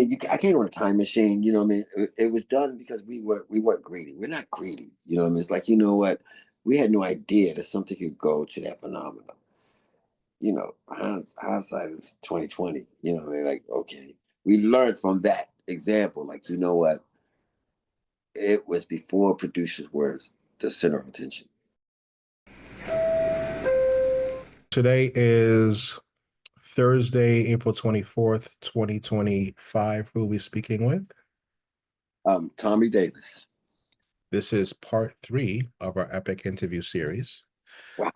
mean, I can't run a time machine. You know what I mean? It was done because we weren't greedy. We're not greedy. You know what I mean? It's like, you know what? We had no idea that something could go to that phenomenon. You know, hindsight is 2020. You know what I mean? Like, okay, we learned from that example. Like, you know what? It was before producers were the center of attention. Today is Thursday, April 24th, 2025. Who are we speaking with? Thommy Davis. This is part 3 of our epic interview series. Wow.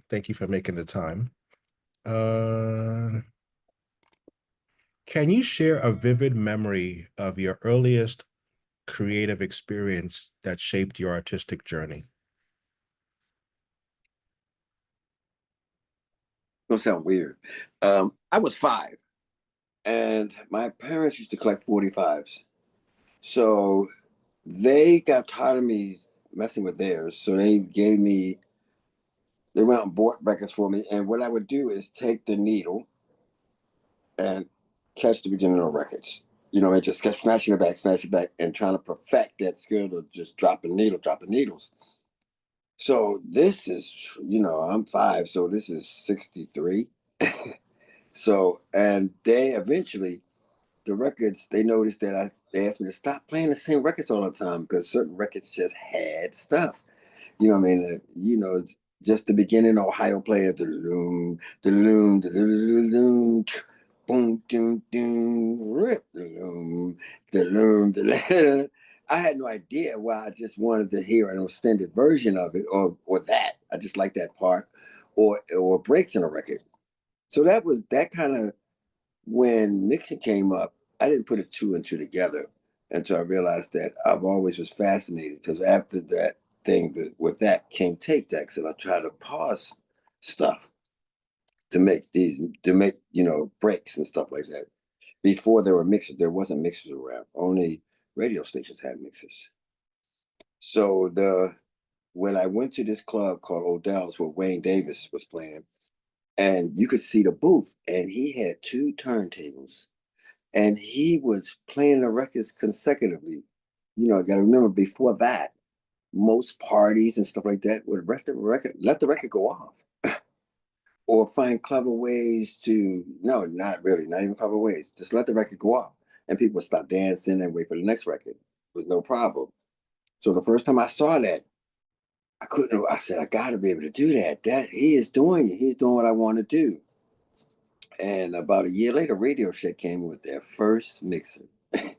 Thank you for making the time. Can you share a vivid memory of your earliest creative experience that shaped your artistic journey? Gonna sound weird. I was 5, and my parents used to collect 45s. So they got tired of me messing with theirs. So they went out and bought records for me. And what I would do is take the needle and catch the beginning of records. You know, and just kept smashing it back, and trying to perfect that skill of just dropping needles. So this is, you know, I'm 5, so this is 63. So, and they eventually, the records, they noticed that they asked me to stop playing the same records all the time because certain records just had stuff. You know what I mean? You know, it's just the beginning Ohio players, the loom, boom, doom, doom, rip, the loom. I had no idea why. I just wanted to hear an extended version of it, or that. I just like that part, or breaks in a record. So that kind of, when mixing came up, I didn't put it 2 and 2 together until I realized that I've always was fascinated, because after that thing with that came tape decks, and I tried to pause stuff to make you know, breaks and stuff like that. Before there were mixers, there wasn't mixers around. Only radio stations had mixers. So when I went to this club called Odell's where Wayne Davis was playing, and you could see the booth, and he had 2 turntables, and he was playing the records consecutively. You know, you got to remember, before that, most parties and stuff like that would let the record go off, or find clever ways to, no, not really, not even clever ways, just let the record go off, and people would stop dancing and wait for the next record. It was no problem. So the first time I saw that, I said, I got to be able to do that. That he is doing it. He's doing what I want to do. And about a year later, Radio Shack came with their first mixer. And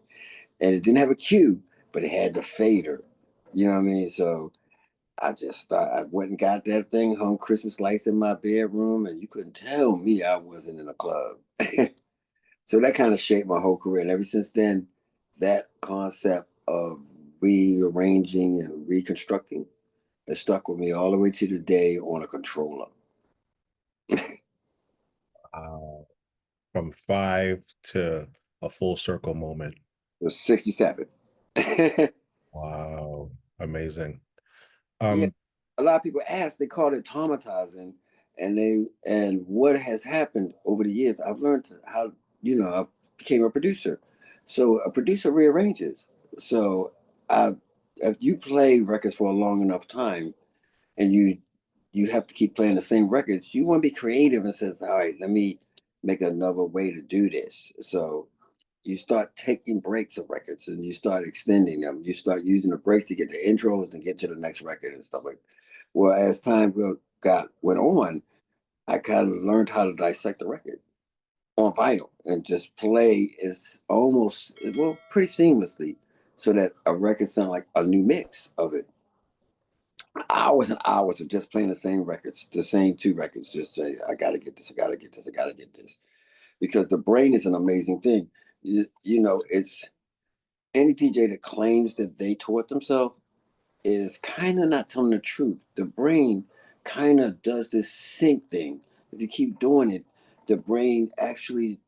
it didn't have a cue, but it had the fader. You know what I mean? So I went and got that thing, hung Christmas lights in my bedroom, and you couldn't tell me I wasn't in a club. So that kind of shaped my whole career. And ever since then, that concept of rearranging and reconstructing has stuck with me all the way to the day on a controller. From 5 to a full circle moment. It was 67. Wow, amazing. Yeah, a lot of people ask, they call it traumatizing, and what has happened over the years, I've learned how, you know, I became a producer. So a producer rearranges. So if you play records for a long enough time, and you have to keep playing the same records, you want to be creative and says, all right, let me make another way to do this. So you start taking breaks of records, and you start extending them. You start using the breaks to get the intros and get to the next record and stuff like that. Well, as time went on, I kind of learned how to dissect the record on vinyl and just play pretty seamlessly, so that a record sounded like a new mix of it. Hours and hours of just playing the same records, the same 2 records. Just say, I got to get this, I got to get this, I got to get this. Because the brain is an amazing thing. You know, it's any DJ that claims that they taught themselves is kind of not telling the truth. The brain kind of does this sync thing. If you keep doing it, the brain actually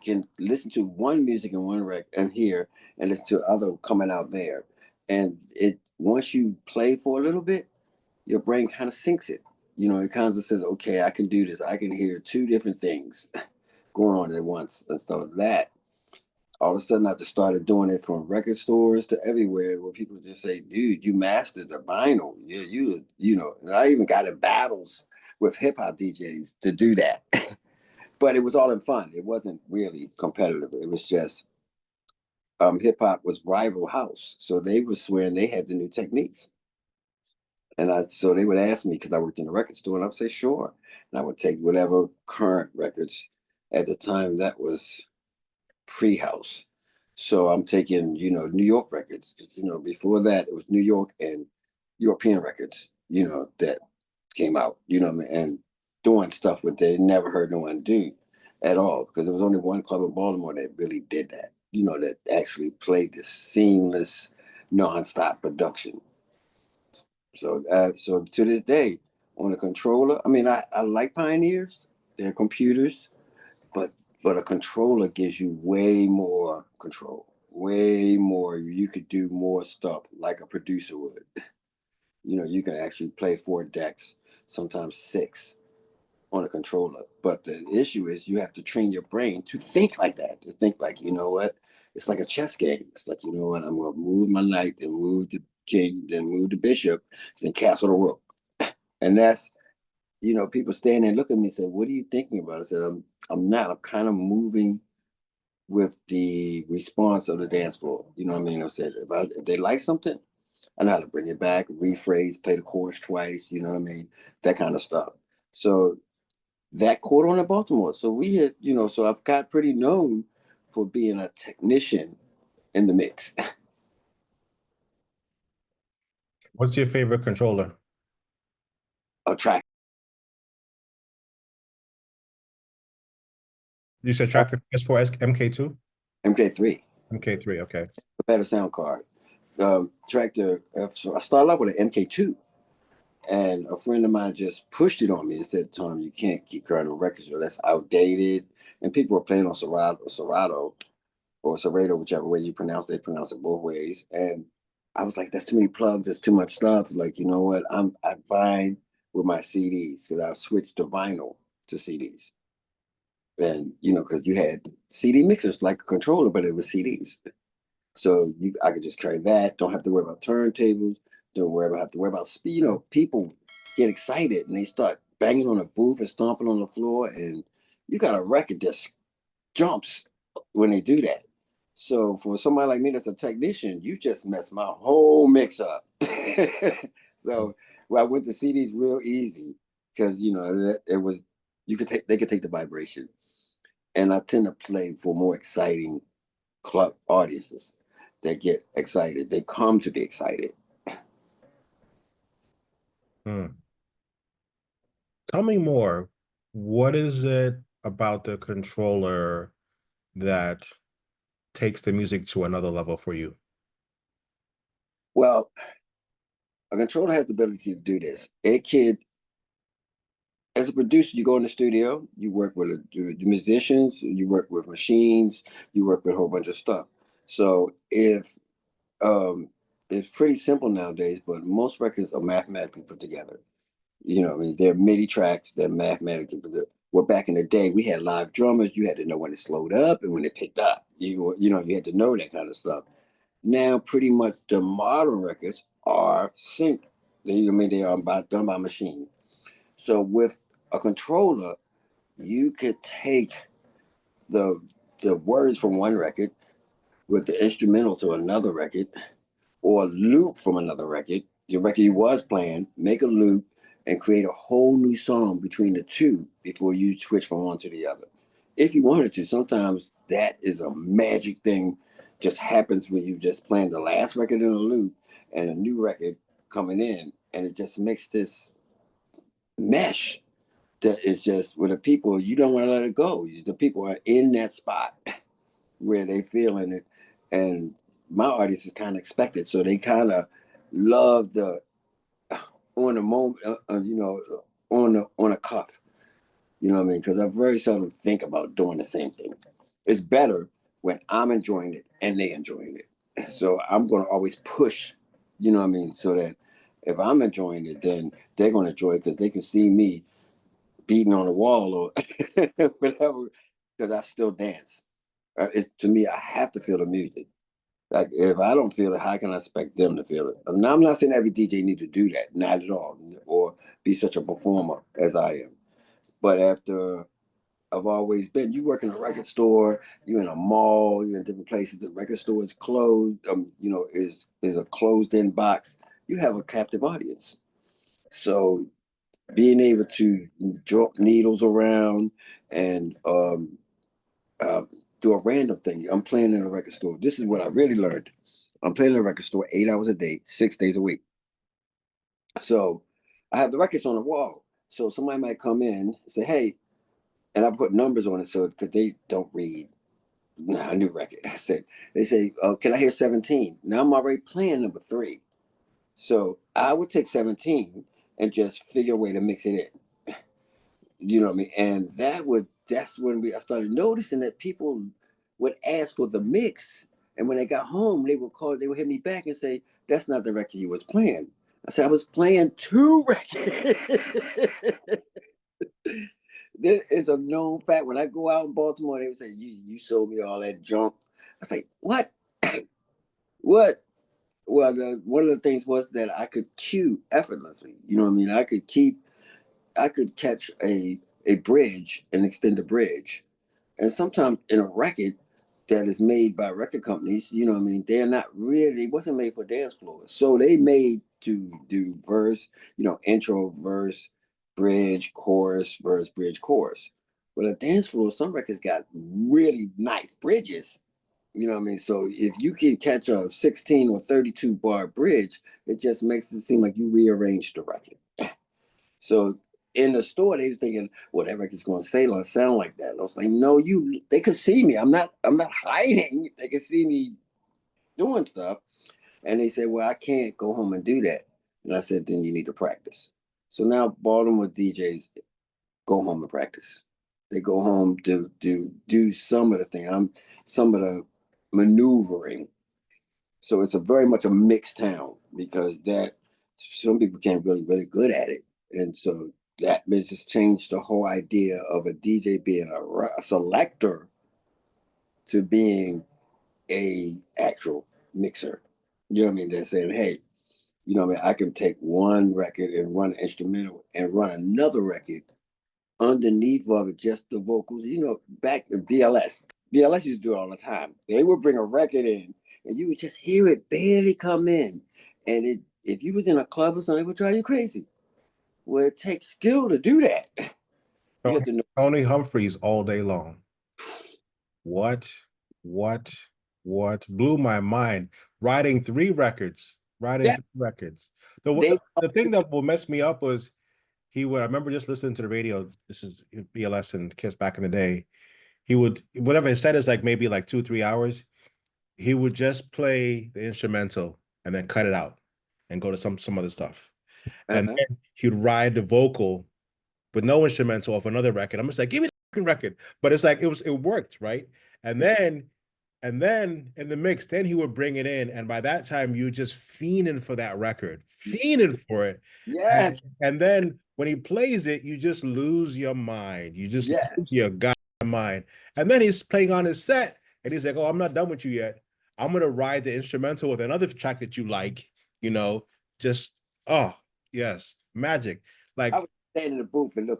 can listen to one music in one rec and hear, and listen to other coming out there. And it, once you play for a little bit, your brain kind of syncs it. You know, it kind of says, okay, I can do this. I can hear 2 different things going on at once and stuff like that. all of a sudden I just started doing it from record stores to everywhere, where people just say, dude, you mastered the vinyl. You know, and I even got in battles with hip hop DJs to do that. But it was all in fun. It wasn't really competitive. It was just hip hop was rival house. So they were swearing they had the new techniques. And so they would ask me, because I worked in a record store, and I would say, sure. And I would take whatever current records at the time that was pre-house. So I'm taking, New York records. Before that it was New York and European records, that came out, and doing stuff with they never heard no one do at all. Because there was only one club in Baltimore that really did that, that actually played this seamless, nonstop production. So to this day, on a controller, I mean, I like Pioneers. They're computers, but a controller gives you way more control, way more. You could do more stuff like a producer would. You can actually play 4 decks, sometimes 6, on a controller. But the issue is you have to train your brain to think like that, to think like, you know what? It's like a chess game. It's like, you know what? I'm going to move my knight, then move the king, then move the bishop, then castle the rook. And that's, people stand there and look at me and say, what are you thinking about? I said, I'm not. I'm kind of moving with the response of the dance floor. You know what I mean? I said, if they like something, I know how to bring it back, rephrase, play the chorus twice, you know what I mean? That kind of stuff. So that caught on in Baltimore. So we had, so I've got pretty known for being a technician in the mix. What's your favorite controller? A track. You said Tractor S4 MK2? MK3, MK3, okay. a better sound card. Tractor, so I started out with an MK2. And a friend of mine just pushed it on me and said, Tom, you can't keep current records, or that's outdated. And people were playing on Serato or Serato, whichever way you pronounce it. They pronounce it both ways. And I was like, that's too many plugs. There's too much stuff. Like, you know what? I'm fine with my CDs, because I switched to vinyl to CDs. And, because you had CD mixers like a controller, but it was CDs. So I could just carry that. Don't have to worry about turntables. Don't have to worry about speed. People get excited and they start banging on a booth and stomping on the floor, and you got a record that jumps when they do that. So for somebody like me that's a technician, you just messed my whole mix up. So I went to CDs real easy, because it was they could take the vibration, and I tend to play for more exciting club audiences that get excited. They come to be excited. Hmm. Tell me more. What is it about the controller that takes the music to another level for you? Well, a controller has the ability to do this. It could, as a producer, you go in the studio, you work with the musicians, you work with machines, you work with a whole bunch of stuff. So if it's pretty simple nowadays, but most records are mathematically put together. I mean, they're MIDI tracks, they're mathematically put together. Well, back in the day, we had live drummers. You had to know when it slowed up and when it picked up. You had to know that kind of stuff. Now, pretty much the modern records are synced. They are done by machine. So with a controller, you could take the the words from one record with the instrumental to another record, or a loop from another record, the record you was playing, make a loop and create a whole new song between the two before you switch from one to the other. If you wanted to, sometimes that is a magic thing, just happens when you just playing the last record in a loop and a new record coming in, and it just makes this mesh that is just, with the people, you don't want to let it go. The people are in that spot where they feeling it, and my audience is kind of expected, so they kind of love the on the moment, on a cuff. You know what I mean? Because I very seldom think about doing the same thing. It's better when I'm enjoying it and they enjoying it. So I'm going to always push. You know what I mean? So that if I'm enjoying it, then they're going to enjoy it, because they can see me beating on the wall or whatever, because I still dance. It's, to me, I have to feel the music. Like if I don't feel it, how can I expect them to feel it? Now I'm not saying every DJ need to do that, not at all, or be such a performer as I am. But after I've always been, you work in a record store, you in a mall, you're in different places. The record store is closed, is a closed in box. You have a captive audience. So being able to drop needles around and uh, do a random thing. I'm playing in a record store. This is what I really learned. I'm playing in a record store 8 hours a day, 6 days a week. So I have the records on the wall. So somebody might come in and say, hey, and I put numbers on it so because they don't read. Nah, new record. I said, they say, oh, can I hear 17? Now I'm already playing number 3. So I would take 17 and just figure a way to mix it in. You know what I mean? And that's when I started noticing that people would ask for the mix. And when they got home, they would hit me back and say, that's not the record you was playing. I said, I was playing 2 records. This is a known fact. When I go out in Baltimore, they would say, you sold me all that junk. I was like, what? What? Well, one of the things was that I could cue effortlessly. You know what I mean? I could catch a bridge and extend the bridge. And sometimes in a record that is made by record companies, you know what I mean, they're not really, it wasn't made for dance floors. So they made to do verse, intro, verse, bridge, chorus, verse, bridge, chorus. But a dance floor, some records got really nice bridges. You know what I mean? So if you can catch a 16 or 32 bar bridge, it just makes it seem like you rearranged the record. So in the store, they was thinking, well, that record's going to sound like that. And I was like, no, they could see me. I'm not hiding. They could see me doing stuff. And they said, well, I can't go home and do that. And I said, then you need to practice. So now Baltimore DJs go home and practice. They go home to do some of the thing. Some of the maneuvering. So it's a very much a mixed town because that some people can't really good at it. And so that just changed the whole idea of a DJ being a selector to being a actual mixer. You know what I mean? They're saying, hey, you know what I mean? I can take one record and run an instrumental and run another record underneath of it, just the vocals. Back in BLS used to do it all the time. They would bring a record in and you would just hear it barely come in. And if you was in a club or something, it would drive you crazy. Well, it takes skill to do that. You have to know. Tony Humphreys all day long. What, what, what blew my mind? Writing 3 records, writing Yeah, 3 records. they The thing that will mess me up was I remember just listening to the radio. This is BLS and Kiss back in the day. He would, whatever his set is like, maybe like 2, 3 hours. He would just play the instrumental and then cut it out and go to some other stuff. And uh-huh. then he'd ride the vocal with no instrumental off another record. I'm just like, give me the record. But it's like it worked, right? And then in the mix, then he would bring it in. And by that time, you just fiending for that record, fiending for it. Yes, And then when he plays it, you just lose your mind. You just lose yes. your goddamn mind. And then he's playing on his set and he's like, oh, I'm not done with you yet. I'm gonna ride the instrumental with another track that you like, you know, just oh yes, magic. I Like, would stand in the booth and I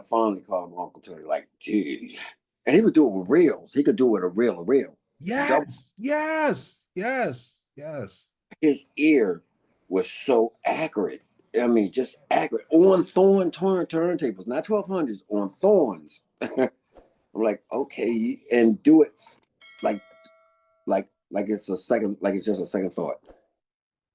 fondly call him Uncle Tony, like, dude. And he would do it with reels. He could do it with a reel. Double. yes, yes, yes, yes. His ear was so accurate. I mean, just accurate on turntables, not 1200s, on thorns. I'm like, okay, and do it like like it's just a second thought.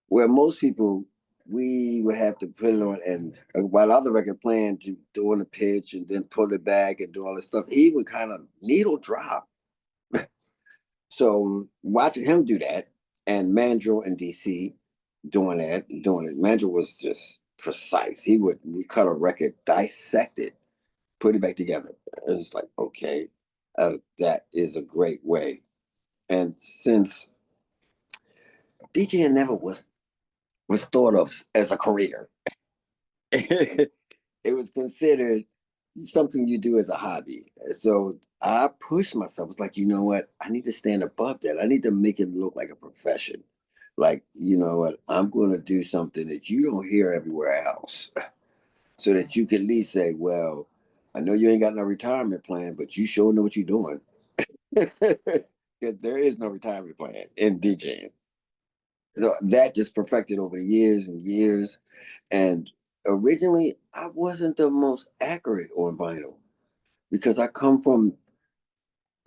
Where most people, we would have to put it on, and while other record playing, doing the pitch and then pull it back and do all this stuff, he would kind of needle drop. So watching him do that, and Mandrill in DC doing it. Mandrill was just precise. He would cut a record, dissect it, put it back together. It's like, okay, that is a great way. And since DJing never was thought of as a career, it was considered something you do as a hobby. So I pushed myself. It's like, you know what? I need to stand above that. I need to make it look like a profession. Like, you know what? I'm going to do something that you don't hear everywhere else, so that you can at least say, well, I know you ain't got no retirement plan, but you sure know what you're doing. There is no retirement plan in DJing. So that just perfected over the years and years. And originally, I wasn't the most accurate on vinyl because I come from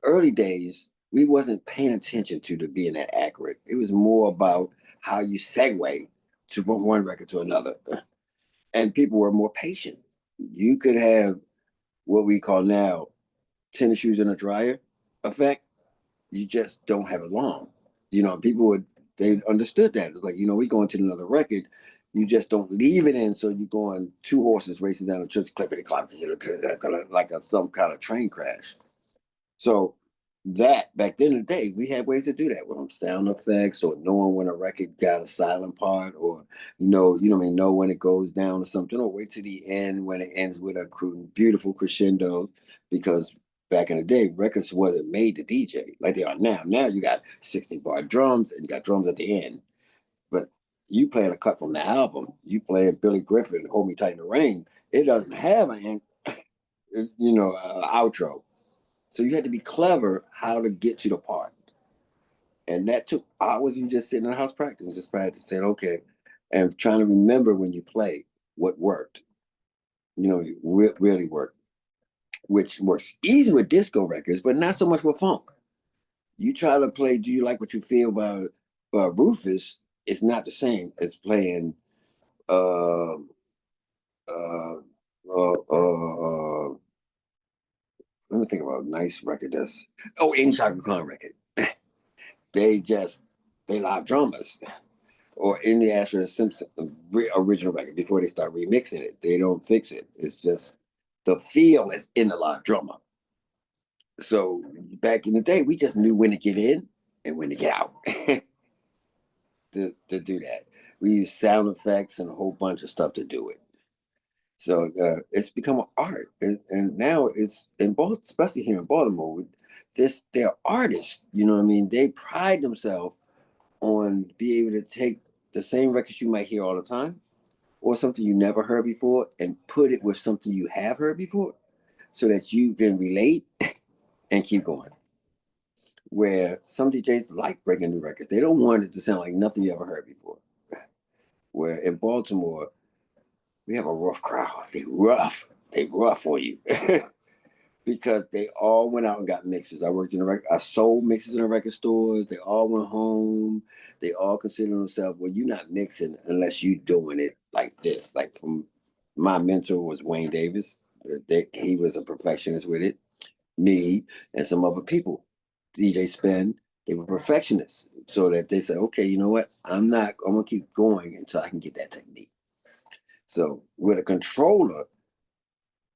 early days. We wasn't paying attention to the being that accurate. It was more about how you segue to from one record to another, and people were more patient. You could have what we call now tennis shoes in a dryer effect. You just don't have it long. People they understood that. It's like, we going to another record. You just don't leave it in. So you go on two horses racing down the church, clippity clop, like some kind of train crash. So that back then in the day, we had ways to do that with sound effects or knowing when a record got a silent part, or know when it goes down or something, or wait to the end when it ends with a beautiful crescendo. Because back in the day, records wasn't made to DJ like they are now. Now you got 60 bar drums and you got drums at the end. But you playing a cut from the album, you playing Billy Griffin, Hold Me Tight in the Rain. It doesn't have an outro. So you had to be clever how to get to the part. And that took hours. You just sitting in the house practicing, just practicing, okay, and trying to remember when you play what worked, really worked, which works easy with disco records, but not so much with funk. You try to play Do You Like What You Feel by Rufus, it's not the same as playing uh, uh, uh, uh, let me think about a nice record any Shaka Khan record. They just they live drummers, or in the Ashford Simpson original record before they start remixing it. They don't fix it. It's just the feel is in the live drummer. So back in the day, we just knew when to get in and when to get out to do that. We use sound effects and a whole bunch of stuff to do it. So it's become an art, and now it's in both, especially here in Baltimore. They're artists. You know what I mean? They pride themselves on being able to take the same records you might hear all the time, or something you never heard before, and put it with something you have heard before, so that you can relate and keep going. Where some DJs like breaking new records, they don't want it to sound like nothing you ever heard before. Where in Baltimore, we have a rough crowd. They rough for you. Because they all went out and got mixes. I sold mixes in the record stores. They all went home. They all consider themselves, well, you're not mixing unless you're doing it like this. Like, from my mentor was Wayne Davis. He was a perfectionist with it. Me and some other people, DJ Spin, they were perfectionists. So that they said, okay, you know what? I'm gonna keep going until I can get that technique. So with a controller,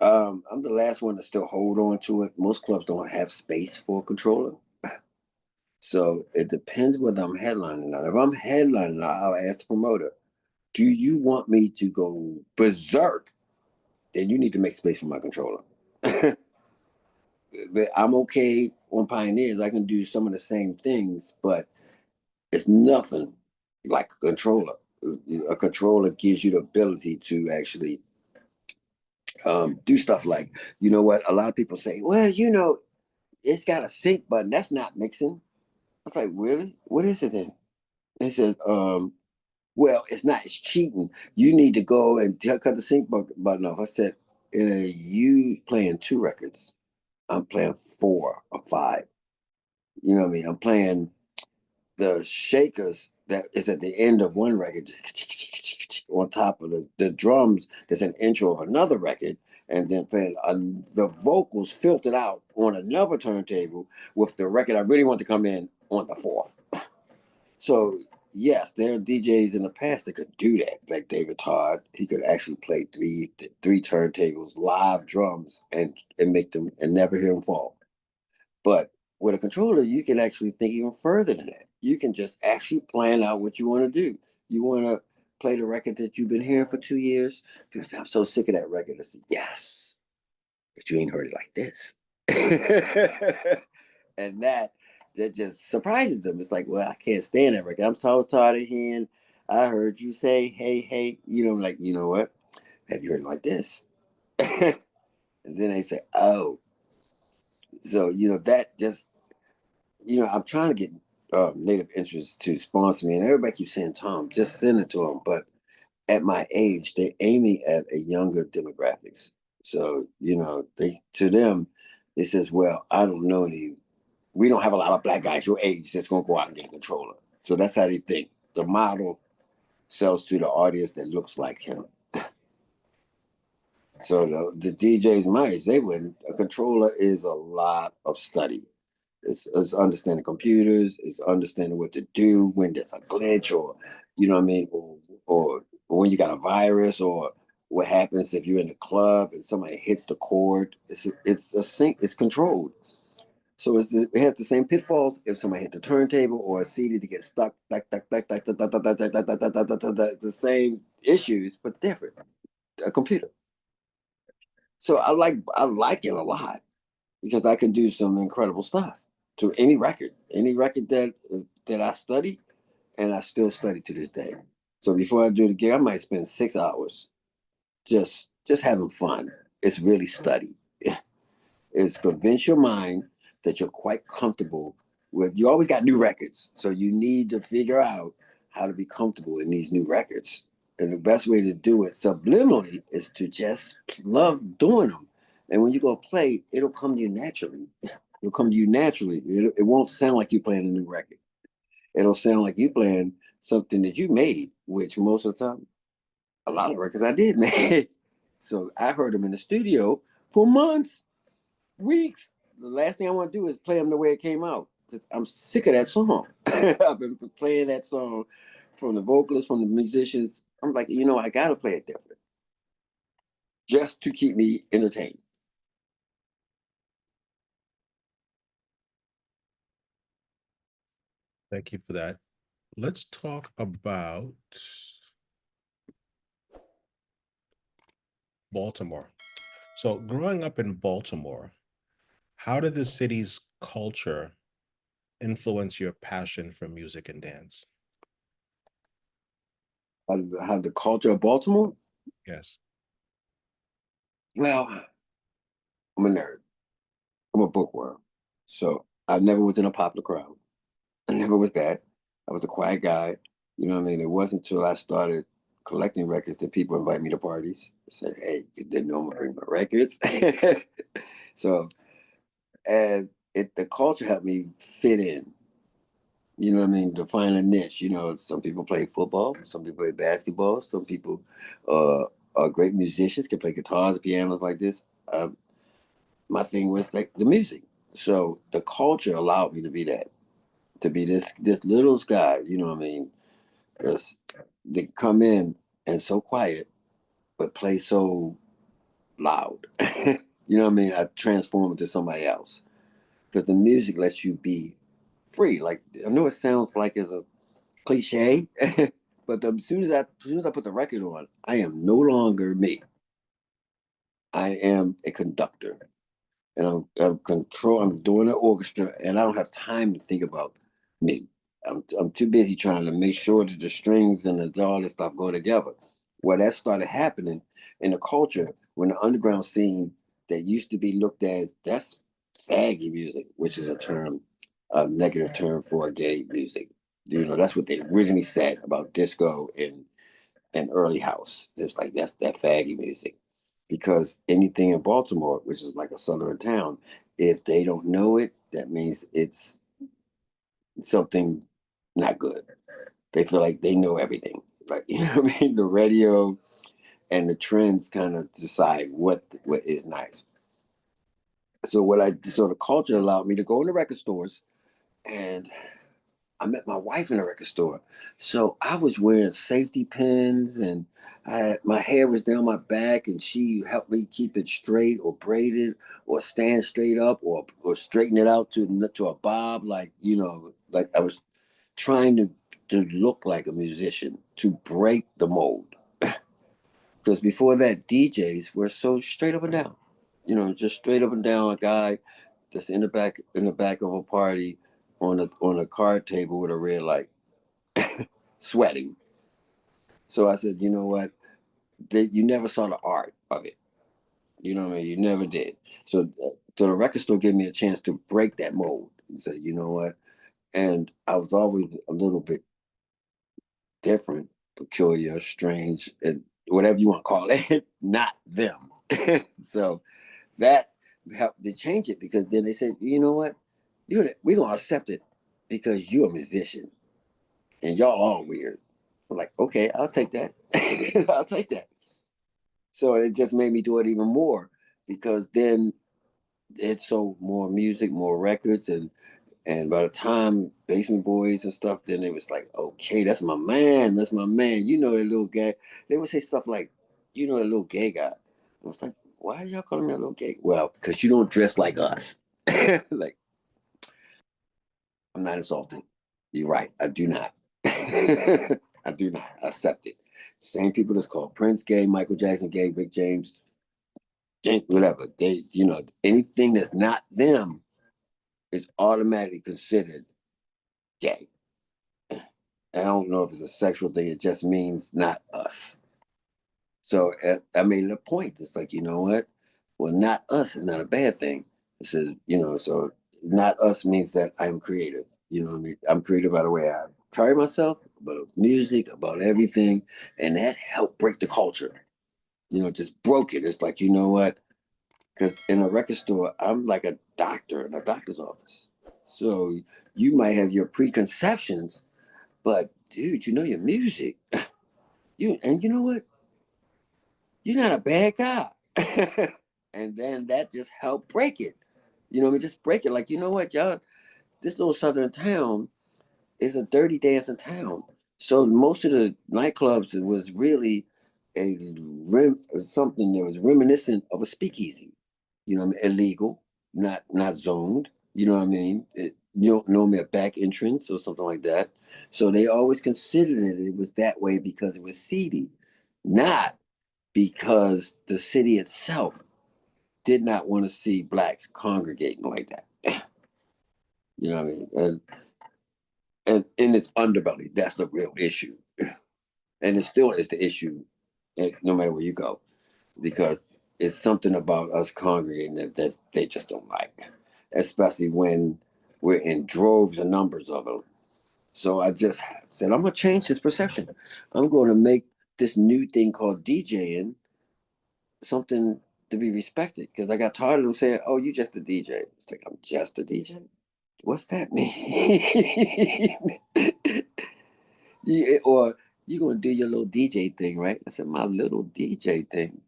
I'm the last one to still hold on to it. Most clubs don't have space for a controller. So it depends whether I'm headlining or not. If I'm headlining, I'll ask the promoter, do you want me to go berserk? Then you need to make space for my controller. But I'm okay on Pioneers. I can do some of the same things, but it's nothing like a controller. A controller gives you the ability to actually do stuff like, what? A lot of people say, well, it's got a sync button. That's not mixing. I was like, really? What is it then? They said, well, it's not. It's cheating. You need to go and cut the sync button off. I said, you playing two records. I'm playing 4 or 5. You know what I mean? I'm playing the shakers that is at the end of one record on top of the drums that's an intro of another record, and then playing the vocals filtered out on another turntable with the record I really want to come in on the fourth. So yes, there are DJs in the past that could do that, like David Todd. He could actually play three turntables, live drums, and make them and never hear them fall. But with a controller, you can actually think even further than that. You can just actually plan out what you want to do. You want to play the record that you've been hearing for 2 years? People say, I'm so sick of that record. I said, yes. but you ain't heard it like this. And that just surprises them. It's like, well, I can't stand that record. I'm so tired of hearing, I heard you say, hey, hey, like, you know what? Have you heard it like this? And then they say, oh. So, that just, I'm trying to get Native Interests to sponsor me. And everybody keeps saying, Tom, just send it to them. But at my age, they're aiming at a younger demographics. So, to them, it says, well, I don't know we don't have a lot of black guys your age that's going to go out and get a controller. So that's how they think. The model sells to the audience that looks like him. So the DJs my age, they wouldn't. A controller is a lot of study. It's understanding computers, it's understanding what to do when there's a glitch, or you know what I mean, or when you got a virus, or what happens if you're in a club and somebody hits the chord. It's a sync. It's controlled. So it has the same pitfalls if somebody hit the turntable or a CD to get stuck. The same issues, but different. A computer. So I like it a lot because I can do some incredible stuff to any record that I study, and I still study to this day. So before I do the gig, I might spend 6 hours just having fun. It's really study. It's convince your mind that you're quite comfortable with. You always got new records, so you need to figure out how to be comfortable in these new records. And the best way to do it subliminally is to just love doing them. And when you go play, it'll come to you naturally. It'll come to you naturally. It won't sound like you're playing a new record. It'll sound like you're playing something that you made, which most of the time, a lot of records I did make. So I heard them in the studio for months, weeks. The last thing I want to do is play them the way it came out. I'm sick of that song. I've been playing that song from the vocalists, from the musicians. I'm like, I got to play it different just to keep me entertained. Thank you for that. Let's talk about Baltimore. So, growing up in Baltimore, how did the city's culture influence your passion for music and dance? How the culture of Baltimore? Yes. Well, I'm a nerd. I'm a bookworm. So I never was in a popular crowd. I never was that. I was a quiet guy. You know what I mean? It wasn't until I started collecting records that people invite me to parties. Said, hey, you didn't know I'm gonna bring my records. So and the culture helped me fit in. You know what I mean? To find a niche. Some people play football, some people play basketball, some people are great musicians, can play guitars, pianos like this. My thing was like the music. So the culture allowed me to be that, to be this little guy, you know what I mean? Because they come in and so quiet, but play so loud. You know what I mean? I transform into somebody else because the music lets you be free. Like I know it sounds like it's a cliche, but as soon as I put the record on, I am no longer me. I am a conductor, and I'm doing an orchestra, and I don't have time to think about me. I'm too busy trying to make sure that the strings and all this stuff go together. Well, that started happening in the culture when the underground scene that used to be looked at as that's faggy music, which is a negative term for gay music. That's what they originally said about disco and early house. It's like that's that faggy music. Because anything in Baltimore, which is like a southern town, if they don't know it, that means it's something not good. They feel like they know everything. Like what I mean? The radio and the trends kind of decide what is nice. So the culture allowed me to go in the record stores, and I met my wife in a record store. So I was wearing safety pins, and my hair was down my back, and she helped me keep it straight or braided or stand straight up or straighten it out to a bob, like I was trying to look like a musician, to break the mold. Because before that, DJs were so straight up and down. You know, just straight up and down a guy that's in the back of a party on a card table with a red light, sweating. So I said, you know what? You never saw the art of it. You know what I mean? You never did. So the record store gave me a chance to break that mold and say, you know what? And I was always a little bit different, peculiar, strange, and whatever you want to call it, not them. So that helped to change it because then they said, you know what? We're going to accept it because you're a musician and y'all all weird. I'm like, okay, I'll take that. I'll take that. So it just made me do it even more because then it sold more music, more records, and by the time Basement Boys and stuff, then it was like, okay, that's my man. That's my man. You know that little guy. They would say stuff like, you know that little gay guy. I was like, why are y'all calling me a little gay? Well, because you don't dress like us. Like, I'm not insulting. You're right. I do not. I do not accept it. Same people that's called Prince gay, Michael Jackson gay, Rick James, whatever. They, you know, anything that's not them is automatically considered gay. I don't know if it's a sexual thing. It just means not us. So I made it a point. It's like, you know what? Well, not us is not a bad thing. It says, you know, so not us means that I'm creative. You know what I mean? I'm creative by the way I carry myself, about music, about everything. And that helped break the culture. You know, just broke it. It's like, you know what? Because in a record store, I'm like a doctor in a doctor's office. So you might have your preconceptions, but dude, you know your music. You know what? You're not a bad guy. And then that just helped break it. You know what I mean? Just break it. Like, you know what, y'all, this little southern town is a dirty dancing town. So most of the nightclubs was really something that was reminiscent of a speakeasy. You know what I mean? Illegal, not zoned. You know what I mean? You don't normally a back entrance or something like that. So they always considered it was that way because it was seedy, not because the city itself did not want to see blacks congregating like that. You know what I mean? And in its underbelly, that's the real issue. And it still is the issue, no matter where you go, because it's something about us congregating that they just don't like, especially when we're in droves and numbers of them. So I just said, I'm going to change this perception. I'm going to make this new thing called DJing something to be respected because I got tired of them saying, "Oh, you just a DJ." It's like I'm just a DJ. What's that mean? Yeah, or you gonna do your little DJ thing, right? I said, my little DJ thing.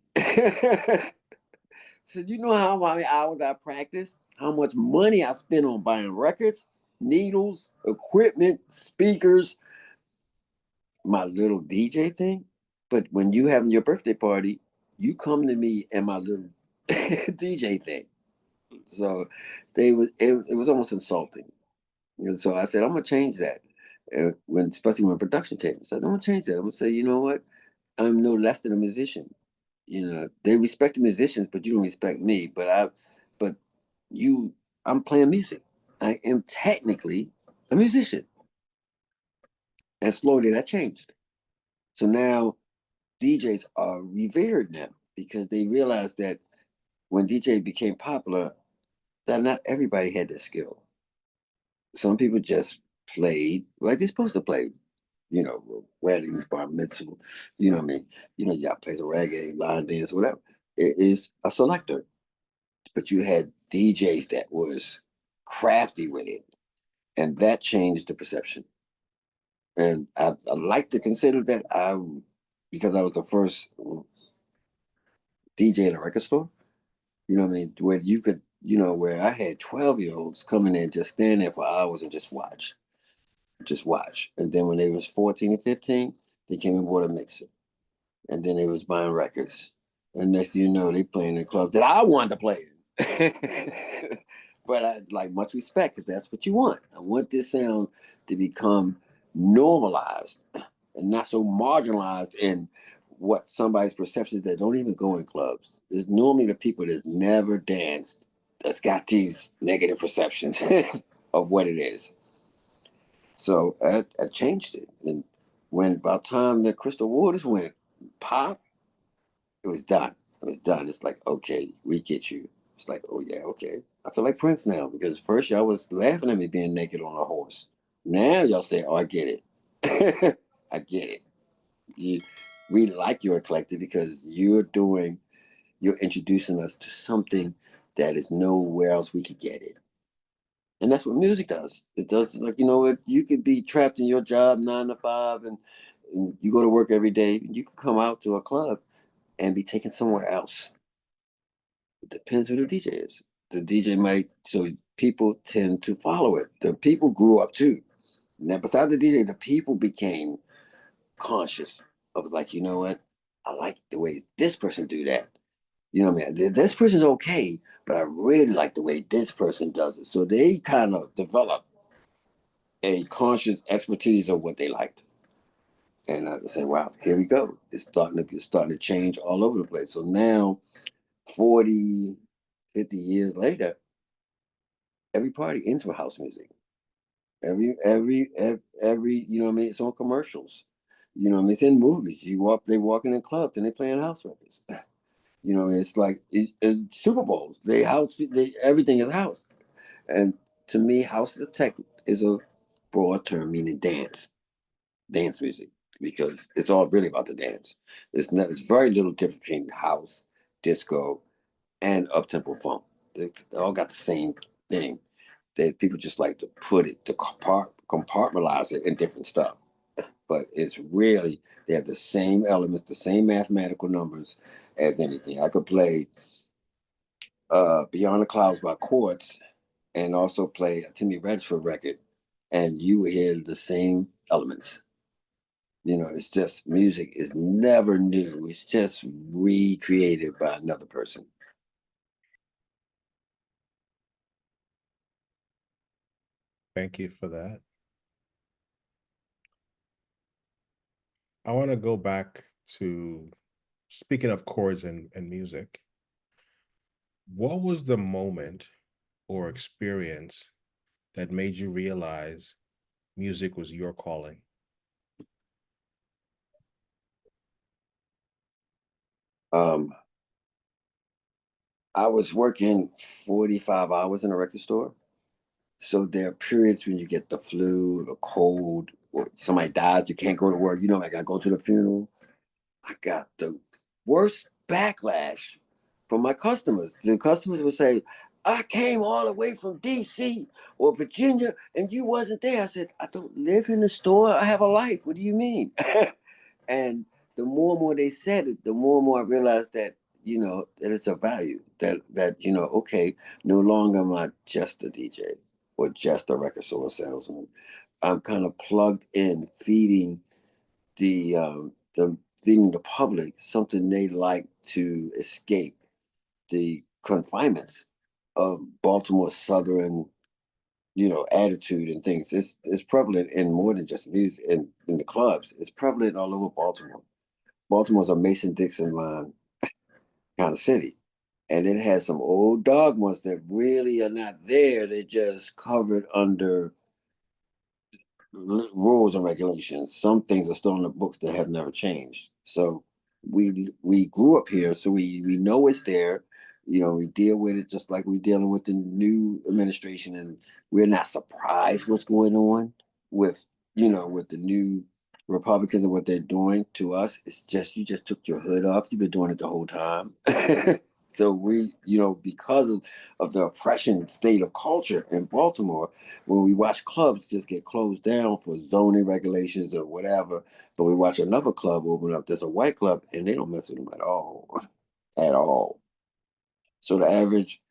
So you know how many hours I practice, how much money I spend on buying records, needles, equipment, speakers, my little DJ thing. But when you having your birthday party, you come to me and my little DJ thing. So it was almost insulting. And so I said, I'm gonna change that. When especially when production came, I said, I'm gonna change that. I'm gonna say, you know what? I'm no less than a musician. You know, they respect the musicians, but you don't respect me. But you, I'm playing music. I am technically a musician. And slowly that changed. So now DJs are revered now because they realize that when DJ became popular, that not everybody had that skill. Some people just played like they're supposed to play, you know, weddings, bar mitzvah, you know what I mean? You know, y'all plays a reggae, line dance, whatever. It is a selector. But you had DJs that was crafty with it. And that changed the perception. And I like to consider that because I was the first DJ in a record store, you know what I mean? Where you could, you know, where I had 12-year-olds coming in, just stand there for hours and just watch. And then when they was 14 and 15, they came and bought a mixer. And then they was buying records. And next thing you know, they playing in clubs that I wanted to play in. But I like much respect if that's what you want. I want this sound to become normalized and not so marginalized in what somebody's perception is that don't even go in clubs. It's normally the people that never danced that's got these negative perceptions of what it is. So I changed it. And when about time that Crystal Waters went pop, it was done. It was done. It's like, okay, we get you. It's like, oh yeah, okay. I feel like Prince now because first y'all was laughing at me being naked on a horse. Now y'all say, oh, I get it. I get it. You, we like your eclectic because you're introducing us to something that is nowhere else we could get it. And that's what music does. It does, like, you could be trapped in your job 9 to 5 and you go to work every day. You could come out to a club and be taken somewhere else. It depends who the DJ is. The DJ might, so people tend to follow it. The people grew up too. Now, besides the DJ, the people became conscious of like, you know what? I like the way this person do that. You know what I mean? This person's okay, but I really like the way this person does it. So they kind of develop a conscious expertise of what they liked. And I say, wow, here we go. It's starting to change all over the place. So now, 40, 50 years later, every party ends with house music. Every, you know what I mean? It's on commercials. You know what I mean? It's in movies. They walking in clubs and they playing house records. You know, it's like Super Bowls. Everything is house. And to me, house tech is a broad term meaning dance music, because it's all really about the dance. It's very little difference between house, disco, and uptempo funk. They all got the same thing. That people just like to put it to compartmentalize it in different stuff. But it's really they have the same elements, the same mathematical numbers as anything. I could play Beyond the Clouds by Chords and also play a Timmy Redford record, and you will hear the same elements. It's just music is never new. It's just recreated by another person. Thank you for that. I want to go back to speaking of chords and music. What was the moment or experience that made you realize music was your calling? Um, I was working 45 hours in a record store. So there are periods when you get the flu, the cold, or somebody dies, you can't go to work. I got to go to the funeral. I got the worst backlash from my customers. The customers would say, I came all the way from DC or Virginia and you wasn't there. I said, I don't live in the store. I have a life. What do you mean? And the more and more they said it, the more and more I realized that, that it's a value that, okay, no longer am I just a DJ or just a record store salesman. I'm kind of plugged in, the feeding the public something they like to escape the confinements of Baltimore Southern, attitude and things. It's prevalent in more than just music in the clubs. It's prevalent all over Baltimore. Baltimore's a Mason Dixon line kind of city. And it has some old dogmas that really are not there. They're just covered under rules and regulations. Some things are still in the books that have never changed. So we grew up here, so we know it's there. We deal with it just like we're dealing with the new administration, and we're not surprised what's going on with with the new Republicans and what they're doing to us. It's just you just took your hood off. You've been doing it the whole time. So because of the oppression state of culture in Baltimore, when we watch clubs just get closed down for zoning regulations or whatever, but we watch another club open up, there's a white club, and they don't mess with them at all, at all. So the average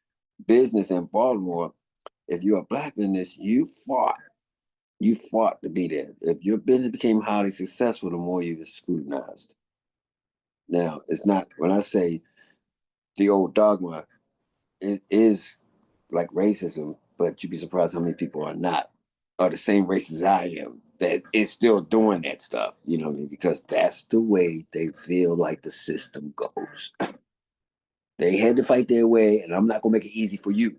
business in Baltimore, if you're a black business, you fought to be there. If your business became highly successful, the more you were scrutinized. Now, it's not, when I say the old dogma, it is like racism, but you'd be surprised how many people are the same race as I am. that is still doing that stuff, you know what I mean? Because that's the way they feel like the system goes. They had to fight their way, and I'm not gonna make it easy for you.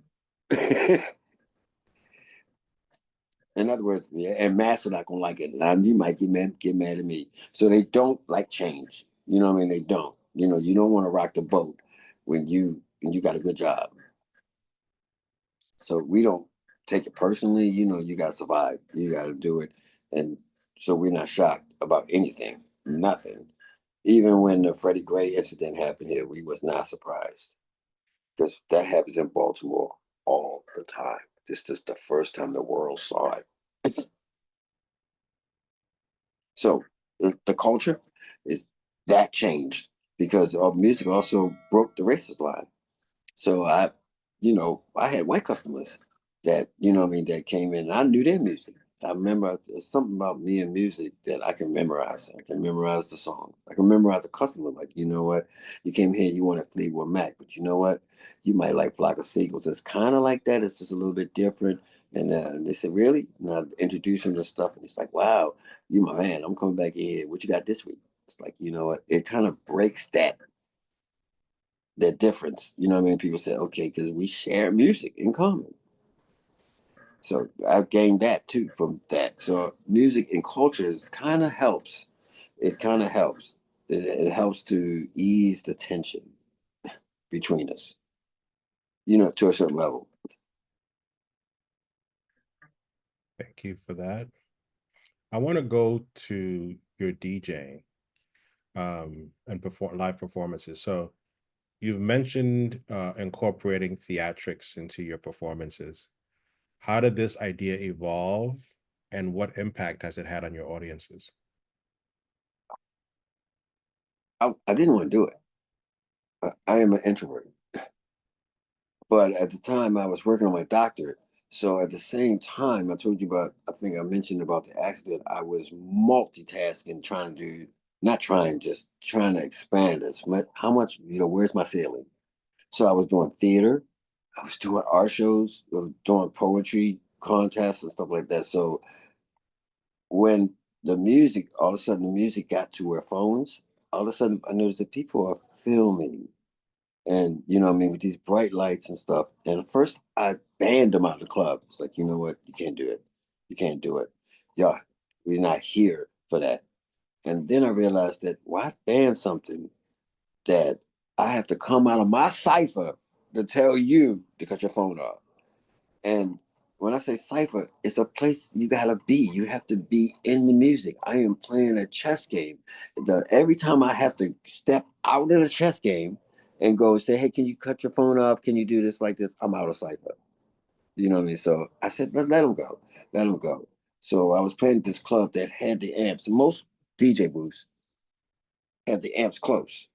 In other words, yeah, and Master not gonna like it. Now you might get mad at me. So they don't like change. You know what I mean? They don't. You know, you don't want to rock the boat when you got a good job. So we don't take it personally. You know, you gotta survive. You gotta do it. And so we're not shocked about anything. Nothing. Even when the Freddie Gray incident happened here, we was not surprised. Because that happens in Baltimore all the time. This is the first time the world saw it. So the culture is that changed because music also broke the racist line. So I had white customers that, you know what I mean, that came in. I knew their music. I remember there's something about me and music that I can memorize. I can memorize the song. I can memorize the customer. Like, you know what? You came here, you wanted Fleetwood Mac, but you know what? You might like Flock of Seagulls. It's kind of like that. It's just a little bit different. And they said, really? And I introduced him to stuff. And he's like, wow, you my man. I'm coming back in here. What you got this week? It's like, you know what? It kind of breaks that difference. You know what I mean? People say, okay, because we share music in common. So I've gained that too from that. So music and culture kind of helps. It kind of helps. It helps to ease the tension between us, you know, to a certain level. Thank you for that. I want to go to your DJing and perform live performances. So you've mentioned incorporating theatrics into your performances. How did this idea evolve, and what impact has it had on your audiences? I didn't want to do it. I am an introvert. But at the time, I was working on my doctorate. So at the same time, I told you about, I think I mentioned about the accident. I was multitasking, trying to do, not trying, just trying to expand this. How much, you know, where's my ceiling? So I was doing theater, I was doing art shows, I was doing poetry contests and stuff like that. So when the music, all of a sudden, the music got to our phones, all of a sudden, I noticed that people are filming and you know what I mean with these bright lights and stuff. And at first I banned them out of the club. It's like, you know what, you can't do it. You can't do it. Yeah, we're not here for that. And then I realized that why ban something that I have to come out of my cipher to tell you to cut your phone off. And when I say cipher, it's a place you gotta be. You have to be in the music. I am playing a chess game. Every time I have to step out of the chess game and go say, "Hey, can you cut your phone off? Can you do this like this?" I'm out of cipher. You know what I mean? So I said, let him go. Let him go. So I was playing at this club that had the amps. Most DJ booths have the amps close.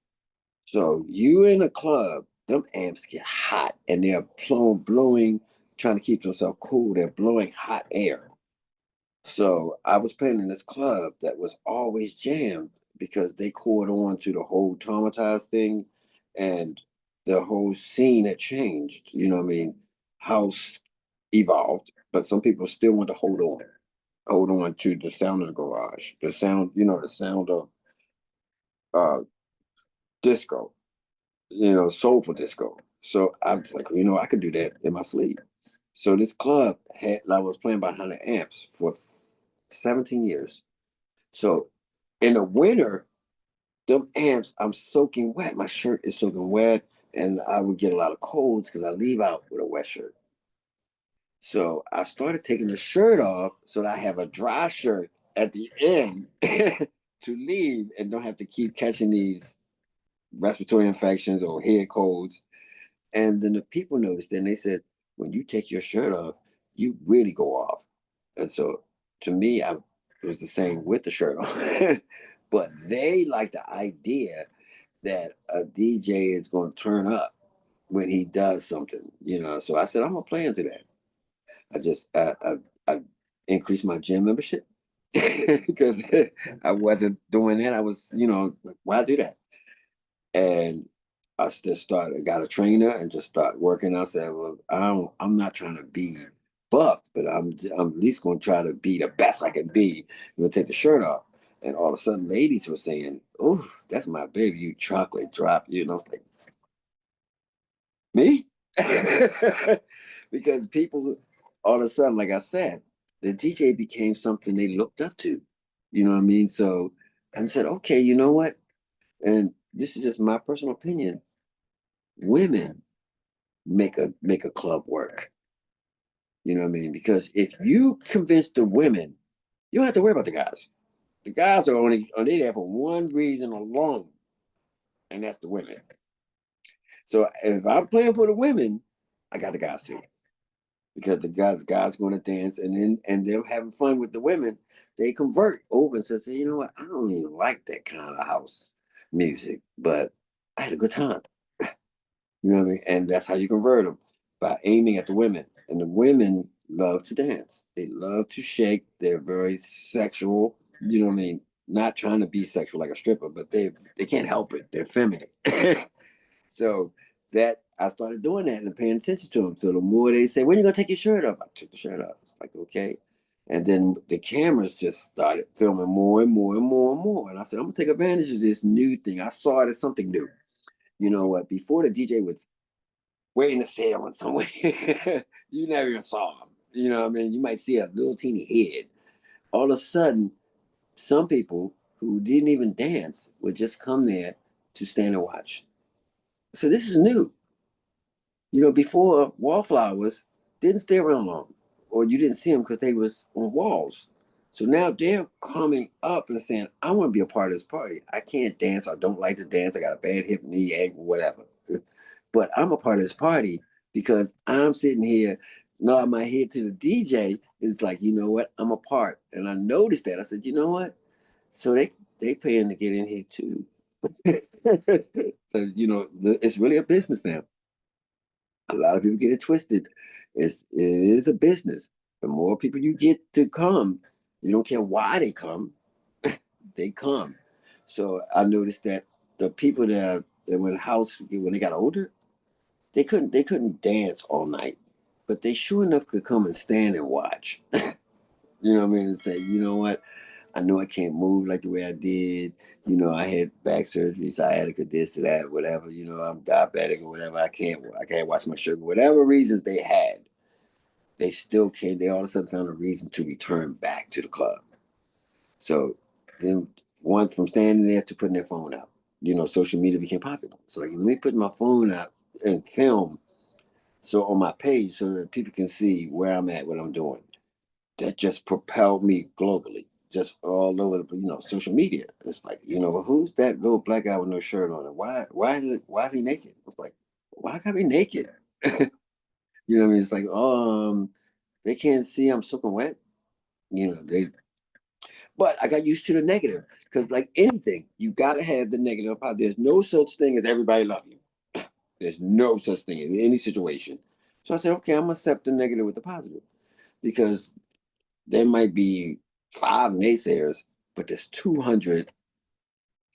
So you in a club, them amps get hot and they're blowing, trying to keep themselves cool. They're blowing hot air. So I was playing in this club that was always jammed because they caught on to the whole traumatized thing and the whole scene had changed. You know what I mean? House evolved, but some people still want to hold on to the sound of the garage, the sound, you know, the sound of uh disco, you know, soulful disco. So I was like, you know, I could do that in my sleep. So this club had, I was playing behind the amps for 17 years. So in the winter, them amps, I'm soaking wet. My shirt is soaking wet, and I would get a lot of colds because I leave out with a wet shirt. So I started taking the shirt off so that I have a dry shirt at the end to leave and don't have to keep catching these respiratory infections or head colds. And then the people noticed, and they said, when you take your shirt off, you really go off. And so to me, it was the same with the shirt on. But they like the idea that a DJ is going to turn up when he does something, you know. So I said, I'm going to play into that. I increased my gym membership because I wasn't doing that. I was, you know, why do that? And I just started, got a trainer and just start working. I said, well, I'm not trying to be buffed, but I'm at least gonna try to be the best I can be. I'm gonna take the shirt off. And all of a sudden ladies were saying, "Oh, that's my baby, you chocolate drop," you know, like me? Because people all of a sudden, like I said, the DJ became something they looked up to. You know what I mean? So I said, okay, you know what? And this is just my personal opinion. Women make a club work. You know what I mean? Because if you convince the women, you don't have to worry about the guys. The guys are only there for one reason alone, and that's the women. So if I'm playing for the women, I got the guys too. Because the guys going to dance, and them having fun with the women, they convert over and say, you know what, I don't even like that kind of house music, but I had a good time. You know what I mean? And that's how you convert them, by aiming at the women. And the women love to dance. They love to shake. They're very sexual. You know what I mean? Not trying to be sexual like a stripper, but they can't help it. They're feminine. So that I started doing that and paying attention to them. So the more they say, "When you gonna take your shirt off?" I took the shirt off. It's like, okay. And then the cameras just started filming more and more and more and more. And I said, I'm gonna take advantage of this new thing. I saw it as something new. You know what? Before the DJ was waiting to sail in somewhere, you never even saw him. You know what I mean? You might see a little teeny head. All of a sudden, some people who didn't even dance would just come there to stand and watch. So this is new. You know, before wallflowers didn't stay around long, or you didn't see them because they was on walls. So now they're coming up and saying, "I want to be a part of this party. I can't dance. I don't like to dance. I got a bad hip, knee, ankle, whatever. But I'm a part of this party because I'm sitting here nodding my head to the DJ. It's like, you know what? I'm a part." And I noticed that. I said, you know what? So they paying to get in here too. So you know, it's really a business now. A lot of people get it twisted. It is a business. The more people you get to come, you don't care why they come, they come. So I noticed that the people that went house when they got older, they couldn't dance all night, but they sure enough could come and stand and watch. You know what I mean? And say, you know what? I know I can't move like the way I did. You know, I had back surgery, sciatica, this to that, whatever. You know, I'm diabetic or whatever. I can't watch my sugar. Whatever reasons they had, they still came. They all of a sudden found a reason to return back to the club. So then, one from standing there to putting their phone out. You know, social media became popular. So like, let me put my phone out and film so on my page so that people can see where I'm at, what I'm doing. That just propelled me globally, just all over the social media. It's like, who's that little black guy with no shirt on? And why is he naked? It's like, why gotta be naked? You know what I mean? It's like, they can't see I'm soaking wet. They but I got used to the negative because like anything, you gotta have the negative. There's no such thing as everybody love you. There's no such thing in any situation. So I said, okay, I'm gonna accept the negative with the positive because there might be five naysayers, but there's 200.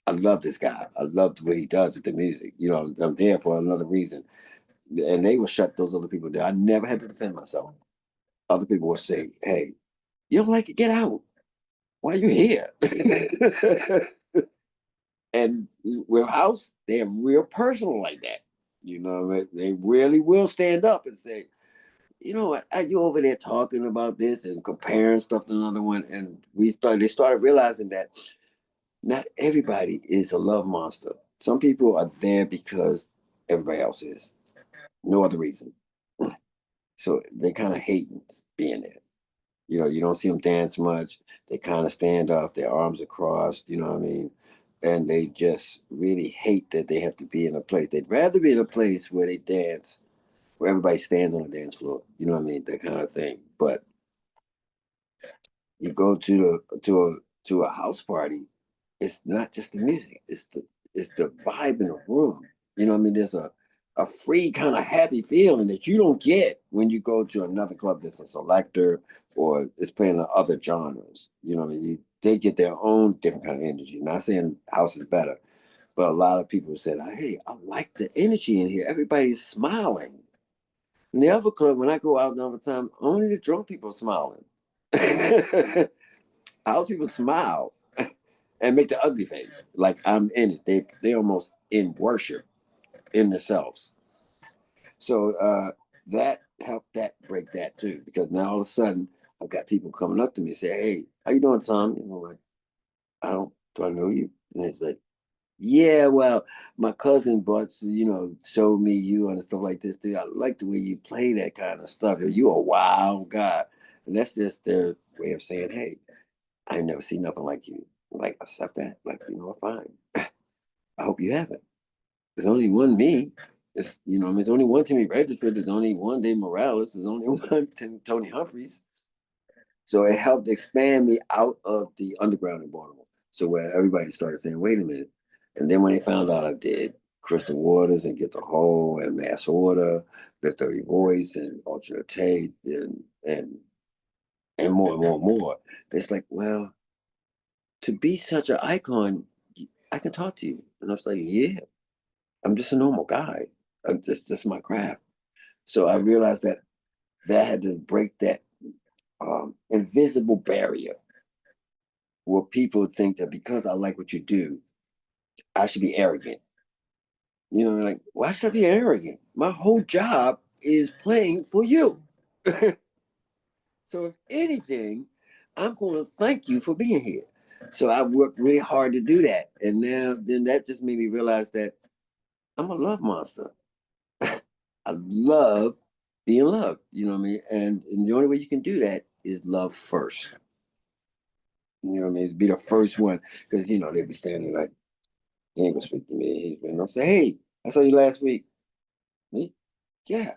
I love this guy. I love what he does with the music. I'm there for another reason. And they will shut those other people down. I never had to defend myself. Other people will say, hey, you don't like it? Get out. Why are you here? And with House, they're real personal like that. They really will stand up and say, you know what, you over there talking about this and comparing stuff to another one. And they started realizing that not everybody is a love monster. Some people are there because everybody else is. No other reason. So they kind of hate being there. You don't see them dance much. They kind of stand off, their arms are crossed, you know what I mean? And they just really hate that they have to be in a place. They'd rather be in a place where they dance, where everybody stands on the dance floor, you know what I mean? That kind of thing. But you go to a house party, it's not just the music, it's the vibe in the room. You know what I mean? There's a free kind of happy feeling that you don't get when you go to another club that's a selector or is playing the other genres. You know what I mean? They get their own different kind of energy. Not saying house is better, but a lot of people said, hey, I like the energy in here. Everybody's smiling. In the other club, when I go out another time, only the drunk people are smiling. House people smile and make the ugly face, like I'm in it. They almost in worship in themselves. So that helped that break that too, because now all of a sudden I've got people coming up to me and say, "Hey, how you doing, Tom?" And I'm like, do I know you?" And it's like, "Yeah, well, my cousin bought, showed me you and stuff like this. Dude, I like the way you play that kind of stuff. You a wild guy." And that's just their way of saying, "Hey, I never seen nothing like you." I'm like, accept that. Like, fine. I hope you haven't. There's only one me. There's only one Timmy Register. There's only one Dave Morales. There's only one Tony Humphreys. So it helped expand me out of the underground in Baltimore. So where everybody started saying, wait a minute. And then when they found out I did Crystal Waters and Get the Hole and Mass Order, The 30 Voice and Alternate Tate and more and more and more, it's like, well, to be such an icon, I can talk to you. And I was like, yeah, I'm just a normal guy. This is my craft. So I realized that had to break that invisible barrier where people think that because I like what you do, I should be arrogant. Like, why should I be arrogant? My whole job is playing for you. So if anything, I'm going to thank you for being here. So I worked really hard to do that. And then that just made me realize that I'm a love monster. I love being loved, you know what I mean? And the only way you can do that is love first. You know what I mean? Be the first one. Because, they be standing like, he ain't gonna speak to me. He's been, I'm say, hey, I saw you last week. Me? Yeah.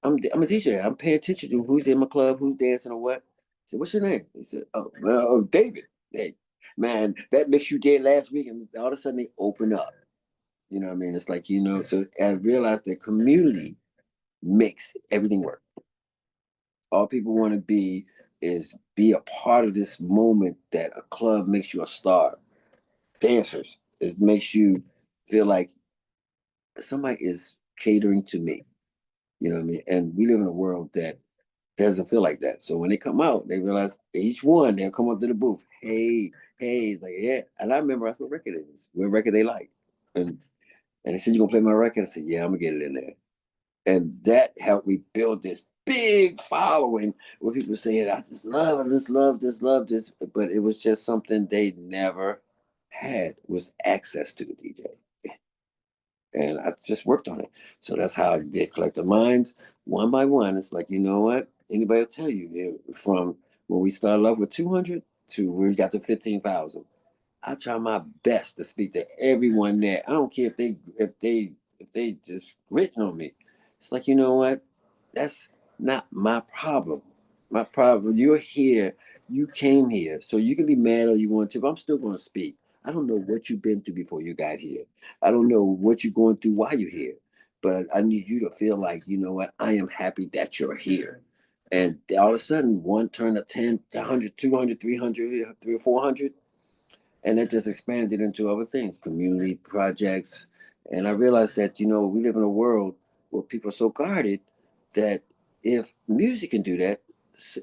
I'm a DJ. I'm paying attention to who's in my club, who's dancing or what. I said, what's your name? He said, oh, well, David. Hey, man, that mix you did last week, and all of a sudden they open up. You know what I mean? It's like, so I realized that community makes everything work. All people want to be a part of this moment that a club makes you a star. Dancers, it makes you feel like somebody is catering to me. You know what I mean? And we live in a world that doesn't feel like that. So when they come out, they realize each one, they'll come up to the booth. Hey, hey, it's like, yeah. And I remember I asked what record it is, what record they like. And they said, you gonna play my record? I said, yeah, I'm gonna get it in there. And that helped me build this big following where people saying, I just love this, love this. But it was just something they never had was access to the DJ. And I just worked on it. So that's how I did collect the minds one by one. It's like, you know what? Anybody will tell you from when we started off with 200 to we got to 15,000. I try my best to speak to everyone there. I don't care if they just written on me. It's like, you know what? That's not my problem. My problem, you're here, you came here. So you can be mad all you want to, but I'm still gonna speak. I don't know what you've been through before you got here. I don't know what you're going through while you're here. But I need you to feel like, you know what, I am happy that you're here. And all of a sudden, one turned to 10, 100, 200, 300, 300 or 400 and that just expanded into other things, community projects. And I realized that we live in a world where people are so guarded that if music can do that,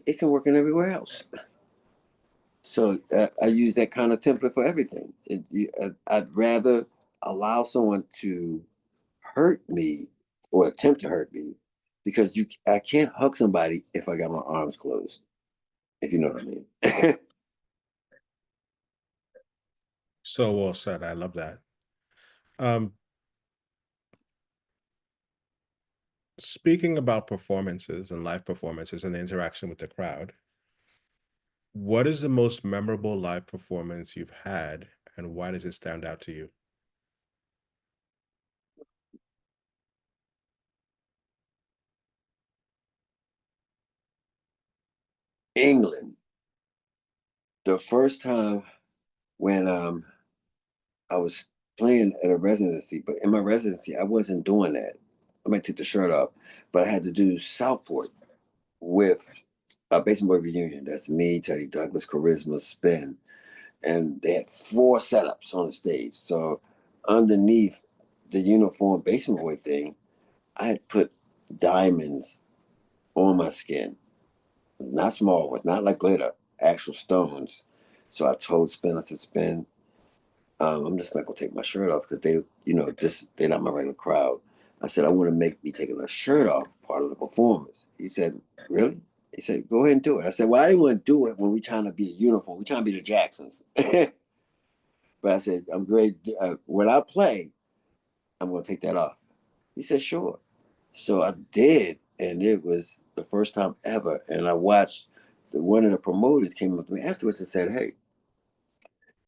it can work in everywhere else. So I use that kind of template for everything. I'd rather allow someone to hurt me or attempt to hurt me because I can't hug somebody if I got my arms closed, if you know what I mean. So well said. I love that. Um, Speaking about performances and live performances and the interaction with the crowd, what is the most memorable live performance you've had, and why does it stand out to you? England, the first time when I was playing at a residency, but in my residency, I wasn't doing that. I might take the shirt off, but I had to do Southport with a Basement Boy reunion. That's me, Teddy Douglas, Charisma, Spin, and they had 4 setups on the stage. So underneath the uniform Basement Boy thing, I had put diamonds on my skin. Not small ones, not like glitter, actual stones. So I told Spin, I said, Spin, I'm just not gonna take my shirt off because they, they're not my regular crowd. I said, I want to make me taking a shirt off part of the performance. He said, really? He said, go ahead and do it. I said, well, I didn't want to do it when we trying to be a uniform. We trying to be the Jacksons. But I said, I'm great. When I play, I'm gonna take that off. He said, sure. So I did, and it was the first time ever. And I watched one of the promoters came up to me afterwards and said, hey,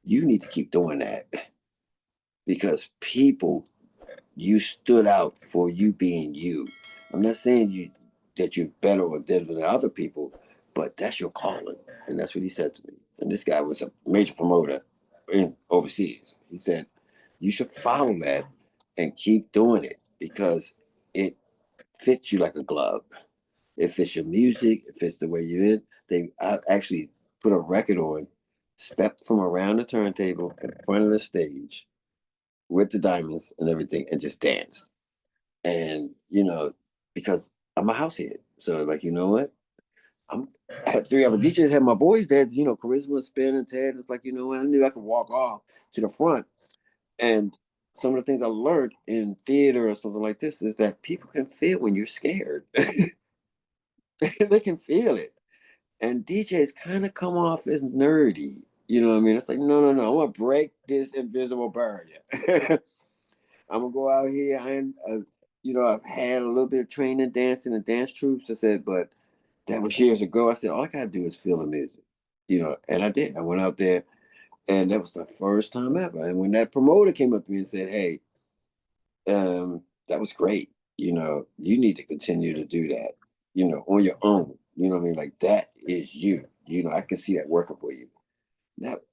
you need to keep doing that because people, you stood out for you being you. I'm not saying you that you're better or different than other people, but that's your calling. And that's what he said to me. And this guy was a major promoter in overseas. He said, you should follow that and keep doing it because it fits you like a glove. It fits your music, it fits the way you're in. I actually put a record on, stepped from around the turntable in front of the stage with the diamonds and everything and just danced. And, because I'm a house head. So like, you know what? I had three other DJs, had my boys there, Charisma, Spin, and Ted. It's like, you know what? I knew I could walk off to the front. And some of the things I learned in theater or something like this is that people can feel when you're scared. They can feel it. And DJs kind of come off as nerdy. You know what I mean? It's like, no, no, no. I'm gonna break this invisible barrier. I'm gonna go out here. I've had a little bit of training dancing and dance troops. I said, but that was years ago. I said, all I gotta do is feel the music, and I did. I went out there, and that was the first time ever. And when that promoter came up to me and said, hey, that was great. You need to continue to do that, on your own. You know what I mean? Like that is you. I can see that working for you.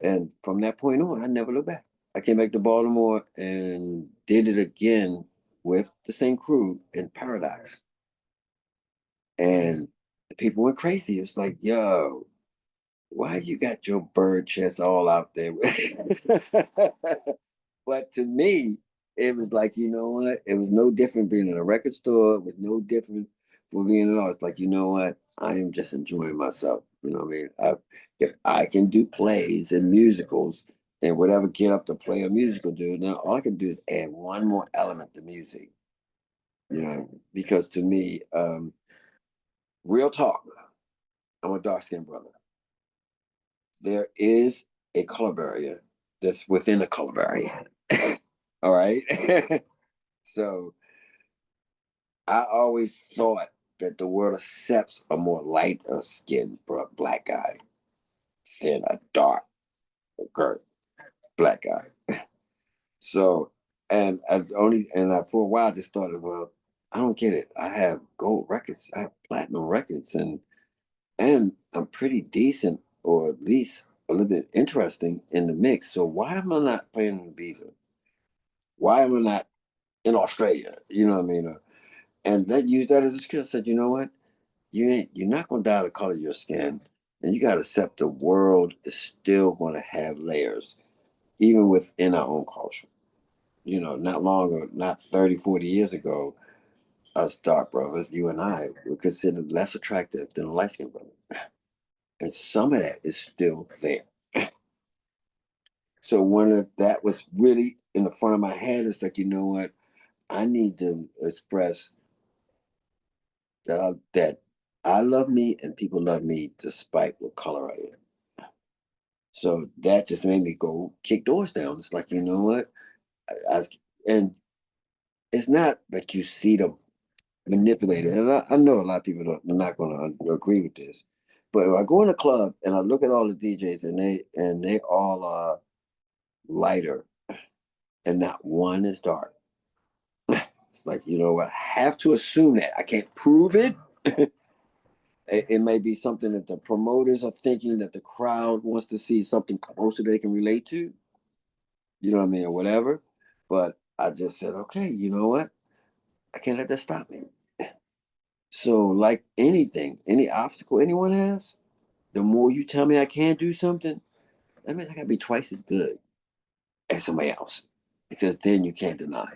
And from that point on, I never looked back. I came back to Baltimore and did it again with the same crew in Paradox. And the people went crazy. It was like, yo, why you got your bird chest all out there? But to me, it was like, you know what? It was no different being in a record store. It was no different from being in all. It's like, you know what? I am just enjoying myself. You know what I mean? If I can do plays and musicals and whatever get up to play a musical, dude, now all I can do is add one more element to music. Because to me, real talk, I'm a dark skinned brother. There is a color barrier that's within a color barrier. All right. So I always thought that the world accepts a more lighter skinned black guy than a dark, girl, black guy. So, and for a while I just thought, well, I don't get it. I have gold records, I have platinum records, and I'm pretty decent, or at least a little bit interesting in the mix. So why am I not playing in Ibiza? Why am I not in Australia? You know what I mean? And that used that as a skill. Said, you know what? You're not gonna die the color of your skin, and you gotta accept the world is still gonna have layers, even within our own culture. Not long ago, not 30, 40 years ago, us dark brothers, you and I, were considered less attractive than a light skinned brother. And some of that is still there. So that was really in the front of my head. It's like, you know what? I need to express that I love me and people love me despite what color I am. So that just made me go kick doors down. It's like, you know what? And it's not like you see them manipulated. And I know a lot of people are not going to agree with this. But when I go in a club and I look at all the DJs and they all are lighter and not one is dark. It's like, you know what? I have to assume that. I can't prove it. It may be something that the promoters are thinking that the crowd wants to see something closer they can relate to, you know what I mean, or whatever. But I just said, okay, you know what? I can't let that stop me. So, like anything, any obstacle anyone has, the more you tell me I can't do something, that means I gotta be twice as good as somebody else. Because then you can't deny.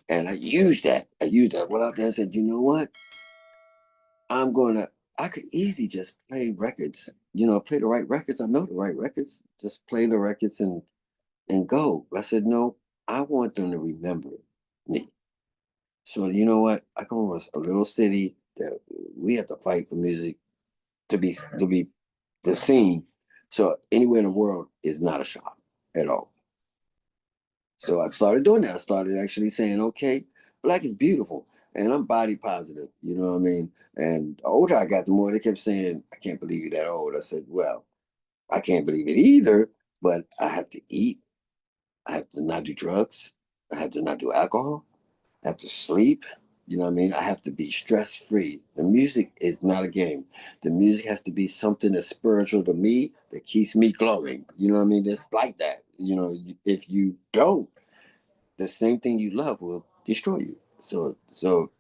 And I used that. I used that. Went out there and said, you know what? I could easily just play records, play the right records. I know the right records. Just play the records and go. I said, no, I want them to remember me. So you know what? I come from a little city that we have to fight for music to be the scene. So anywhere in the world is not a shop at all. So I started doing that. I started actually saying, okay, black is beautiful. And I'm body positive, you know what I mean? And the older I got, the more they kept saying, I can't believe you're that old. I said, well, I can't believe it either, but I have to eat. I have to not do drugs. I have to not do alcohol. I have to sleep. You know what I mean? I have to be stress free. The music is not a game. The music has to be something that's spiritual to me that keeps me glowing. You know what I mean? It's like that. If you don't, the same thing you love will destroy you. So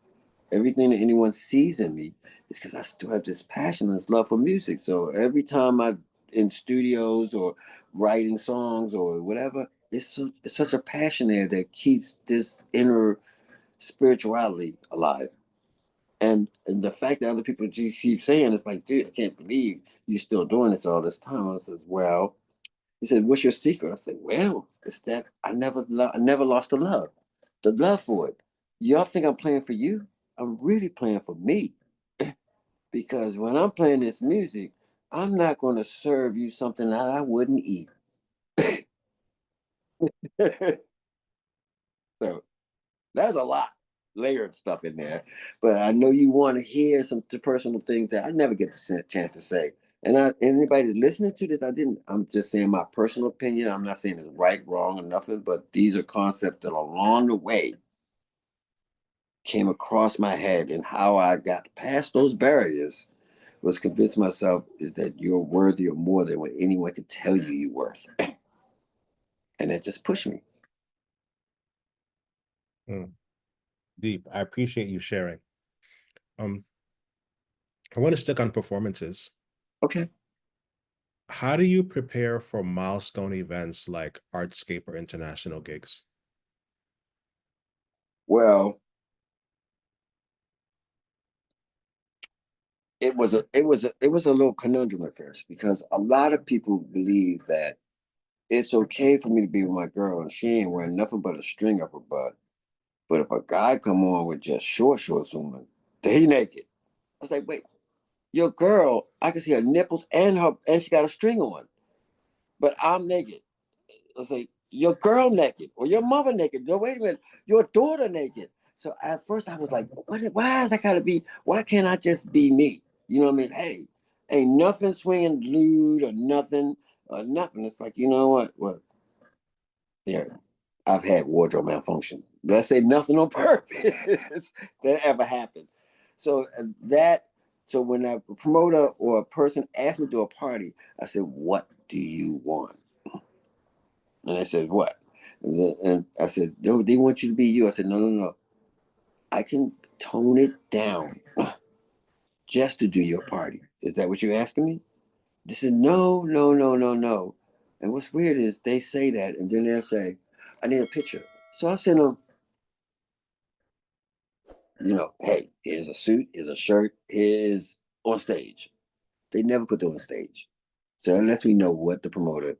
everything that anyone sees in me is because I still have this passion and this love for music. So every time I in studios or writing songs or whatever, it's such a passion there that keeps this inner spirituality alive. And the fact that other people just keep saying it's like, dude, I can't believe you're still doing this all this time. I says, well, he said, what's your secret? I said, well, it's that I never lost the love for it. Y'all think I'm playing for you? I'm really playing for me. Because when I'm playing this music, I'm not going to serve you something that I wouldn't eat. So there's a lot layered stuff in there, but I know you want to hear some personal things that I never get the chance to say. And anybody that's listening to this, I'm just saying my personal opinion. I'm not saying it's right, wrong, or nothing, but these are concepts that along the way came across my head, and how I got past those barriers was convince myself is that you're worthy of more than what anyone can tell you you're worth. And that just pushed me. Mm, deep. I appreciate you sharing. Um, I want to stick on performances. Okay. How do you prepare for milestone events like Artscape or international gigs? Well, it was a little conundrum at first because a lot of people believe that it's okay for me to be with my girl and she ain't wearing nothing but a string up her butt. But if a guy come on with just shorts on, he naked. I was like, wait, your girl, I can see her nipples and she got a string on, but I'm naked. I was like, your girl naked or your mother naked. No, wait a minute, your daughter naked. So at first I was like, why is that gotta be? Why can't I just be me? You know what I mean? Hey, ain't nothing swinging lewd or nothing. It's like, you know what? Well, yeah, I've had wardrobe malfunction. Let's say nothing on purpose that ever happened. So so when a promoter or a person asked me to do a party, I said, "What do you want?" And I said, "What?" And I said, "No, they want you to be you." I said, "No, no, no. I can tone it down just to do your party. Is that what you're asking me?" They said, "No, no, no, no, no." And what's weird is they say that, and then they'll say, "I need a picture." So I sent them, hey, here's a suit, here's a shirt, here's on stage. They never put them on stage. So that lets me know what the promoter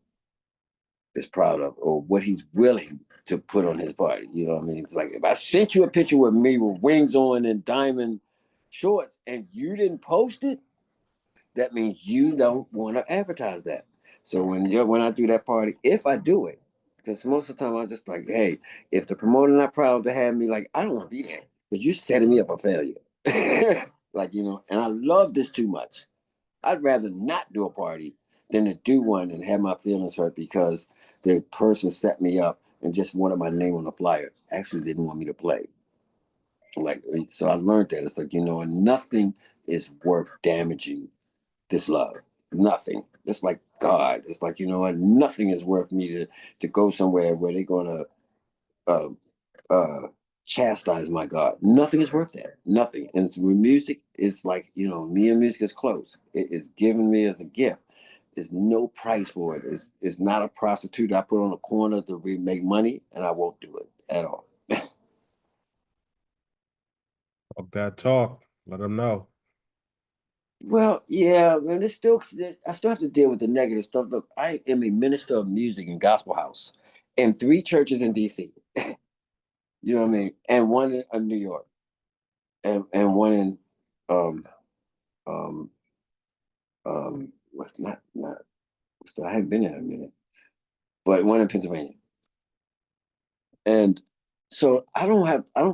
is proud of or what he's willing to put on his party. You know what I mean? It's like if I sent you a picture with me with wings on and diamond shorts and you didn't post it, that means you don't want to advertise that. So when I do that party, if I do it, because most of the time I'm just like, hey, if the promoter not proud to have me, like I don't want to be there because you're setting me up for failure. Like and I love this too much. I'd rather not do a party than to do one and have my feelings hurt because the person set me up and just wanted my name on the flyer. Actually, didn't want me to play. Like so, I learned that it's like nothing is worth damaging this love. Nothing. It's like God. It's like nothing is worth me to go somewhere where they're gonna uh, uh, chastise my God. Nothing is worth that. Nothing. And with music, it's like me and music is close. It is given me as a gift. There's no price for it. It's not a prostitute I put on a corner to make money, and I won't do it at all. Talk that talk. Let them know. Well, yeah, man, I still have to deal with the negative stuff. Look, I am a minister of music in gospel house in 3 churches in DC. You know what I mean? And one in New York, and one in um um what's not I haven't been there in a minute, but one in Pennsylvania. And so I don't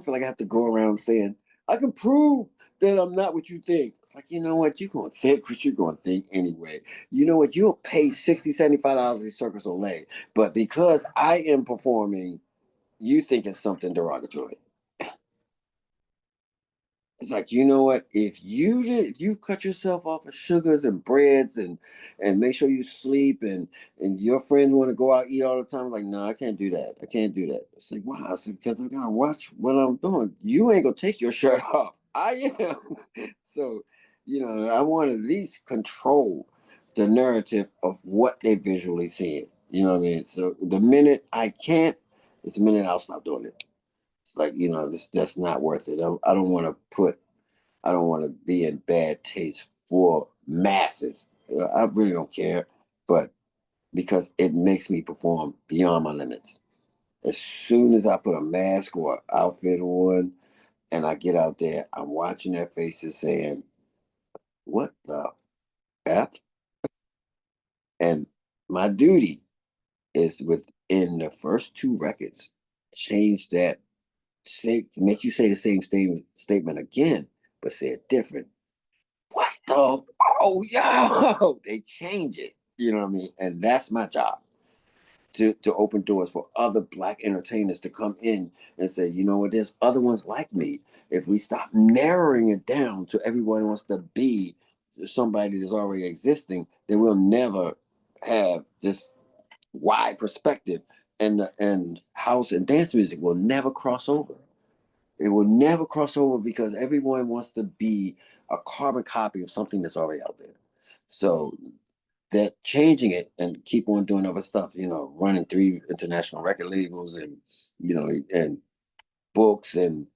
feel like I have to go around saying I can prove that I'm not what you think. It's like, you know what, you're gonna think what you're gonna think anyway. You know what, you'll pay $60, $75 a Circus Soleil, but because I am performing, you think it's something derogatory. It's like, you know what? If you cut yourself off of sugars and breads and make sure you sleep and your friends want to go out eat all the time, like, no, I can't do that. I can't do that. It's like, wow, it's because I gotta watch what I'm doing. You ain't gonna take your shirt off. I am. So, I want to at least control the narrative of what they visually see. You know what I mean? So the minute I can't, it's the minute I'll stop doing it. It's like, that's not worth it. I don't want to I don't want to be in bad taste for masses. I really don't care, but because it makes me perform beyond my limits. As soon as I put a mask or outfit on and I get out there, I'm watching their faces saying, what the F? And my duty is within the first 2 records, change that, make you say the same statement again, but say it different. What the? Oh, yo, they change it. You know what I mean? And that's my job to open doors for other Black entertainers to come in and say, you know what, there's other ones like me. If we stop narrowing it down to everyone wants to be somebody that's already existing, then we'll never have this wide perspective. And house and dance music will never cross over. It will never cross over because everyone wants to be a carbon copy of something that's already out there. So that changing it and keep on doing other stuff, running 3 international record labels and books and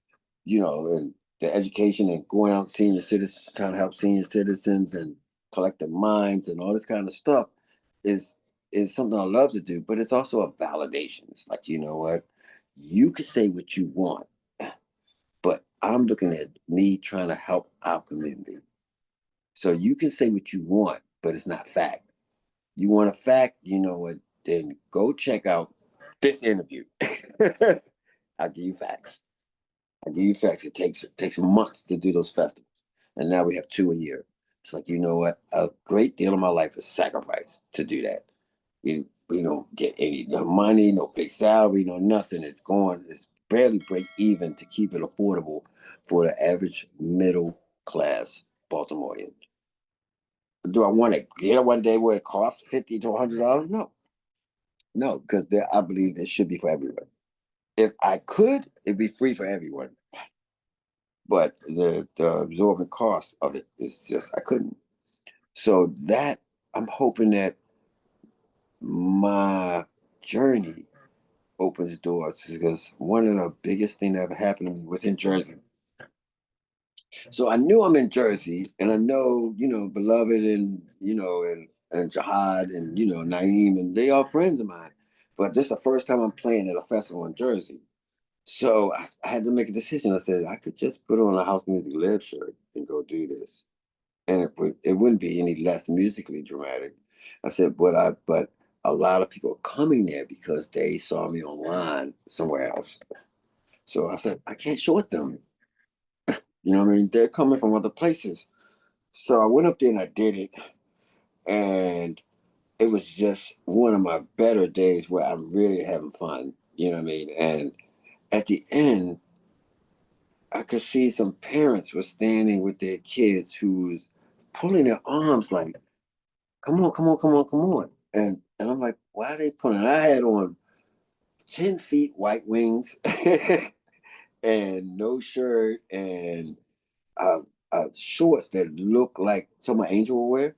the education and going out senior citizens, trying to help senior citizens and collective minds and all this kind of stuff is is something I love to do, but it's also a validation. It's like, you know what? You can say what you want, but I'm looking at me trying to help our community. So you can say what you want, but it's not fact. You want a fact, you know what? Then go check out this interview. I'll give you facts. I'll give you facts. It takes months to do those festivals. And now we have 2 a year. It's like, you know what? A great deal of my life is sacrificed to do that. We don't get any no money, no big salary, no nothing. It's going, it's barely break even to keep it affordable for the average middle class Baltimorean. Do I want to get it one day where it costs $50 to $100? No, no, because I believe it should be for everyone. If I could, it'd be free for everyone. But the absorbent cost of it is just I couldn't. So that I'm hoping that my journey opens doors because one of the biggest things that ever happened to me was in Jersey. So I knew I'm in Jersey, and I know, Beloved and Jihad and Naeem, and they are friends of mine. But this is the first time I'm playing at a festival in Jersey. So I had to make a decision. I said I could just put on a house music live shirt and go do this, and it wouldn't be any less musically dramatic. I said, but a lot of people are coming there because they saw me online somewhere else. So I said I can't short them. You know what I mean? They're coming from other places. So I went up there and I did it, and it was just one of my better days where I'm really having fun. You know what I mean? And at the end, I could see some parents were standing with their kids who was pulling their arms like, come on, come on, come on, come on. And I'm like, why are they pulling? I had on 10 feet white wings and no shirt and uh, shorts that look like some angel will wear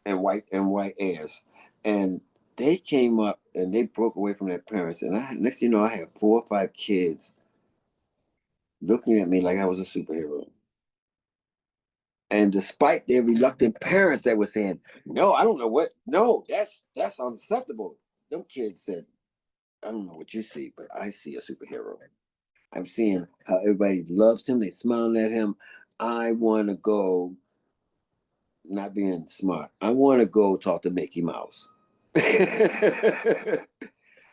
and white airs. And they came up and they broke away from their parents. And next thing you know, I had 4 or 5 kids looking at me like I was a superhero. And despite their reluctant parents that were saying, "No, I don't know what. No, that's unacceptable." Them kids said, "I don't know what you see, but I see a superhero. I'm seeing how everybody loves him. They smiling at him. I want to go. Not being smart. I want to go talk to Mickey Mouse."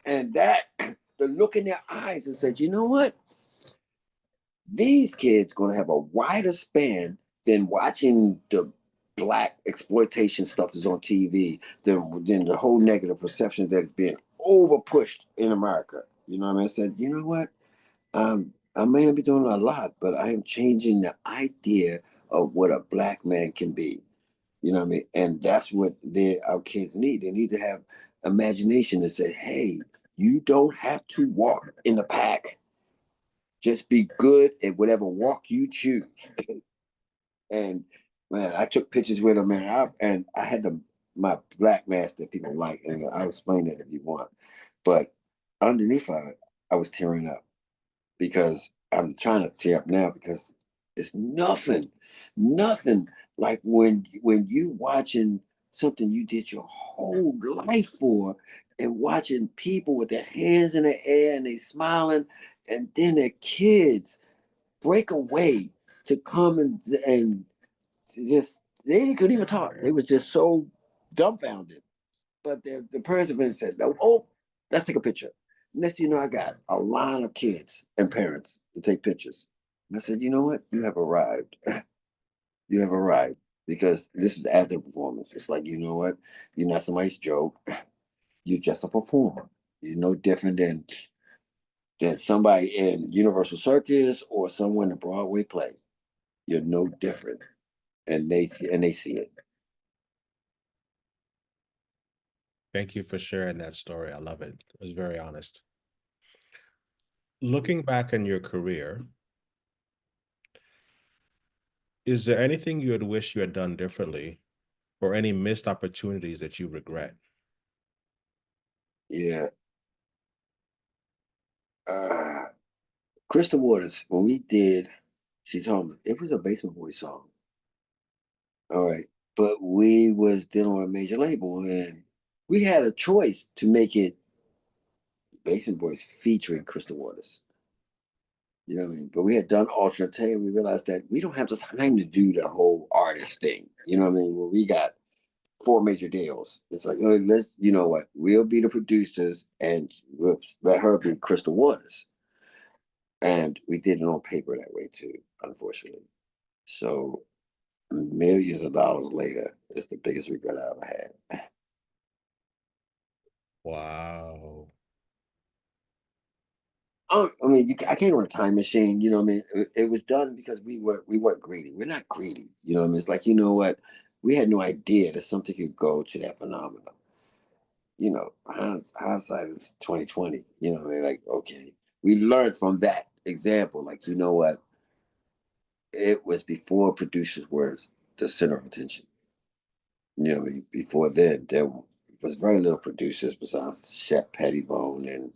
And that the look in their eyes and said, "You know what? These kids going to have a wider span than watching the black exploitation stuff that's on TV, than the whole negative perception that is being over pushed in America." You know what I mean? I said, "You know what? I may not be doing a lot, but I am changing the idea of what a black man can be." You know what I mean? And that's what our kids need. They need to have imagination and say, "Hey, you don't have to walk in the pack. Just be good at whatever walk you choose." And man, I took pictures with them, man. And I had my black mask that people like, and I'll explain that if you want. But underneath I was tearing up because I'm trying to tear up now because it's nothing like when you watching something you did your whole life for, and watching people with their hands in the air and they smiling, and then their kids break away to come and just they couldn't even talk. They was just so dumbfounded. But the parents have been said, "No, oh, let's take a picture." Next thing you know, I got a line of kids and parents to take pictures. And I said, "You know what? You have arrived. You have arrived." Because this was after the performance. It's like, you know what? You're not somebody's joke. You're just a performer. You're no different than somebody in Universal Circus or someone in a Broadway play. You're no different. And they see it. Thank you for sharing that story. I love it. It was very honest. Looking back on your career, is there anything you would wish you had done differently or any missed opportunities that you regret? Yeah. Uh, Crystal Waters, when we did, she told me it was a Basement Boys song. All right. But we was dealing with a major label, and we had a choice to make it Basement Boys featuring Crystal Waters. You know what I mean? But we had done alternate take, and we realized that we don't have the time to do the whole artist thing. You know what I mean? Well, we got four major deals. It's like, oh, let's, you know what? We'll be the producers and we'll let her be Crystal Waters. And we did it on paper that way too, unfortunately. So millions of dollars later, it's the biggest regret I ever had. Wow. I mean, I can't run a time machine. You know what I mean? It was done because we weren't greedy. We're not greedy. You know what I mean? It's like, you know what? We had no idea that something could go to that phenomenon. You know, hindsight is 2020. You know, they're like, okay, we learned from that example. Like, you know what? It was before producers were the center of attention. You know, what I mean, before then, there was very little producers besides Chef Pettibone and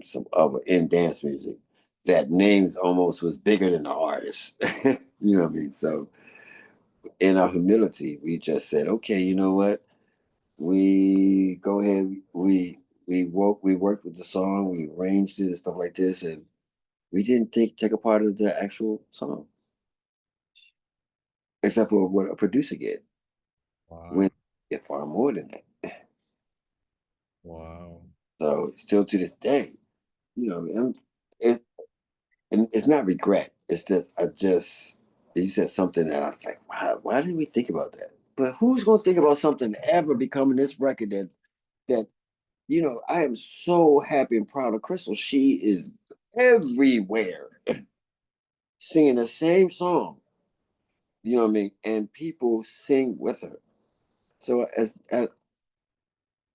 some other in dance music. That names almost was bigger than the artist. You know what I mean? So, in our humility, we just said, okay, you know what? We go ahead. We worked with the song. We arranged it and stuff like this, and we didn't take a part of the actual song, except for what a producer get. When Wow. get far more than that. Wow. So still to this day, you know, it and it's not regret. It's just you said something that I was like, wow, why didn't we think about that? But who's gonna think about something ever becoming this record that you know, I am so happy and proud of Crystal. She is everywhere singing the same song. You know what I mean? And people sing with her. So as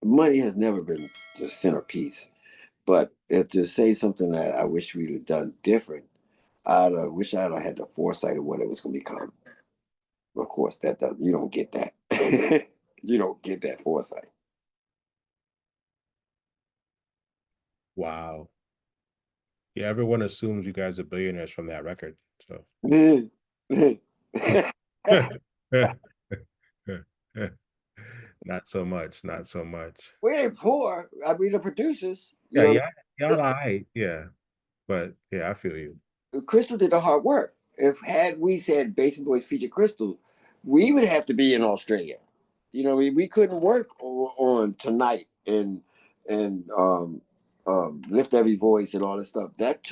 money has never been the centerpiece. But if to say something that I wish we'd have done different, I wish I'd have had the foresight of what it was going to become. Of course, that does you don't get that. You don't get that foresight. Wow. Yeah, everyone assumes you guys are billionaires from that record. So not so much, not so much. We ain't poor. I mean, the producers, you Yeah, know, yeah, y'all lie. Yeah, but yeah, I feel you. Crystal did the hard work. If had we said Basin Boys feature Crystal, we would have to be in Australia. You know, we couldn't work on Tonight and Lift Every Voice and all this stuff. That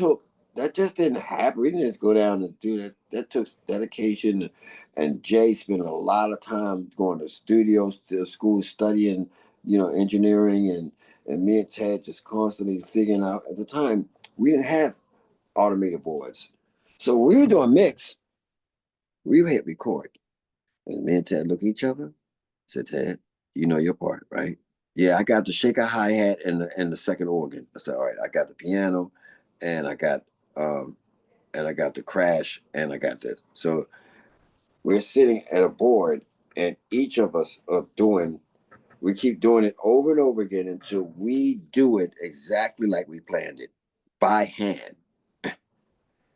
just didn't happen. We didn't just go down and do that. That took dedication, and Jay spent a lot of time going to studios, to school studying, engineering, and me and Ted just constantly figuring out. At the time, we didn't have automated boards. So when we were doing mix, we would hit record. And me and Ted look at each other, said, Ted, you know your part, right? Yeah, I got the shaker hi-hat and the second organ. I said, all right, I got the piano and um I got the crash and I got this. So we're sitting at a board and each of us are we keep doing it over and over again until we do it exactly like we planned it by hand.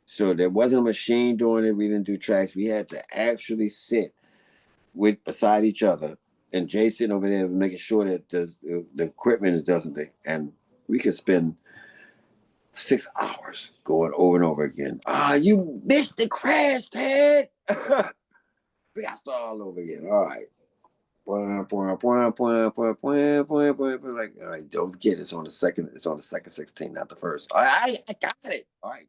So there wasn't a machine doing it. We didn't do tracks. We had to actually sit with beside each other, and Jay sitting over there making sure that the equipment is doesn't think. And we could spend 6 hours going over and over again. You missed the crash, Ted. We got to start all over again. All right. Like, all right, don't forget it's on the second. It's on the second 16, not the first. All right, I got it. All right.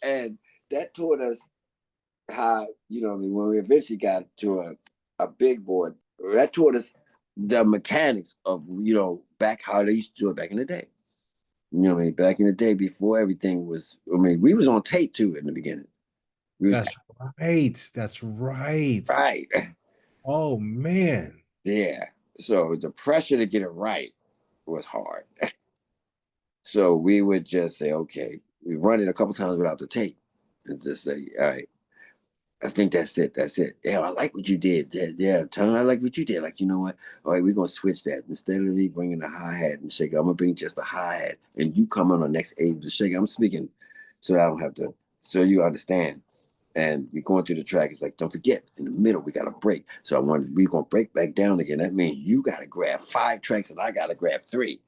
And that taught us how, what I mean, when we eventually got to a big board, that taught us the mechanics of, back how they used to do it back in the day. You know what I mean? Back in the day before everything was, I mean, we was on tape too in the beginning. We was That's right. That's right. right. Oh man. Yeah. So the pressure to get it right was hard. So we would just say, okay, we run it a couple times without the tape and just say, all right, I think that's it. That's it. Yeah, I like what you did. Yeah, Tom, I like what you did. Like, you know what? All right, we're gonna switch that. Instead of me bringing the hi hat and shaker, I'm gonna bring just the hi hat, and you come on the next A with the shaker. I'm speaking, so I don't have to. So you understand. And we're going through the track. It's like, don't forget, in the middle we got to break. So we're gonna break back down again. That means you got to grab 5 tracks, and I got to grab 3.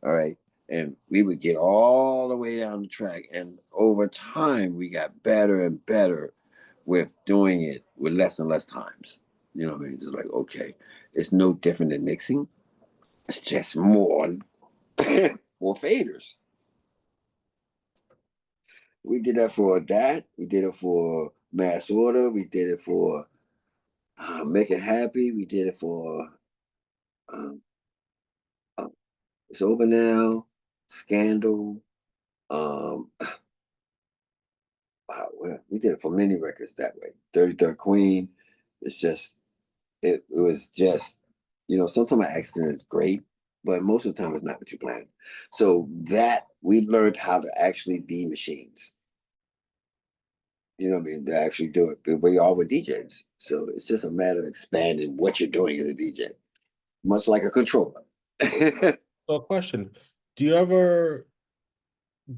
All right. And we would get all the way down the track, and over time we got better and better with doing it with less and less times. You know what I mean? Just like, okay, it's no different than mixing. It's just more more faders. We did that for that. We did it for Mass Order. We did it for Make It Happy. We did it for um, uh, It's Over Now, Scandal. Um, wow, we did it for many records that way. 33rd Queen. It's just it was just, sometimes an accident is great, but most of the time it's not what you plan. So that we learned how to actually be machines. You know what I mean? To actually do it. But we are with DJs. So it's just a matter of expanding what you're doing as a DJ, much like a controller. So a question. Do you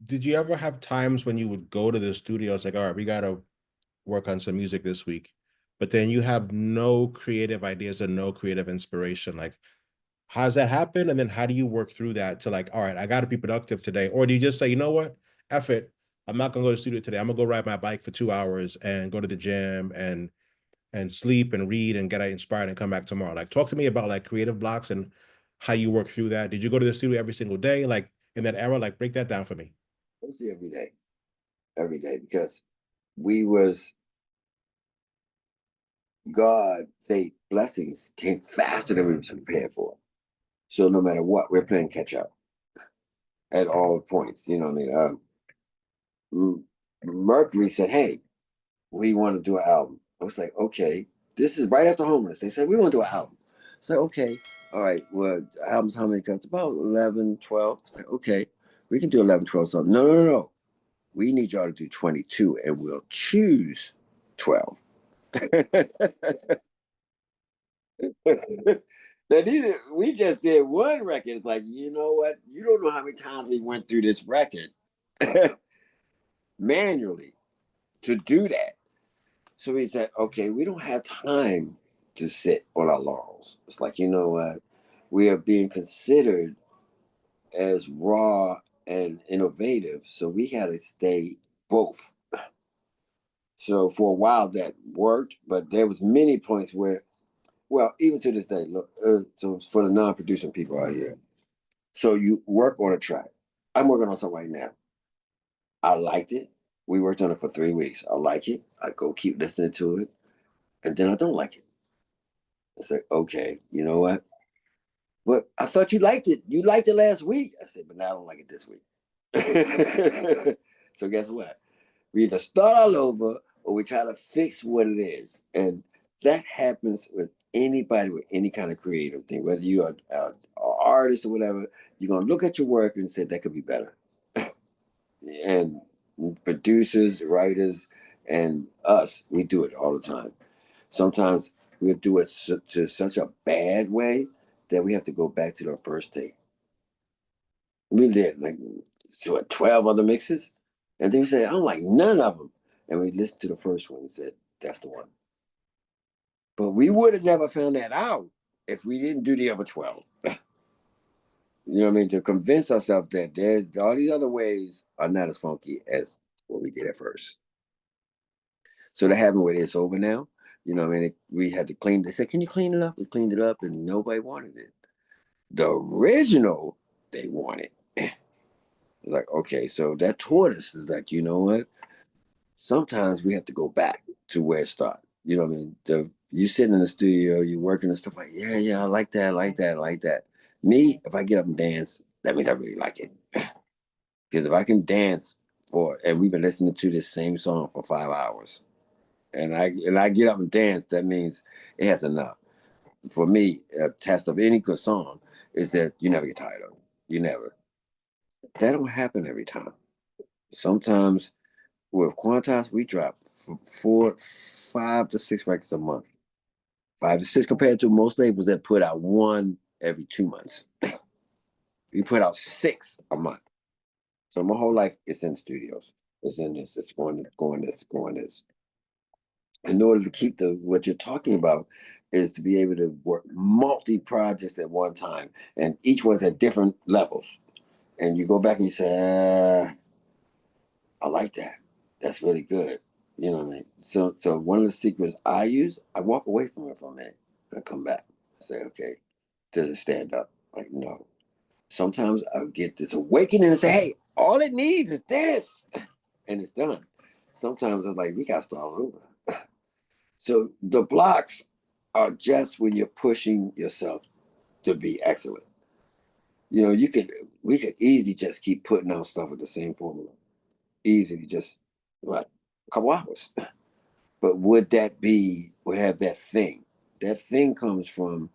did you ever have times when you would go to the studio? It's like, all right, we gotta work on some music this week, but then you have no creative ideas and no creative inspiration. Like, how does that happen? And then how do you work through that to like, all right, I gotta be productive today? Or do you just say, you know what? F it. I'm not gonna go to the studio today. I'm gonna go ride my bike for 2 hours and go to the gym and sleep and read and get inspired and come back tomorrow. Like, talk to me about like creative blocks and how you work through that. Did you go to the studio every single day? Like in that era, like break that down for me. Mostly every day, because we was God, fate, blessings came faster than we was prepared for. So no matter what, we're playing catch up at all points. You know what I mean? Mercury said, "Hey, we want to do an album." I was like, "Okay." This is right after Homeless. They said, "We want to do an album." It's like, "Okay, all right. Well, albums, how many cuts? About 11, 12." It's like, "Okay, we can do 11, 12 something." No, no, no, no. We need y'all to do 22, and we'll choose 12. That We just did one record. It's like, you know what? You don't know how many times we went through this record manually to do that. So we said, okay, we don't have time to sit on our laurels. It's like, you know what? We are being considered as raw and innovative. So we got to stay both. So for a while that worked, but there was many points where, well, even to this day, look, so for the non-producing people out here, so you work on a track. I'm working on something right now. I liked it. We worked on it for 3 weeks. I like it. I go keep listening to it, and then I don't like it. It's like, okay, you know what? But I thought you liked it. You liked it last week. I said, but now I don't like it this week. So guess what? We either start all over or we try to fix what it is. And that happens with anybody with any kind of creative thing, whether you're an artist or whatever, you're going to look at your work and say, that could be better. And producers, writers, and us, we do it all the time. Sometimes we'll do it to such a bad way that we have to go back to the first take. We did like 12 other mixes. And then we said, I don't like none of them. And we listened to the first one and said, that's the one. But we would have never found that out if we didn't do the other 12. You know what I mean? To convince ourselves that there all these other ways are not as funky as what we did at first. So that happened with It's Over Now. You know what I mean? We had to clean. They said, can you clean it up? We cleaned it up and nobody wanted it. The original, they wanted. Like, okay, so that taught us, like, you know what? Sometimes we have to go back to where it started. You know what I mean? You sit in the studio, you working and stuff like, yeah, I like that, I like that, I like that. Me, if I get up and dance, that means I really like it. Because if I can dance and we've been listening to this same song for 5 hours, and I get up and dance, that means it has enough. For me, a test of any good song is that you never get tired of it. You never. That don't happen every time. Sometimes with Quantas, we drop 5 to 6 records a month. 5 to 6 compared to most labels that put out one every 2 months. We put out 6 a month. So my whole life is in studios. It's in this. It's going this. In order to keep what you're talking about is to be able to work multi projects at one time, and each one's at different levels. And you go back and you say, I like that. That's really good. You know what I mean? So one of the secrets I use, I walk away from it for a minute and I come back. I say, okay, does it stand up? Like, no. Sometimes I get this awakening and say, hey, all it needs is this. And it's done. Sometimes I'm like, we got to start over. So the blocks are just when you're pushing yourself to be excellent. You know, we could easily just keep putting out stuff with the same formula. Easily, just what, a couple hours. But would have that thing? That thing comes from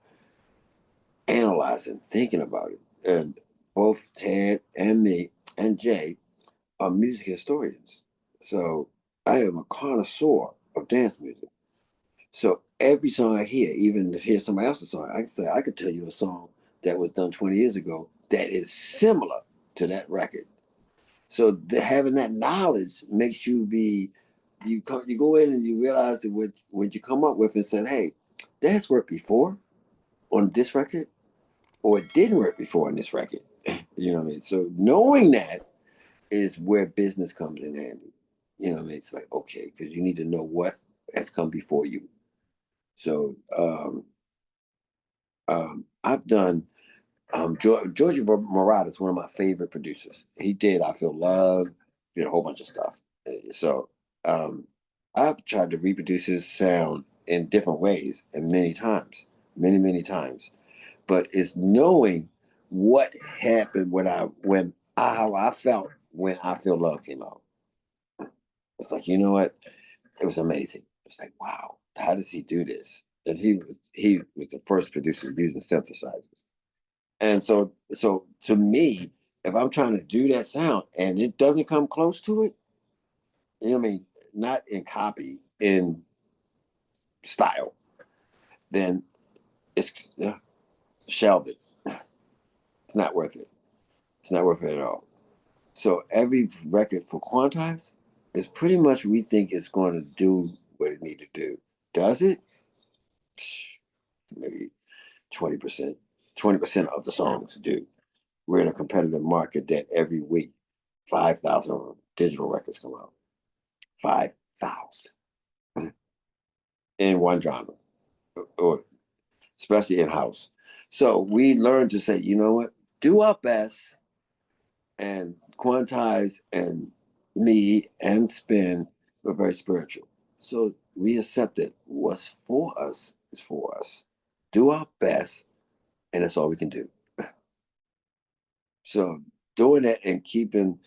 analyzing, thinking about it. And both Ted and me and Jay are music historians. So I am a connoisseur of dance music. So every song I hear, even to hear somebody else's song, I can say I could tell you a song that was done 20 years ago that is similar to that record. So having that knowledge makes you you go in and you realize that what you come up with and said, hey, that's worked before on this record, or it didn't work before on this record. You know what I mean? So knowing that is where business comes in handy. You know what I mean? It's like, okay, because you need to know what has come before you. So I've done Georgie Murata is one of my favorite producers. He did I Feel Love, did a whole bunch of stuff. So I've tried to reproduce his sound in different ways and many times, many times. But it's knowing what happened how I felt when I Feel Love came out. It's like, you know what? It was amazing. It's like, wow, how does he do this? And he was the first producer using synthesizers. And so to me, if I'm trying to do that sound and it doesn't come close to it, you know what I mean, not in copy, in style, then it's shelve it. It's not worth it. It's not worth it at all. So every record for Quantize is pretty much we think it's going to do what it need to do. Does it? Maybe 20%. 20% of the songs do. We're in a competitive market that every week 5,000 digital records come out. 5,000 in one genre, or especially in house. So we learned to say, you know what, do our best, and Quantize and me and Spin were very spiritual. So we accepted what's for us is for us. Do our best, and that's all we can do. So doing that and keeping,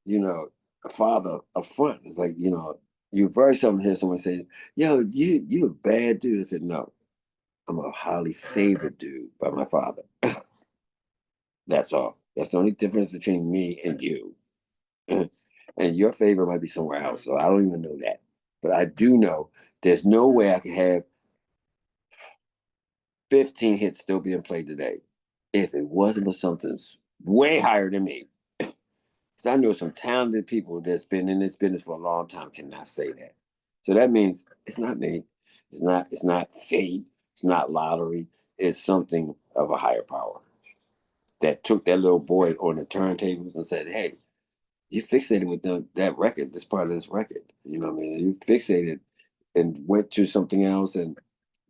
a father up front is like, you very seldom hear someone say, "Yo, you a bad dude." I said, "No, I'm a highly favored dude by my father." That's all. That's the only difference between me and you. And your favor might be somewhere else. So I don't even know that. But I do know there's no way I could have 15 hits still being played today if it wasn't for something way higher than me. Because I know some talented people that's been in this business for a long time cannot say that. So that means it's not me. It's not fate. It's not lottery. It's something of a higher power that took that little boy on the turntables and said, "Hey, you fixated with that record, this part of this record. You know what I mean? And you fixated and went to something else, and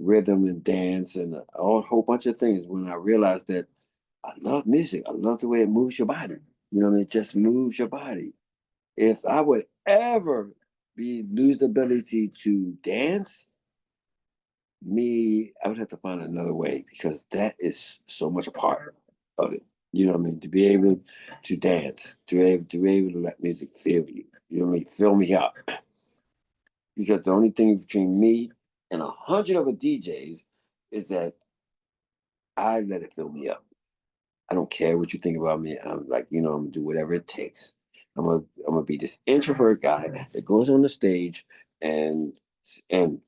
rhythm and dance and a whole bunch of things." When I realized that I love music, I love the way it moves your body. You know what I mean? It just moves your body. If I would ever lose the ability to dance, I would have to find another way, because that is so much a part of it. You know what I mean? To be able to dance, to be able to let music feel you. You know what I mean? Fill me up. Because the only thing between me and 100 other DJs is that I let it fill me up. I don't care what you think about me. I'm like, I'm gonna do whatever it takes. I'm gonna be this introvert guy that goes on the stage and and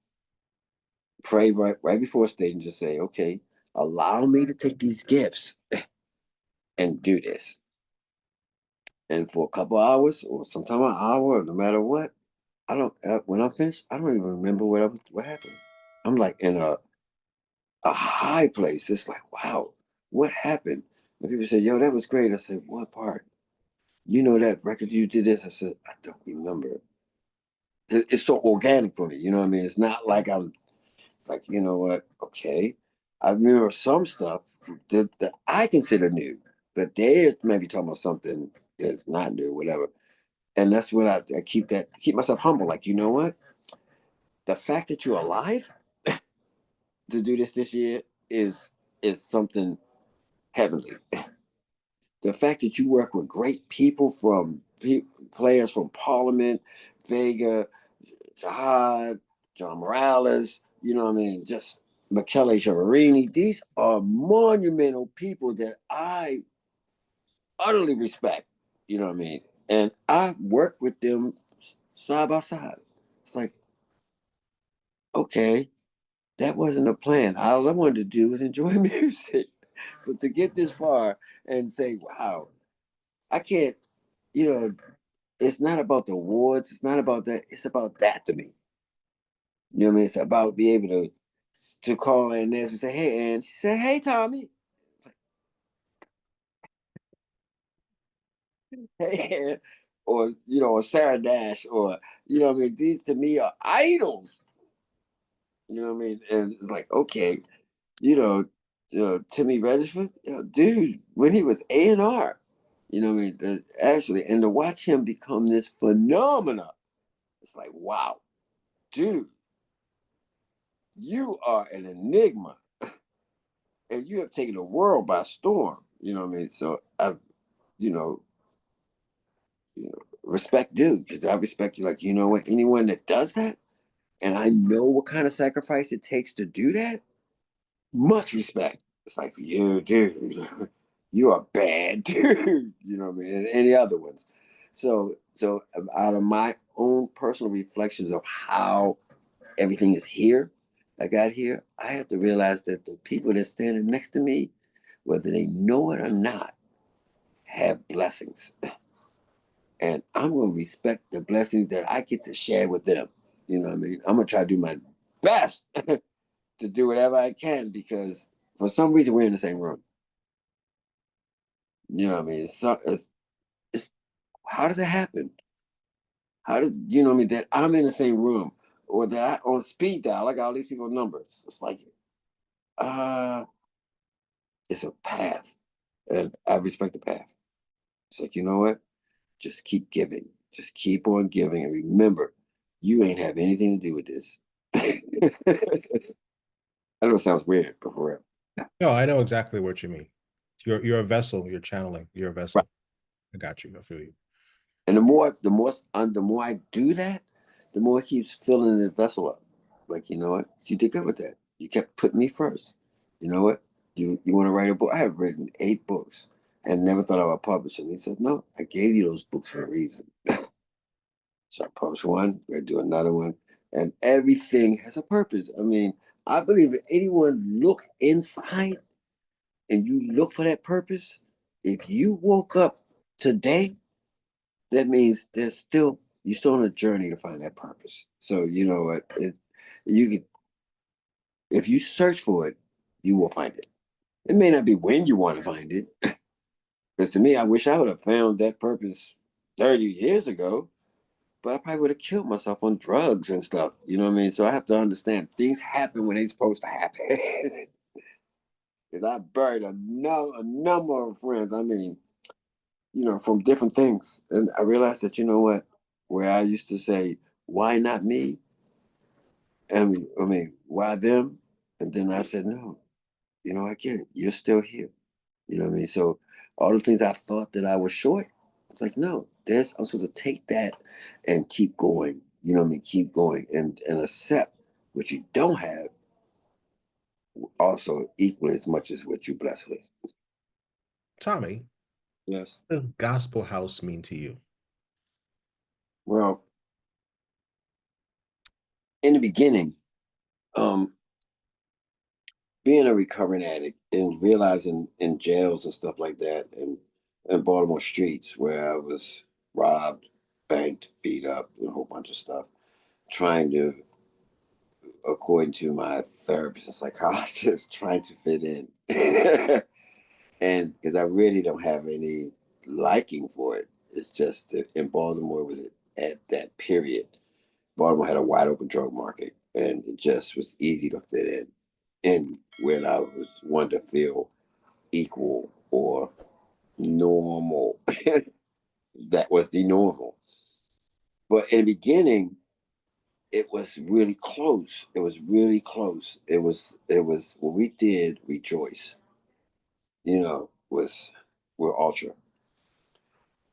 pray right before stage and just say, okay, allow me to take these gifts and do this. And for a couple hours, or sometime an hour, no matter what, I don't. When I'm finished, I don't even remember what happened. I'm like in a high place. It's like, wow, what happened? And people say, "Yo, that was great." I said, "What part?" "You know that record you did this?" I said, "I don't remember." It's so organic for me. You know what I mean? It's not like I'm like, you know what? Okay, I remember some stuff that I consider new, but they may be talking about something that's not new, whatever. And that's when I keep myself humble. Like, you know what? The fact that you're alive to do this year is something heavenly. The fact that you work with great people, from players from Parliament, Vega, Jihad, John Morales, you know what I mean? Just Michele Chiaverini. These are monumental people that I utterly respect, you know what I mean? And I work with them side by side. It's like, okay, that wasn't a plan. All I wanted to do was enjoy music. But to get this far and say, wow, I can't, you know, it's not about the awards. It's not about that. It's about that to me. You know what I mean? It's about being able to call in and say, "Hey, Ann." She said, "Hey, Thommy." "Hey, Ann." Or, or Sarah Dash, or, what I mean? These to me are idols. You know what I mean? And it's like, okay, you know, Timmy Regisford, dude, when he was A&R, you know what I mean? Actually, and to watch him become this phenomena, it's like, wow, dude, you are an enigma, and you have taken the world by storm. You know what I mean? So you know, respect due, because I respect you. Like, you know what? Anyone that does that, and I know what kind of sacrifice it takes to do that, much respect. It's like, you, dude, you are bad, dude. You know what I mean? And any other ones. So out of my own personal reflections of how everything is here, I got here, I have to realize that the people that's standing next to me, whether they know it or not, have blessings. And I'm going to respect the blessings that I get to share with them. You know what I mean? I'm going to try to do my best to do whatever I can because for some reason we're in the same room. You know what I mean? It's how does it happen? How does you know what I mean that I'm in the same room or that I on speed dial? I got all these people's numbers. It's like uh it's a path, and I respect the path. It's like you know what? Just keep giving. Just keep on giving, and remember, you ain't have anything to do with this. I know it sounds weird, but for real. No, I know exactly what you mean. You're a vessel. You're channeling. You're a Right. vessel. I got you. I feel you. And the more I do that, the more it keeps filling the vessel up. Like, you know what? You did good with that. You kept putting me first. You know what? You want to write a book? I have written 8 books and never thought about publishing. He said, no, I gave you those books for a reason. So I published one, I do another one, and everything has a purpose. I mean, I believe if anyone look inside and you look for that purpose, if you woke up today, that means you're still on a journey to find that purpose. So you know what? You could if you search for it, you will find it. It may not be when you want to find it. Because to me, I wish I would have found that purpose 30 years ago, but I probably would have killed myself on drugs and stuff. You know what I mean? So I have to understand things happen when they're supposed to happen. Because I buried a number of friends. I mean, from different things. And I realized that, you know what? Where I used to say, why not me? I mean, why them? And then I said, no, I get it. You're still here. You know what I mean? So all the things I thought that I was short, it's like, no, I'm supposed to take that and keep going. You know what I mean? Keep going and accept what you don't have also equally as much as what you're blessed with. Tommy, Yes. what does gospel house mean to you? Well, in the beginning, um, being a recovering addict and realizing in jails and stuff like that and in Baltimore streets where I was robbed, banked, beat up, a whole bunch of stuff, trying to, according to my therapist and psychologist, trying to fit in. And because I really don't have any liking for it. It's just that in Baltimore, it was at that period. Baltimore had a wide open drug market and it just was easy to fit in. And when I was wanted to feel equal or normal, that was the normal. But in the beginning, it was really close. It was really close. It was what we did, Rejoice, was we're ultra.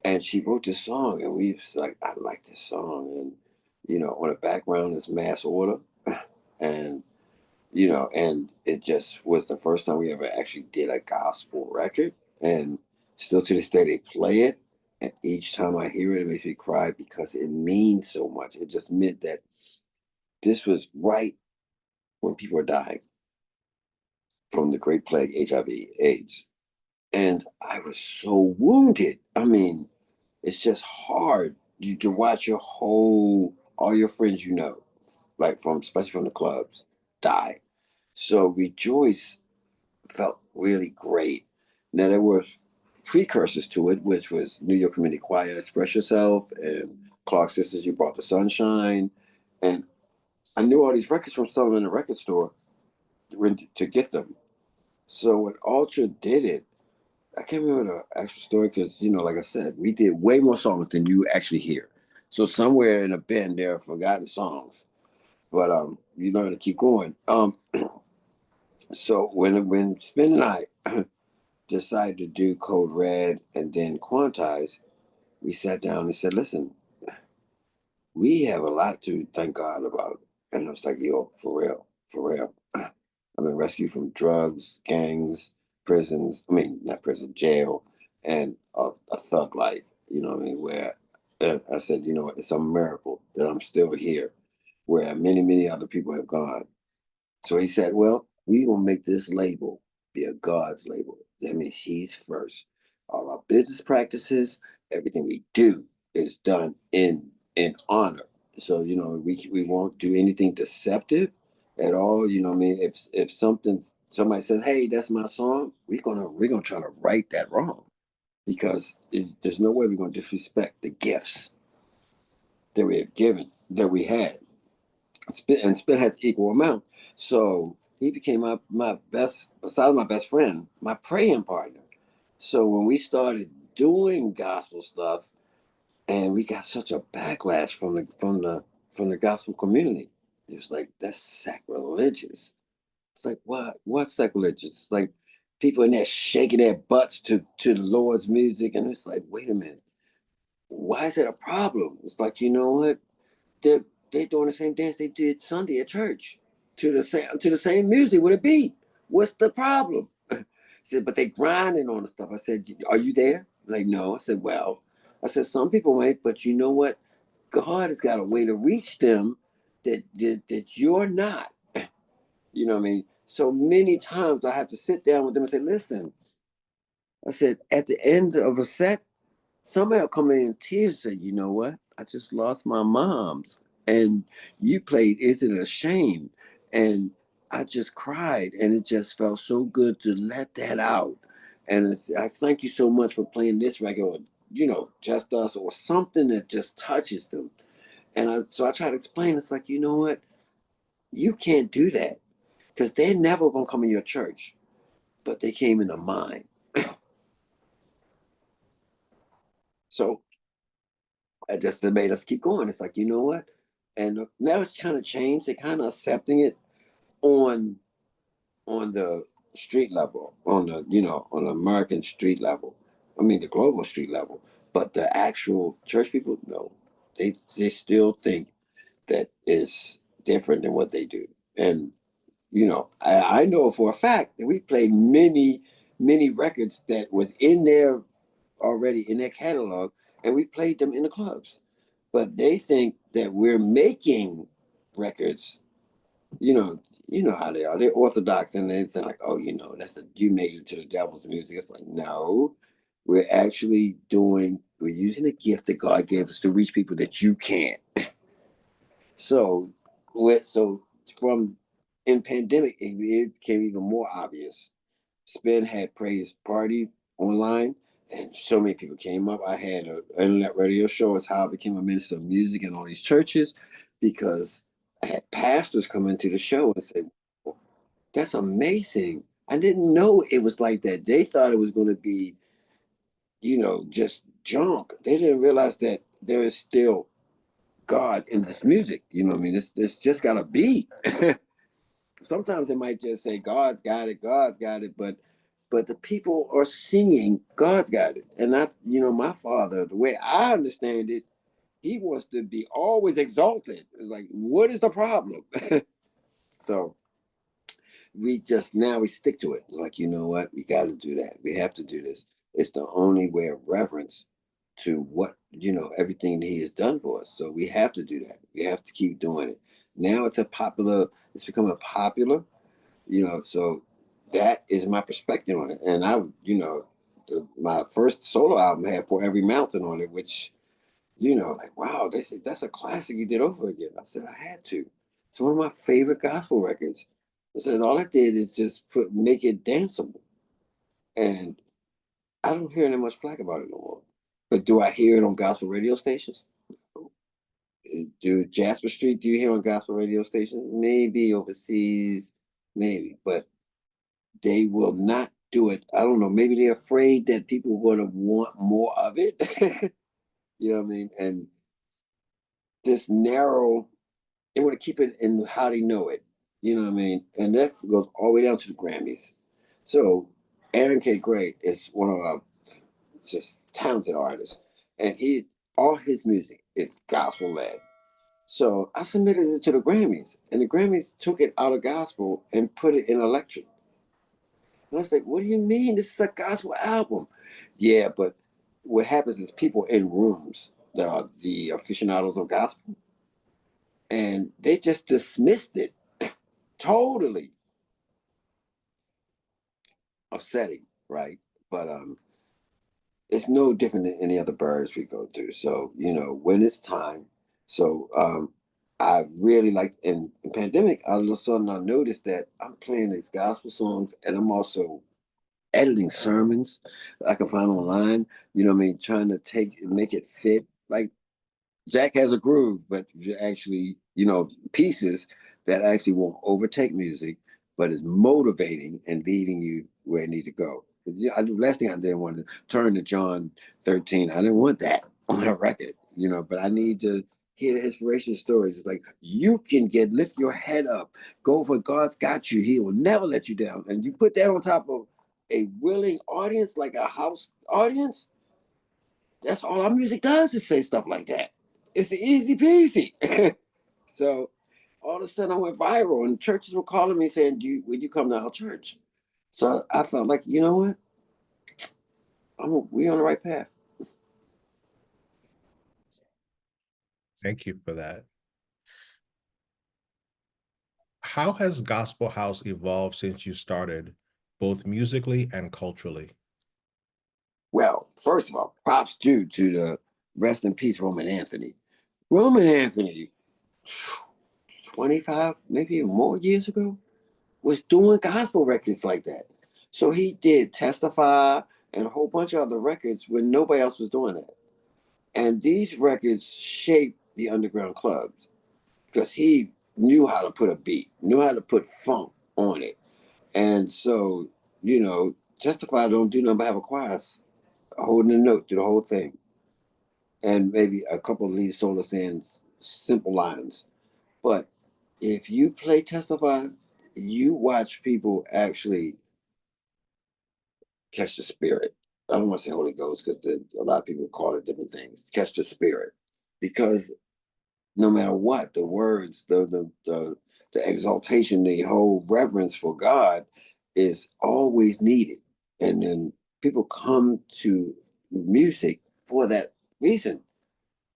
And she wrote this song and we was like, I like this song. And, on the background is mass order. And and it just was the first time we ever actually did a gospel record. And still to this day, they play it. And each time I hear it, it makes me cry because it means so much. It just meant that this was right when people were dying from the Great Plague, HIV, AIDS. And I was so wounded. I mean, it's just hard to watch all your friends, like especially from the clubs, die. So Rejoice felt really great. Now there were precursors to it, which was New York Community Choir, Express Yourself, and Clark Sisters, You Brought the Sunshine. And I knew all these records from selling in the record store to get them. So when Ultra did it, I can't remember the actual story because, like I said, we did way more songs than you actually hear. So somewhere in a bin there are forgotten songs. But you learn to keep going. So when Spin and I decided to do Code Red and then Quantize, we sat down and said, listen, we have a lot to thank God about. And I was like, yo, for real, for real. I've been rescued from drugs, gangs, prisons. I mean, not prison, jail, and a thug life. You know what I mean? Where and I said, it's a miracle that I'm still here, where many, many other people have gone. So he said, well, we gonna make this label be a God's label. That means he's first. All our business practices, everything we do is done in honor. So, you know, we won't do anything deceptive at all. You know what I mean? If somebody says, hey, that's my song, we're gonna try to right that wrong, because there's no way we're gonna disrespect the gifts that we have given, that we had. And Spin has equal amount. So he became my best, besides my best friend, my praying partner. So when we started doing gospel stuff, and we got such a backlash from the gospel community, it was like, that's sacrilegious. It's like, what's sacrilegious? It's like people in there shaking their butts to the Lord's music, and it's like, wait a minute, why is it a problem? It's like, you know what? They're they're doing the same dance they did Sunday at church, to the same music with a beat. What's the problem? He said, but they grinding on the stuff. I said, are you there? Like, no. I said, well, I said, some people might, but you know what? God has got a way to reach them that you're not. You know what I mean? So many times I have to sit down with them and say, listen, I said, at the end of a set, somebody will come in tears and say, you know what? I just lost my mom's. And you played Is It a Shame? And I just cried. And it just felt so good to let that out. And I thank you so much for playing this record, or, you know, Just Us, or something that just touches them. And so I try to explain, it's like, you know what? You can't do that, because they're never going to come in your church, but they came into mine. So it just made us keep going. It's like, you know what? And now it's kind of changed. They're kind of accepting it on the street level, on the, you know, on the American street level. I mean, the global street level. But the actual church people, no, they still think that is different than what they do. And you know, I know for a fact that we played many records that was in there already in their catalog, and we played them in the clubs. But they think that we're making records. You know how they are. They're orthodox, and they think like, oh, you know, you made it to the devil's music. It's like, no, we're actually we're using a gift that God gave us to reach people that you can't. So, so from in pandemic, it became even more obvious. Spin had praise party online, and so many people came up. I had an internet radio show. It's how I became a minister of music in all these churches, because I had pastors come into the show and say, well, that's amazing. I didn't know it was like that. They thought it was going to be, you know, just junk. They didn't realize that there is still God in this music. You know what I mean? It's just got a beat. Sometimes it might just say God's got it, God's got it, but the people are singing God's got it. And I, you know, my father, the way I understand it, he wants to be always exalted. It's like, what is the problem? So we stick to it. It's like, you know what, we got to do that. We have to do this. It's the only way of reverence to what, you know, everything that he has done for us. So we have to do that. We have to keep doing it. Now it's becoming popular, you know, so that is my perspective on it. And I, you know, my first solo album had For Every Mountain on it, which, you know, like, wow, they said that's a classic you did over again. I said I had to. It's one of my favorite gospel records. I said all I did is just make it danceable. And I don't hear that much flack about it no more. But do I hear it on gospel radio stations? Do Jasper Street, do you hear on gospel radio stations? Maybe overseas, maybe, but they will not do it. I don't know. Maybe they're afraid that people are going to want more of it. You know what I mean? And this narrow, they want to keep it in how they know it. You know what I mean? And that goes all the way down to the Grammys. So Aaron K. Gray is one of our just talented artists, and all his music is gospel led. So I submitted it to the Grammys, and the Grammys took it out of gospel and put it in electric. And I was like, what do you mean? This is a gospel album. Yeah, but what happens is people in rooms that are the aficionados of gospel, and they just dismissed it. Totally upsetting. right? But it's no different than any other birds we go through. So, when it's time. So I really like in pandemic, all of a sudden I noticed that I'm playing these gospel songs and I'm also editing sermons I can find online, what I mean, trying to make it fit. Like Jack has a groove, but actually, pieces that actually won't overtake music, but is motivating and leading you where it need to go. Yeah, the last thing I didn't want to turn to John 13. I didn't want that on a record, but I need to hear the inspiration stories. It's like you can lift your head up, go for God's got you. He will never let you down. And you put that on top of a willing audience, like a house audience. That's all our music does is say stuff like that. It's easy peasy. So all of a sudden I went viral and churches were calling me saying, would you come to our church? So I felt like, you know what? We on the right path. Thank you for that. How has Gospel House evolved since you started, both musically and culturally? Well, first of all, props due to the rest in peace Roman Anthony. Roman Anthony, 25, maybe even more years ago, was doing gospel records like that. So he did Testify and a whole bunch of other records when nobody else was doing that. And these records shaped the underground clubs because he knew how to put a beat, knew how to put funk on it. And so, Testify don't do nothing but have a choir holding a note to the whole thing. And maybe a couple of lead soloists and simple lines. But if you play Testify, you watch people actually catch the spirit. I don't want to say Holy Ghost because a lot of people call it different things. Catch the spirit, because no matter what, the words, the exaltation, the whole reverence for God is always needed, and then people come to music for that reason.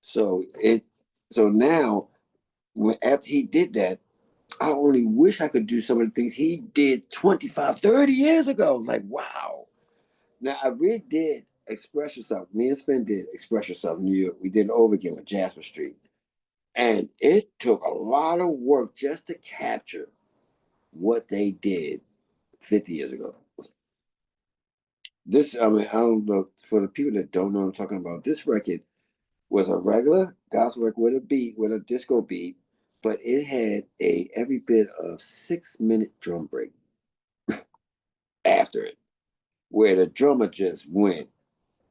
So now, after he did that, I only wish I could do some of the things he did 25, 30 years ago. Like, wow. Now, I really did Express Yourself. Me and Spin did Express Yourself in New York. We did it over again with Jasper Street. And it took a lot of work just to capture what they did 50 years ago. I don't know, for the people that don't know what I'm talking about, this record was a regular gospel record with a beat, with a disco beat, but it had every bit of 6-minute drum break after it, where the drummer just went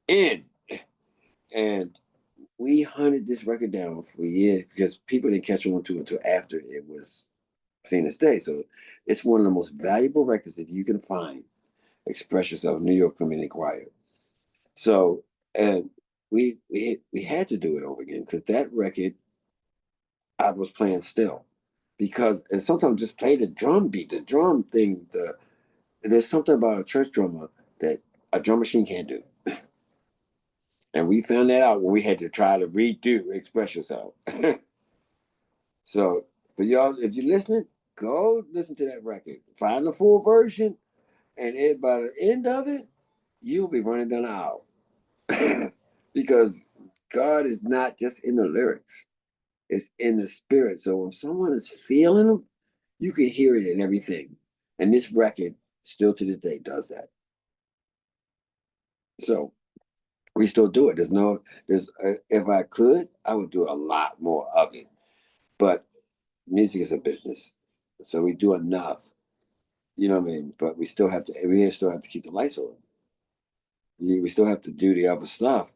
in. And we hunted this record down for years because people didn't catch on to it until after it was seen as day. So it's one of the most valuable records that you can find. Express Yourself, New York Community Choir. So, and we had to do it over again because that record I was playing still, because and sometimes just play the drum beat, the drum thing. There's something about a church drummer that a drum machine can't do. And we found that out when we had to try to redo Express Yourself. So for y'all, if you're listening, go listen to that record. Find the full version, and by the end of it, you'll be running down the aisle. Because God is not just in the lyrics, it's in the spirit. So when someone is feeling them, you can hear it in everything. And this record, still to this day, does that. So we still do it. If I could, I would do a lot more of it. But music is a business, so we do enough. You know what I mean? But we still have to. We still have to keep the lights on. We still have to do the other stuff.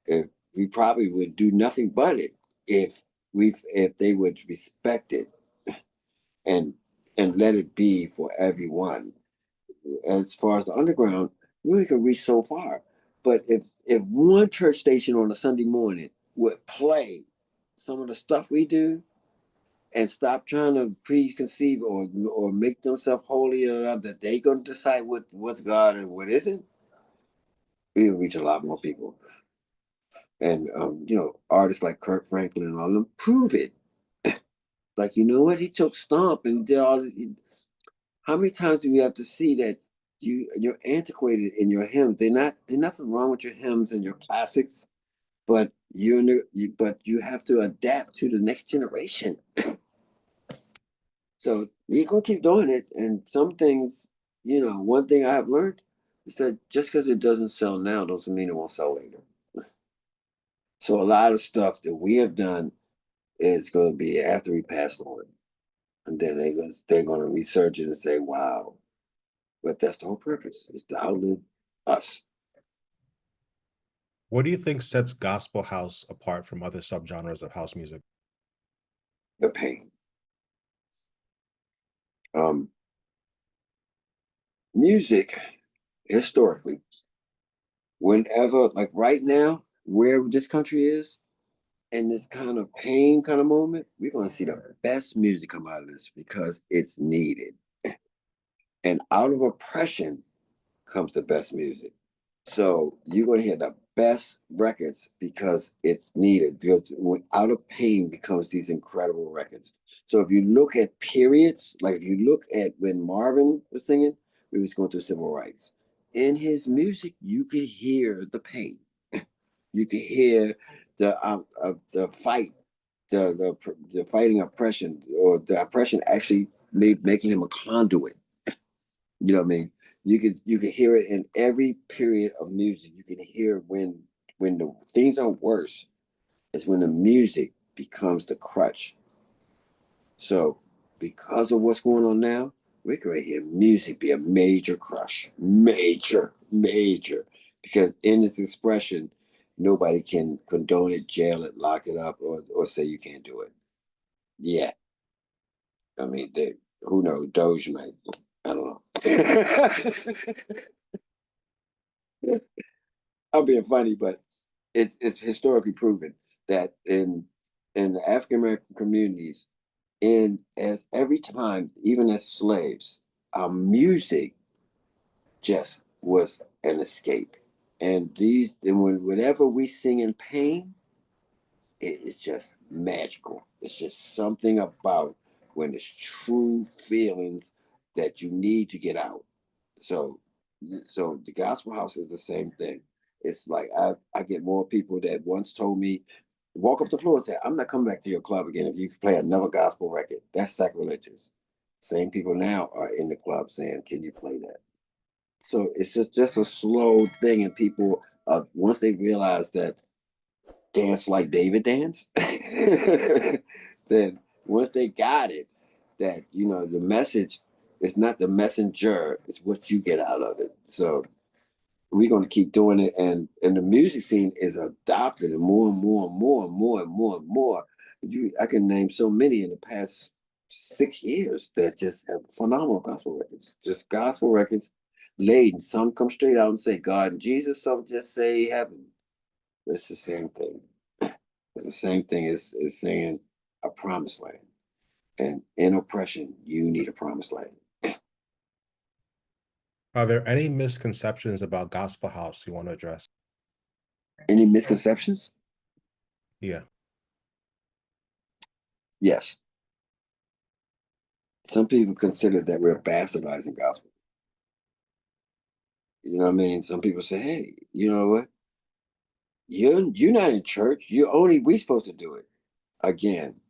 If we probably would do nothing but it if they would respect it and let it be for everyone. As far as the underground, we only can reach so far. But if one church station on a Sunday morning would play some of the stuff we do and stop trying to preconceive or make themselves holy enough that they gonna decide what's God and what isn't, we will reach a lot more people. And artists like Kirk Franklin and all of them prove it. Like, you know what? He took Stomp and did all. How many times do we have to see that you're antiquated in your hymns. There's nothing wrong with your hymns and your classics, but but you have to adapt to the next generation. So you're gonna keep doing it. And some things, one thing I have learned is that just because it doesn't sell now doesn't mean it won't sell later. So a lot of stuff that we have done is going to be after we passed on, and then they're going to research it and say, "Wow!" But that's the whole purpose: is to outlive us. What do you think sets gospel house apart from other subgenres of house music? The pain. Um, Music historically, whenever, like right now, where this country is, in this kind of pain kind of moment, we're going to see the best music come out of this because it's needed. And out of oppression comes the best music. So you're going to hear the best records because it's needed. Because out of pain becomes these incredible records. So if you look at periods, like if you look at when Marvin was singing, we was going through civil rights. In his music, you could hear the pain. You could hear the fight, the fighting oppression, or the oppression actually making him a conduit. You know what I mean? You could hear it in every period of music. You can hear when the things are worse is when the music becomes the crutch. So because of what's going on now, we can right here music be a major crush. Major, major. Because in its expression, nobody can condone it, jail it, lock it up, or say you can't do it. Yeah. I mean, who knows? Doge might. I don't know. I'm being funny, but it's historically proven that in the African American communities, in as every time, even as slaves, our music just was an escape. And whenever we sing in pain, it is just magical. It's just something about when it's true feelings that you need to get out. So, so the gospel house is the same thing. It's like I get more people that once told me, walk up the floor and say, "I'm not coming back to your club again if you play another gospel record." That's sacrilegious. Same people now are in the club saying, "Can you play that?" So it's just a slow thing, and people once they realize that dance like David dance, then once they got it, that the message is not the messenger, it's what you get out of it. So we're going to keep doing it, and the music scene is adopted, and more and more and more and more and more and more. I can name so many in the past 6 years that just have phenomenal gospel records, just gospel records laden. Some come straight out and say God and Jesus, some just say heaven. It's the same thing. It's the same thing as saying a promised land. And in oppression, you need a promised land. Are there any misconceptions about gospel house you want to address? Any misconceptions? Yeah. Yes. Some people consider that we're bastardizing gospel. You know what I mean? Some people say, "Hey, you know what? You're not in church. We supposed to do it." Again,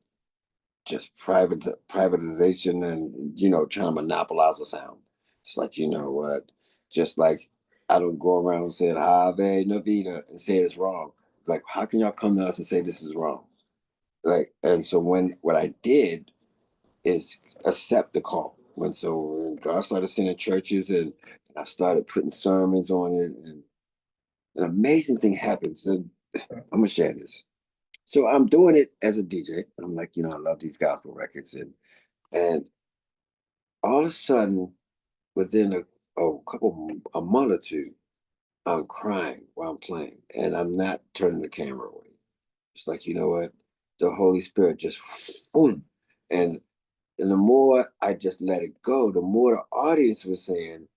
just privatization and trying to monopolize the sound. It's like, you know what? Just like I don't go around saying Ave Navita and say it's wrong. Like, how can y'all come to us and say this is wrong? Like, and so what I did is accept the call. When God started sending churches, and I started putting sermons on it, and an amazing thing happens. And I'm gonna share this. So I'm doing it as a DJ. I'm like, I love these gospel records, and all of a sudden, within a month or two, I'm crying while I'm playing, and I'm not turning the camera away. It's like, you know what? The Holy Spirit just boom, and and the more I just let it go, the more the audience was saying,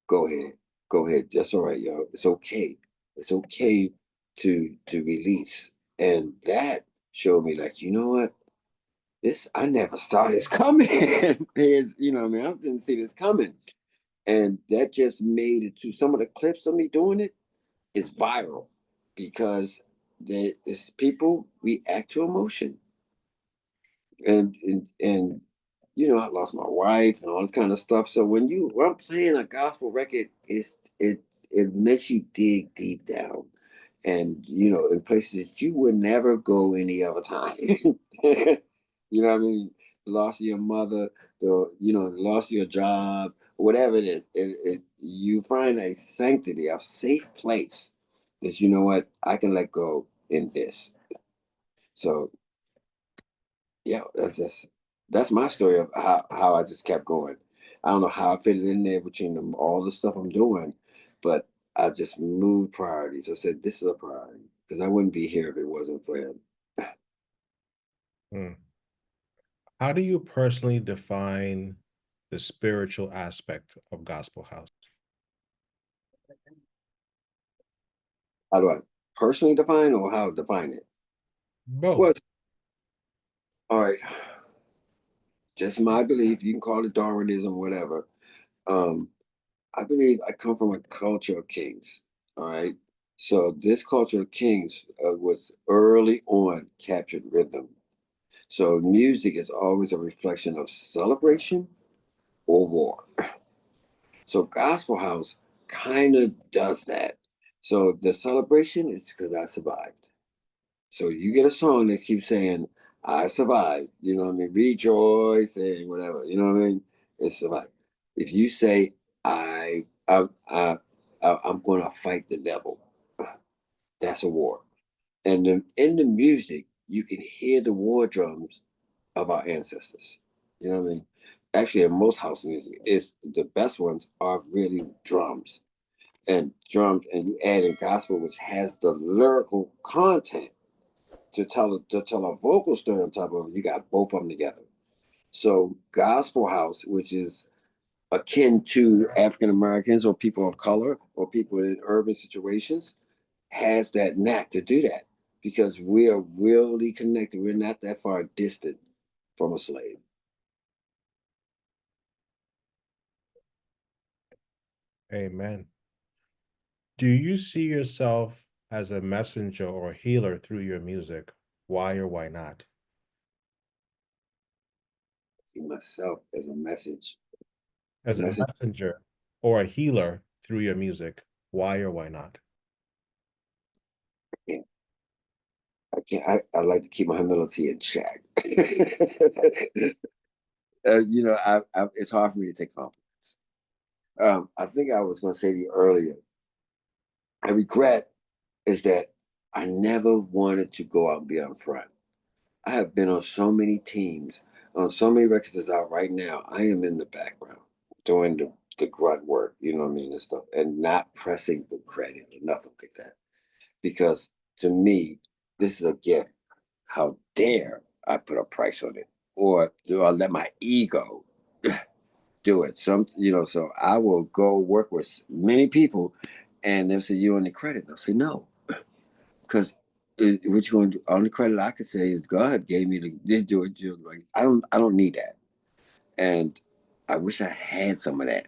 "Go ahead, go ahead. That's all right, yo. It's okay. It's okay to release." And that showed me, like, you know what? This I never saw this coming. Is I mean, I didn't see this coming. And that just made it to some of the clips of me doing it is viral because there is people react to emotion. And you know, I lost my wife and all this kind of stuff. So when I'm playing a gospel record, it makes you dig deep down, and you know, in places that you would never go any other time. You know what I mean? The loss of your mother, the loss of your job, whatever it is, you find a sanctity, a safe place that you know what I can let go in this. So yeah, that's my story of how I just kept going. I don't know how I fit it in there between all the stuff I'm doing, but I just moved priorities. I said this is a priority because I wouldn't be here if it wasn't for him. Hmm. How do you personally define the spiritual aspect of Gospel House? How do I personally define or how to define it? Both. Well, all right, just my belief. You can call it Darwinism, whatever. Um, I believe I come from a culture of kings. All right. So this culture of kings was early on captured rhythm. So music is always a reflection of celebration or war. So gospel house kind of does that. So the celebration is because I survived. So you get a song that keeps saying, I survived, you know what I mean? Rejoice and whatever, you know what I mean? It's survive. If you say, I, I, I, I'm going to fight the devil, that's a war. And in the music, you can hear the war drums of our ancestors. You know what I mean? Actually, in most house music, it's the best ones are really drums, and you add in gospel, which has the lyrical content to tell a vocal story on top of it. You got both of them together. So gospel house, which is akin to African Americans or people of color or people in urban situations, has that knack to do that because we are really connected. We're not that far distant from a slave. Amen. Do you see yourself as a messenger or healer through your music? Why or why not? See myself as a message. As a Message. messenger or a healer through your music? Why or why not? I can't. I can't. I like to keep my humility in check. It's hard for me to take compliments. I think I was going to say to you earlier. I regret is that I never wanted to go out and be on front. I have been on so many teams, on so many records that's out right now. I am in the background doing the grunt work, you know what I mean, and stuff, and not pressing for credit or nothing like that. Because to me, this is a gift. How dare I put a price on it? Or do I let my ego do it? So I will go work with many people and they'll say, you on the credit. And I'll say, no. Because what you going to do? Only credit I could say is God gave me the did do it. Like I don't need that, and I wish I had some of that.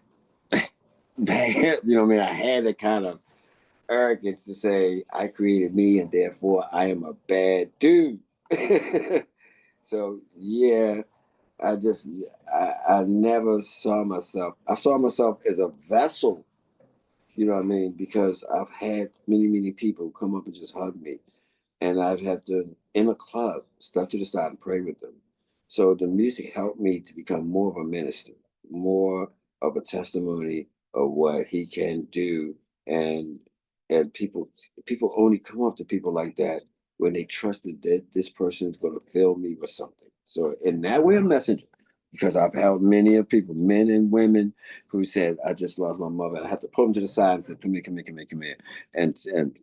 You know what I mean? I had the kind of arrogance to say I created me and therefore I am a bad dude. So yeah, I just I never saw myself. I saw myself as a vessel. You know what I mean? Because I've had many people come up and just hug me and I'd have to in a club step to the side and pray with them. So the music helped me to become more of a minister, more of a testimony of what he can do, and people only come up to people like that when they trusted that this person is going to fill me with something. So in that way, a messenger. Because I've helped many of people, men and women, who said, "I just lost my mother." And I have to pull them to the side and say, "Come here, come here, come here, come here,"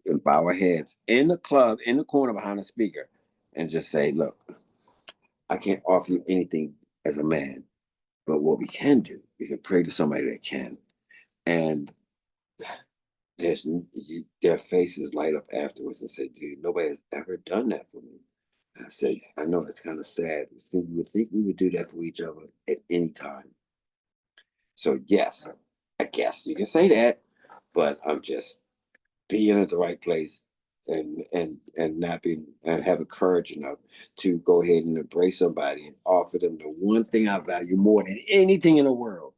and bow our heads in the club, in the corner behind the speaker, and just say, "Look, I can't offer you anything as a man, but what we can do, we can pray to somebody that can." And there's their faces light up afterwards and say, "Dude, nobody has ever done that for me." I said, "I know it's kind of sad. You would think we would do that for each other at any time." So yes, I guess you can say that, but I'm just being at the right place and not being and having courage enough to go ahead and embrace somebody and offer them the one thing I value more than anything in the world,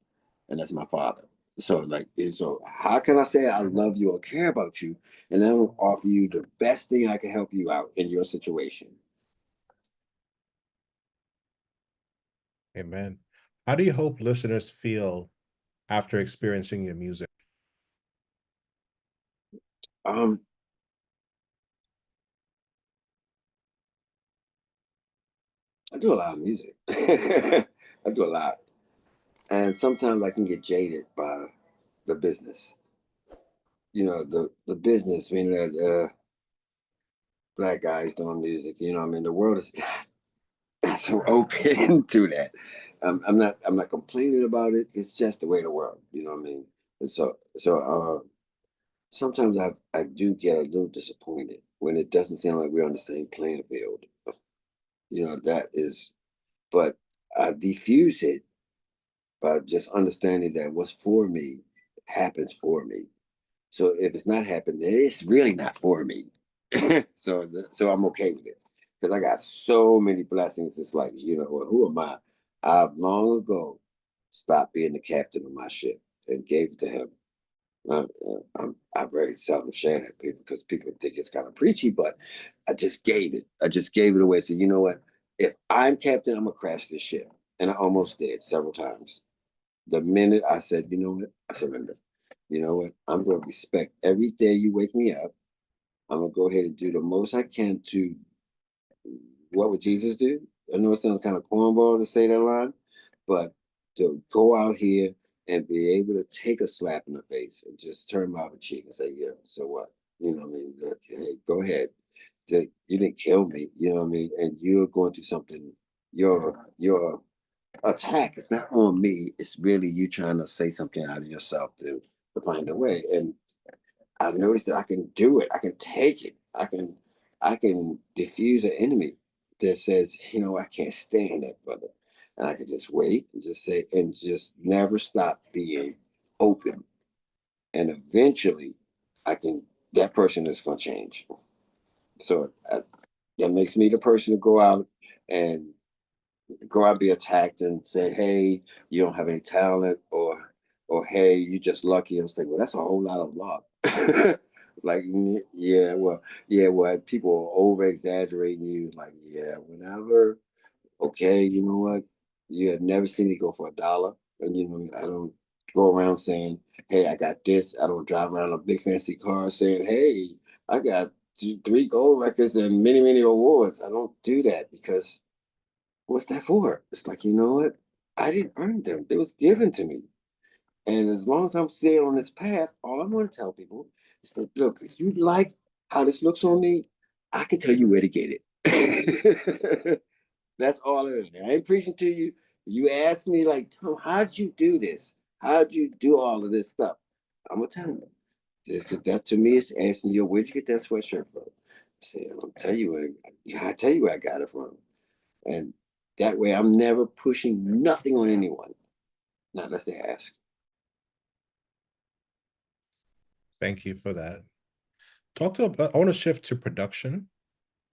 and that's my father. So like, so how can I say I love you or care about you, and then offer you the best thing I can help you out in your situation? Amen. How do you hope listeners feel after experiencing your music? Um, I do a lot of music. I do a lot, and sometimes I can get jaded by the business. The business, meaning that black guys doing music. I mean, the world is not so open to that. I'm not complaining about it. It's just the way the world. You know what I mean? And sometimes I do get a little disappointed when it doesn't seem like we're on the same playing field. That is, but I diffuse it by just understanding that what's for me happens for me. So if it's not happening, then it's really not for me. So I'm okay with it because I got so many blessings. It's like, well, who am I? I've long ago stopped being the captain of my ship and gave it to him. I very seldom share that people because people think it's kind of preachy, but I just gave it. I just gave it away. So you know what? If I'm captain, I'm gonna crash this ship, and I almost did several times. The minute I said, you know what, I surrender. You know what? I'm going to respect every day you wake me up. I'm going to go ahead and do the most I can to what would Jesus do? I know it sounds kind of cornball to say that line, but to go out here and be able to take a slap in the face and just turn my other cheek and say, yeah, so what? You know what I mean? Hey, go ahead. You didn't kill me, you know what I mean? And you're going through something, your attack is not on me. It's really you trying to say something out of yourself to find a way. And I noticed that I can do it. I can take it. I can diffuse an enemy that says, I can't stand that brother. And I can just wait and just say and just never stop being open. And eventually I can that person is gonna change. So that makes me the person to go out and go out be attacked and say, hey, you don't have any talent, or hey, you just lucky. I was like, well, that's a whole lot of luck. Like, yeah, well, people are over exaggerating you. Like, yeah, whenever, okay, you know what? You have never seen me go for $1. And I don't go around saying, hey, I got this. I don't drive around a big fancy car saying, hey, I got 3 gold records and many, many awards. I don't do that because what's that for? It's like, you know what? I didn't earn them. They was given to me. And as long as I'm staying on this path, all I'm going to tell people is that, look, if you like how this looks on me, I can tell you where to get it. That's all it is. I ain't preaching to you. You ask me, like, Tom, how'd you do this? How'd you do all of this stuff? I'm going to tell you. That to me is asking you, where'd you get that sweatshirt from? I say, I tell you where I got it from. And that way I'm never pushing nothing on anyone, not unless they ask. Thank you for that. I want to shift to production.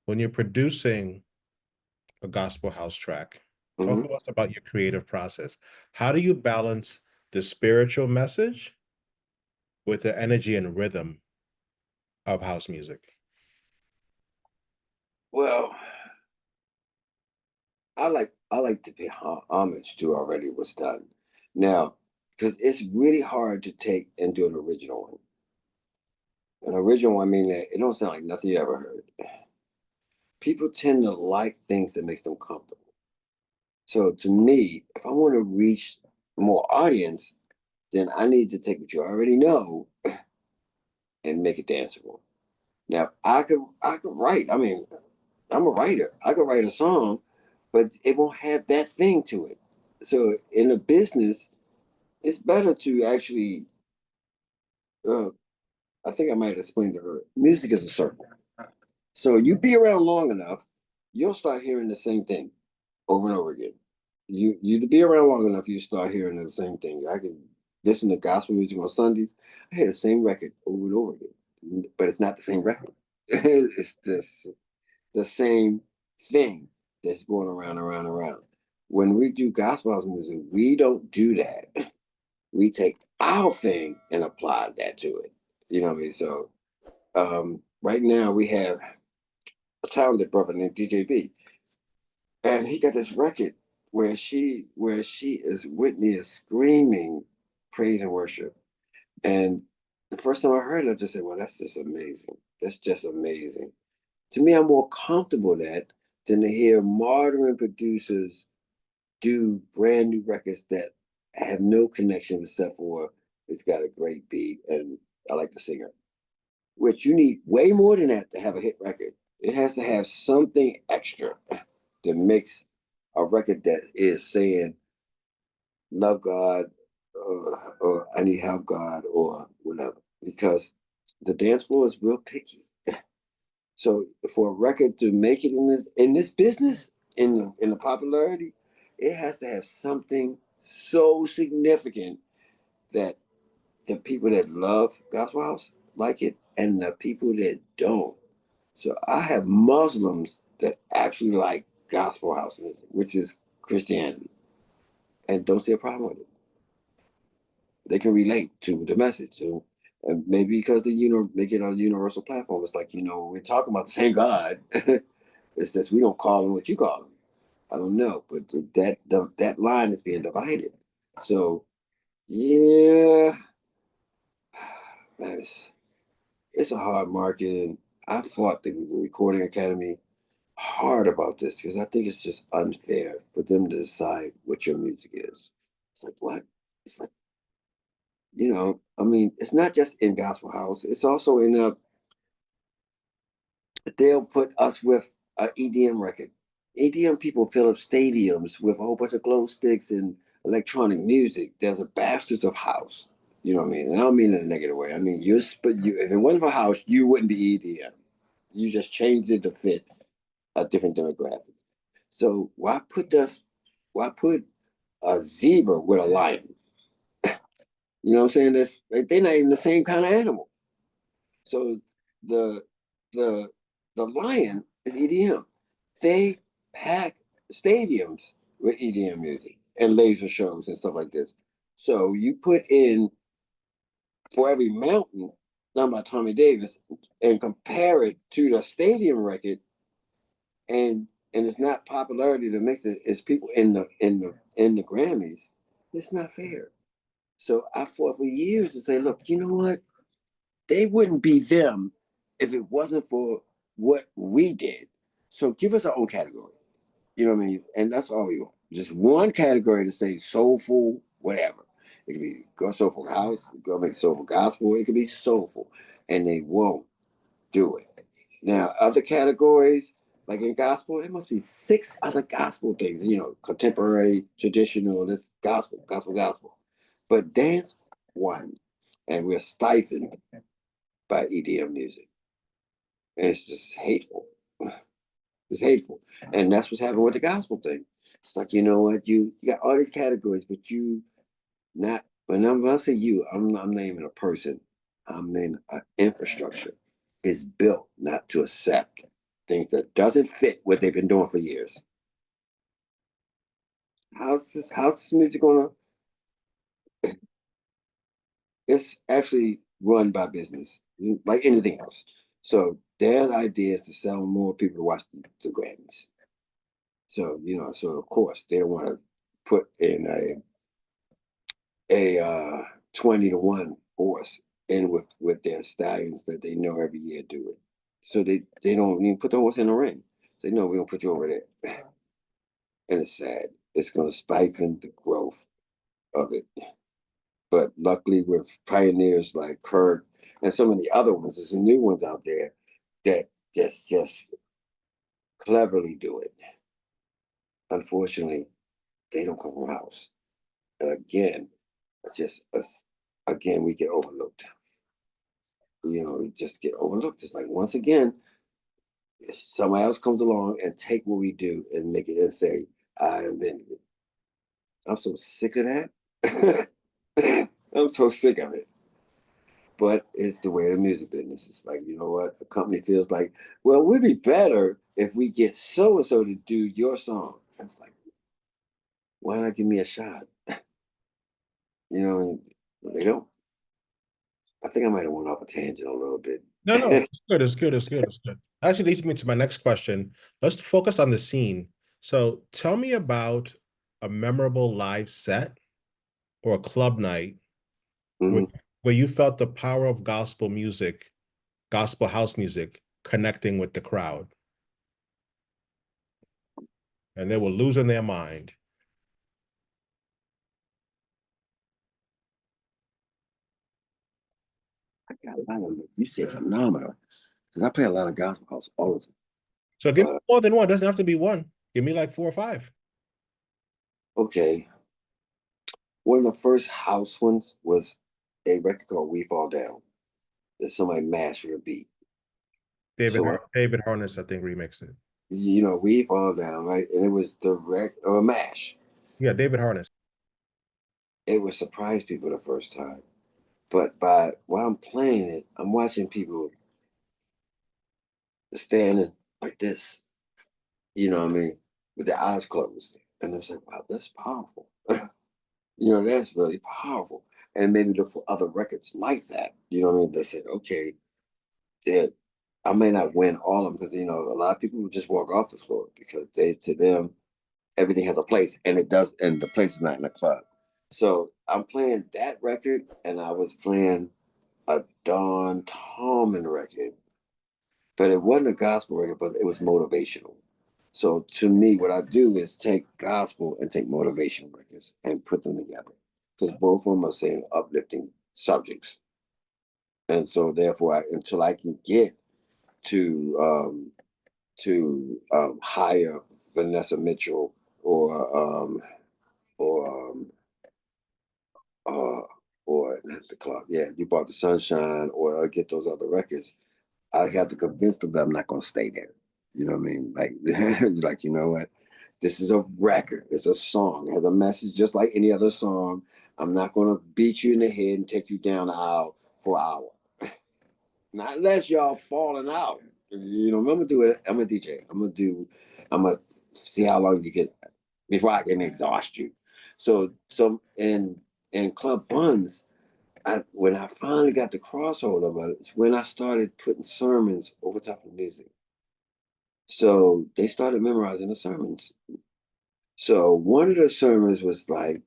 When you're producing a gospel house track, talk Mm-hmm. to us about your creative process. How do you balance the spiritual message with the energy and rhythm of house music? Well, I like to pay homage to already what's done now, because it's really hard to take and do an original one. An original one, I mean, that it don't sound like nothing you ever heard. People tend to like things that makes them comfortable. So to me, if I want to reach more audience, then I need to take what you already know and make it danceable. Now I could write. I mean, I'm a writer. I could write a song, but it won't have that thing to it. So in a business, it's better to actually. Uh, I think I might have explained it earlier. Music is a circle. So you be around long enough, you'll start hearing the same thing over and over again. You to be around long enough, you start hearing the same thing. I can. listen to gospel music on Sundays, I hear the same record over and over again, but it's not the same record. It's just the same thing that's going around, around, around. When we do gospel house music, we don't do that. We take our thing and apply that to it. You know what I mean? So right now we have a talented brother named DJ and he got this record where she is Whitney is screaming praise and worship. And the first time I heard it, I just said, "Well, that's just amazing. That's just amazing." To me, I'm more comfortable that than to hear modern producers do brand new records that have no connection except for it's got a great beat and I like the singer. Which you need way more than that to have a hit record. It has to have something extra that makes a record that is saying love God or I need help God or whatever. Because the dance floor is real picky. So for a record to make it in this business, in the popularity, it has to have something so significant that the people that love gospel house like it, and the people that don't. So I have Muslims that actually like gospel house music, which is Christianity, and don't see a problem with it. They can relate to the message. So, and maybe because they make it on a universal platform. It's like, we're talking about the same God. It's just we don't call him what you call him. I don't know, but that line is being divided. So yeah, man, it's a hard market, and I fought the Recording Academy hard about this because I think it's just unfair for them to decide what your music is. It's like what? It's like I mean, it's not just in gospel house. It's also in they'll put us with an EDM record. EDM people fill up stadiums with a whole bunch of glow sticks and electronic music. There's a bastards of house. You know what I mean? And I don't mean in a negative way. I mean, if it wasn't for house, you wouldn't be EDM. You just changed it to fit a different demographic. So why put a zebra with a lion? You know what I'm saying? They're not even the same kind of animal. So the the the lion is EDM. They pack stadiums with EDM music and laser shows and stuff like this. So you put in For Every Mountain done by Tommy Davis and compare it to the stadium record and it's not popularity that makes it's people in the Grammys. It's not fair. So I fought for years to say, look, you know what? They wouldn't be them if it wasn't for what we did. So give us our own category. You know what I mean? And that's all we want. Just one category to say soulful, whatever. It could be go soulful house, go make soulful gospel. It could be soulful, and they won't do it. Now, other categories, like in gospel, there must be 6 other gospel things, contemporary, traditional, this gospel, gospel, gospel. But dance, one. And we're stifled by EDM music. And it's just hateful. It's hateful. And that's what's happening with the gospel thing. It's like, you know what, you got all these categories, but you not, when I say you, I'm naming a person. I'm naming an infrastructure is built not to accept things that doesn't fit what they've been doing for years. How's this music gonna it's actually run by business, like anything else. So their idea is to sell more people to watch the Grammys. So so of course they want to put in a 20-1 horse in with their stallions that they know every year do it. So they don't even put the horse in the ring. They know we're gonna put you over there. And it's sad. It's gonna stifle the growth of it. But luckily with pioneers like Kirk and so many other ones, there's some new ones out there that just cleverly do it. Unfortunately, they don't come from house. And again, it's just us again, we get overlooked. We just get overlooked. It's like once again, if somebody else comes along and take what we do and make it and say, I invented it. I'm so sick of that. I'm so sick of it. But it's the way of the music business. It's like, you know what? A company feels like, well, we'd be better if we get so and so to do your song. I was like, why not give me a shot? You know, they don't. I think I might have went off a tangent a little bit. No, no, it's good. It's good. It's good. It's good. Actually leads me to my next question. Let's focus on the scene. So tell me about a memorable live set or a club night where, Mhm. where you felt the power of gospel music, gospel house music, connecting with the crowd, and they were losing their mind. I got a lot of them. You said phenomenal because I play a lot of gospel house all the time. So give me But more than one. It doesn't have to be one. Give me like 4 or 5. okay, one of the first house ones was a record called "We Fall Down." That somebody mastered a beat. David So David Harness, I think, remixed it. you know, "We Fall Down," right? And it was direct or a mash. Yeah, David Harness. It would surprise people the first time. But by while I'm playing it, I'm watching people standing like this, you know what I mean, with their eyes closed. And I was like, wow, that's powerful. You know, that's really powerful. And it made me look for other records like that. You know what I mean? They said, okay, that I may not win all of them because, you know, a lot of people would just walk off the floor because to them, everything has a place and it does, and the place is not in a club. So I'm playing that record and I was playing a Don Tallman record, but it wasn't a gospel record, but it was motivational. So to me, what I do is take gospel and take motivational records and put them together because both of them are saying uplifting subjects. And so therefore, until I can get to hire Vanessa Mitchell or or um, uh, or not the clock, yeah, you bought the sunshine, or get those other records. I have to convince them that I'm not going to stay there. You know what I mean? Like, like, you know what? This is a record. It's a song. It has a message just like any other song. I'm not going to beat you in the head and take you down the aisle for an hour. Not unless y'all falling out. You know, I'm gonna do it. I'm a DJ. I'm gonna see how long you can before I can exhaust you. So in Club Buns, when I finally got the crossover of it, it's when I started putting sermons over top of the music. So they started memorizing the sermons. So one of the sermons was like,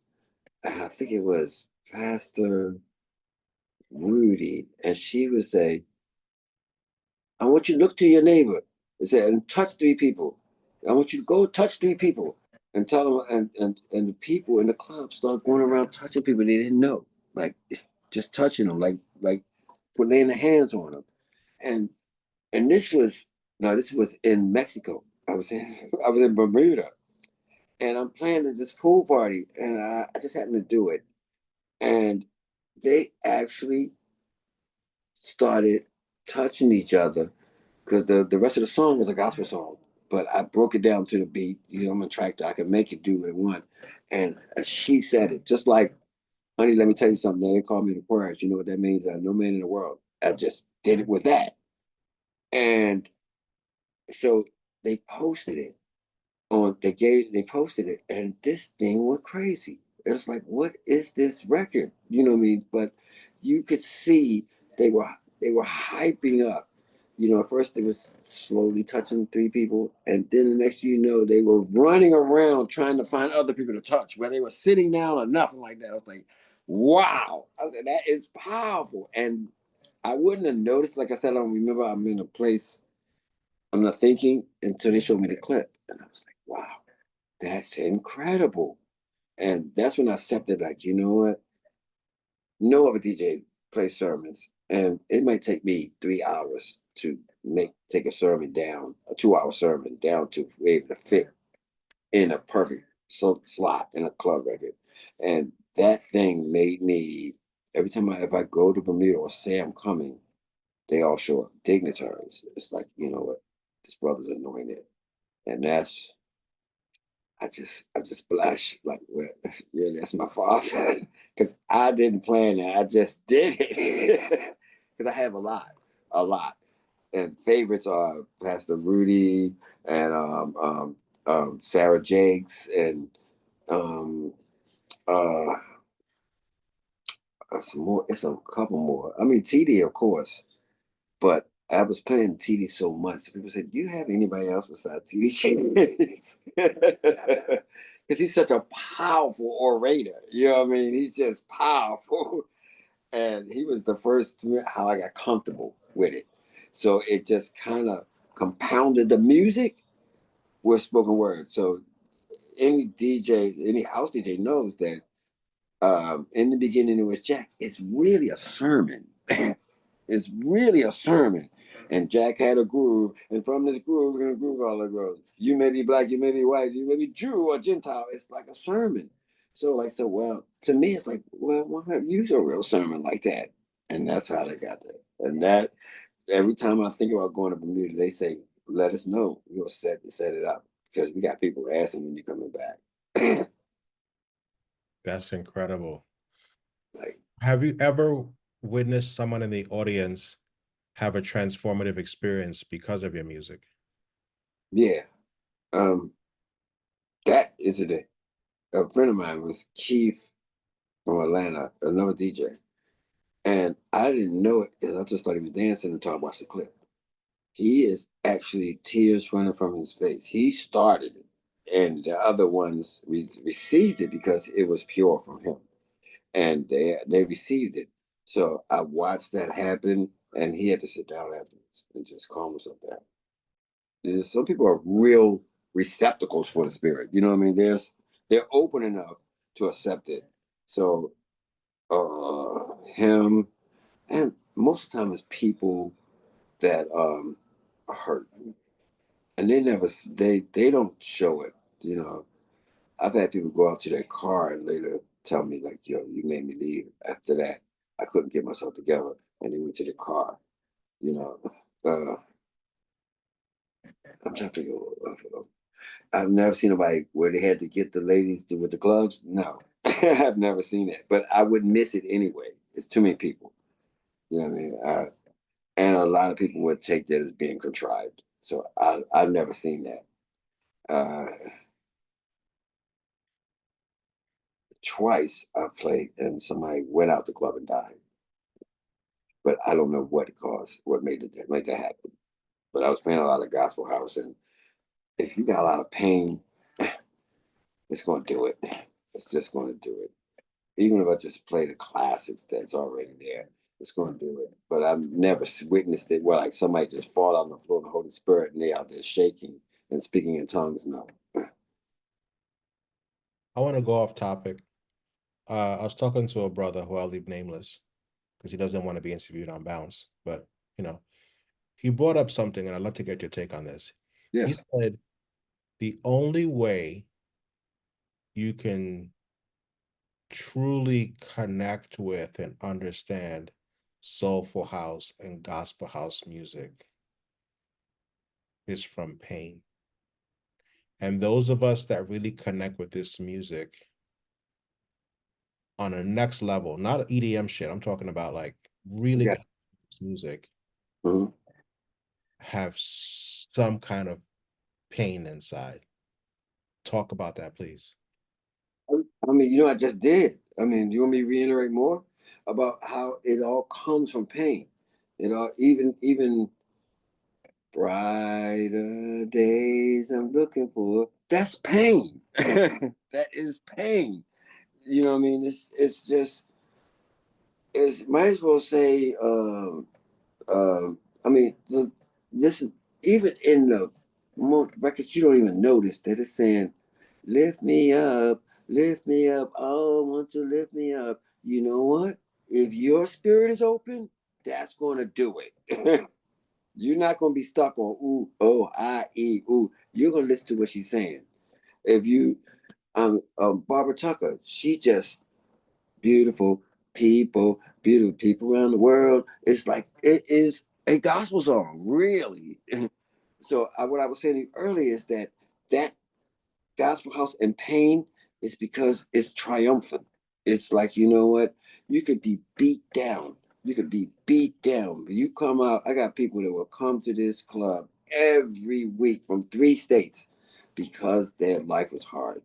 I think it was Pastor Rudy, and she would say, I want you to look to your neighbor and say, and touch 3 people. I want you to go touch 3 people and tell them, and the people in the club start going around touching people they didn't know, like just touching them, like put laying their hands on them. And and this was no, this was in Mexico. I was in I was in Bermuda, and I'm playing at this pool party, and I just happened to do it, and they actually started touching each other because the rest of the song was a gospel song, but I broke it down to the beat. You know, I'm a tractor. I can make it do what it want. And she said it just like, honey, let me tell you something. They call me the Aquarius. You know what that means? I'm no man in the world. I just did it with that. And so they posted it they posted it, and this thing went crazy. It was like, what is this record? You know what I mean? But you could see they were they were hyping up. You know, at first they was slowly touching 3 people, and then the next you know, they were running around trying to find other people to touch, where they were sitting down or nothing like that. I was like, wow. I said, that is powerful. And I wouldn't have noticed, like I said, I don't remember I'm in a place, I'm not thinking until they showed me the clip. And I was like, wow, that's incredible. And that's when I accepted, like, you know what? No other DJ plays sermons. And it might take me 3 hours to take a sermon down, a 2 hour sermon down to be able to fit in a perfect slot in a club record. And that thing made me every time if I go to Bermuda or say I'm coming, they all show up dignitaries. It's like, you know what, this brother's anointed. And I just blush like, well, yeah, that's my father, because I didn't plan that. I just did it because I have a lot, and favorites are Pastor Rudy and Sarah Jakes and um, uh, some more. It's a couple more. I mean, TD, of course, but I was playing TD so much. People said, "Do you have anybody else besides TD Jakes?" Because he's such a powerful orator. You know what I mean? He's just powerful, and he was the first to how I got comfortable with it. So it just kind of compounded the music with spoken word. So any DJ, any house DJ knows that in the beginning it was Jack. It's really a sermon. It's really a sermon. And Jack had a groove, and from this groove, we're gonna groove all the grooves. You may be black, you may be white, you may be Jew or Gentile. It's like a sermon. So, like, so well, to me, it's like, well, why not use a real sermon like that? And that's how they got that. And that every time I think about going to Bermuda, they say, let us know. We'll set it up because we got people asking when you're coming back. That's incredible. Like, Have you ever witnessed someone in the audience have a transformative experience because of your music? yeah. Um, that is it. A friend of mine was Keith from Atlanta, another DJ. And I didn't know it because I just thought he was dancing until I watched the clip. He is actually tears running from his face. He started it, and the other ones received it because it was pure from him, and they received it. So I watched that happen, and he had to sit down afterwards and just calm himself down. Some people are real receptacles for the spirit. You know what I mean? They're open enough to accept it. So him, and most of the time it's people that are hurt, and they don't show it. You know, I've had people go out to their car and later tell me like, "Yo, you made me leave." After that, I couldn't get myself together, and they went to the car. You know, I'm trying to go. I've never seen nobody where they had to get the ladies with the gloves. No, I've never seen that, but I would miss it anyway. It's too many people. You know what I mean? And a lot of people would take that as being contrived. So I've never seen that. Uh, Twice I played and somebody went out the club and died, but I don't know what it caused, what made that happen. But I was playing a lot of gospel house, and if you got a lot of pain, it's going to do it. It's just going to do it. Even if I just play the classics that's already there, it's going to do it. But I've never witnessed it where like somebody just fall on the floor in the Holy Spirit and they out there shaking and speaking in tongues. No. I want to go off topic. I was talking to a brother who I'll leave nameless because he doesn't want to be interviewed on Bounce. But, you know, he brought up something, and I'd love to get your take on this. He Yes. said the only way you can truly connect with and understand soulful house and gospel house music is from pain. And those of us that really connect with this music on a next level, not EDM shit, I'm talking about like really Yeah. good music, Mhm. have some kind of pain inside. Talk about that, please. I mean, you know, I just did. I mean, do you want me to reiterate more about how it all comes from pain? It all, even brighter days I'm looking for. That's pain. That is pain. You know what I mean? It's just it's might as well say I mean listen, even in the records you don't even notice that it's saying lift me up, oh I want to lift me up. You know what? If your spirit is open, that's gonna do it. You're not gonna be stuck on ooh, oh, I, e, ooh. You're gonna listen to what she's saying. If you Barbara Tucker, she just beautiful people around the world. It's like it is a gospel song, really. So what I was saying earlier is that gospel house and pain is because it's triumphant. It's like, you know what? You could be beat down. You could be beat down. But you come out, I got people that will come to this club every week from 3 states because their life was hard.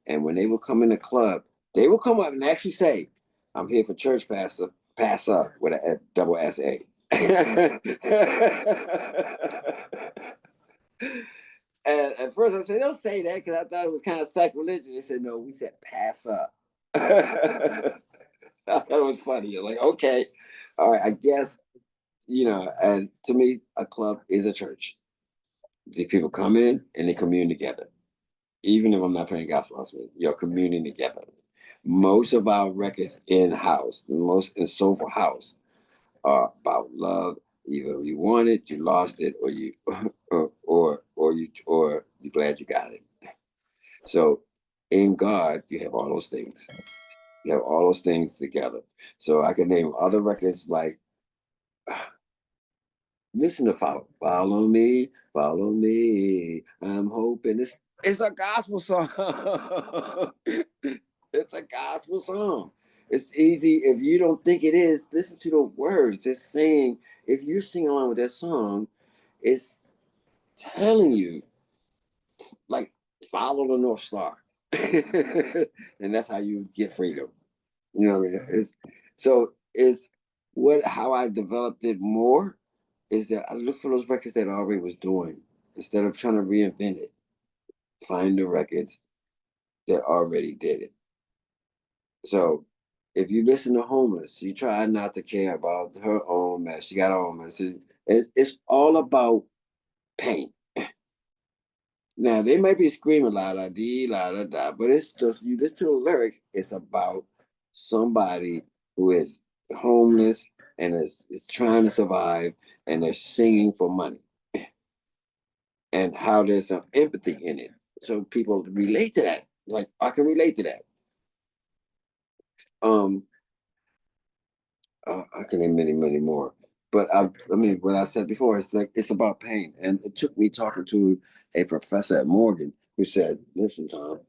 And when they will come in the club, they will come up and actually say, I'm here for church, pastor. Pass up with a double SA. And at first I said, don't say that because I thought it was kind of sacrilegious. They said, no, we said pass up. I thought it was funny. You're like, okay, all right, I guess, and to me, a club is a church. The people come in and they commune together. Even if I'm not playing gospel house music, you're communing together. Most of our records in house, most in soulful house, are about love. Either you want it, you lost it, or you, or you glad you got it. So, in God, you have all those things. You have all those things together. So I can name other records like, listen to follow me, follow me. I'm hoping it's a gospel song. It's a gospel song. It's easy. If you don't think it is, listen to the words. It's saying, if you're singing along with that song, it's telling you, like, follow the North Star. And that's how you get freedom. You know what I mean? It's how I developed it more is that I look for those records that I already was doing instead of trying to reinvent it. Find the records that already did it. So if you listen to Homeless, you try not to care about her own mess. She got her own mess. It's all about pain. Now they might be screaming la la dee la la da, but it's just you listen to the lyrics. It's about somebody who is homeless and is trying to survive, and they're singing for money, and how there's some empathy in it, so people relate to that. Like I can relate to that. Um, I can name many, many more. But I mean, what I said before, it's like it's about pain, and it took me talking to a professor at Morgan who said, "Listen, Tom,"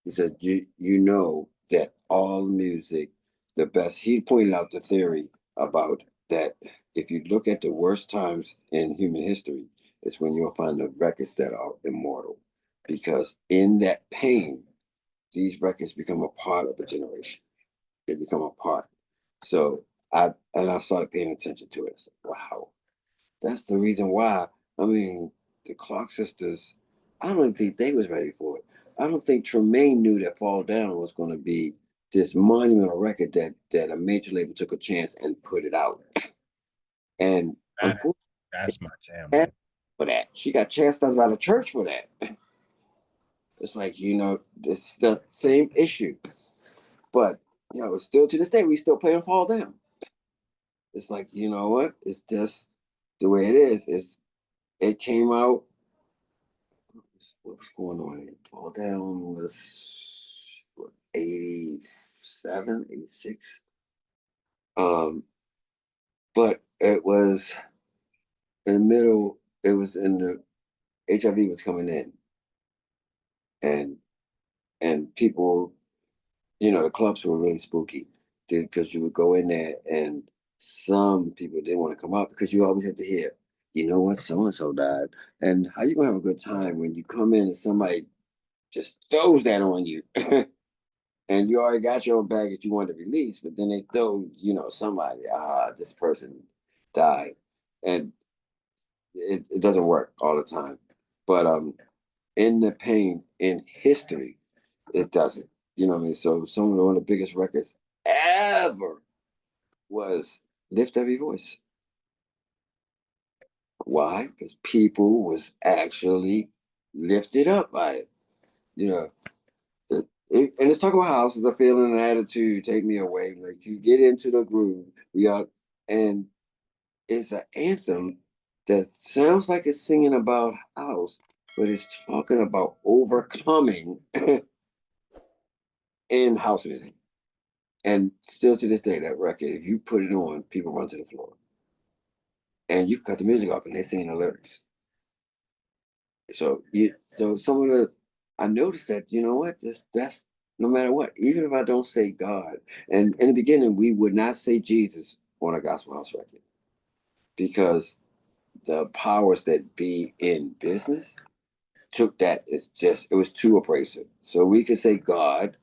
he said, "You know that all music, the best." He pointed out the theory about that. If you look at the worst times in human history, it's when you'll find the records that are immortal, because in that pain, these records become a part of a generation. They become a part. So I started paying attention to it. It's like, wow, that's the reason why. I mean, the Clark sisters, I don't think they was ready for it. I don't think Tremaine knew that Fall Down was going to be this monumental record that a major label took a chance and put it out. And That, unfortunately, that's my jam, man. for that, she got chastised by the church for that. It's like, it's the same issue. But, still to this day, we still playing Fall Down. It's like, you know what? It's just the way it is. It came out. What was going on here? Fall Down was what, 87, 86. But it was in the middle, it was in the HIV was coming in, and people, the clubs were really spooky because you would go in there and some people didn't want to come out because you always have to hear, you know what, so and so died. And how you gonna have a good time when you come in and somebody just throws that on you? And you already got your own baggage you want to release, but then they throw, somebody, this person died. And it doesn't work all the time. But in the pain, in history, it doesn't. You know what I mean? So some of one of the biggest records ever was Lift Every Voice. Why? Because people was actually lifted up by it. You know, and let's talk about how houses, a feeling, an attitude, take me away. Like you get into the groove, and it's an anthem that sounds like it's singing about house, but it's talking about overcoming in house music. And still to this day, that record, if you put it on, people run to the floor. And you cut the music off and they sing the lyrics. So some of the I noticed that, you know what, that's no matter what, even if I don't say God, and in the beginning, we would not say Jesus on a gospel house record because the powers that be in business took that. It was too abrasive. So we could say God,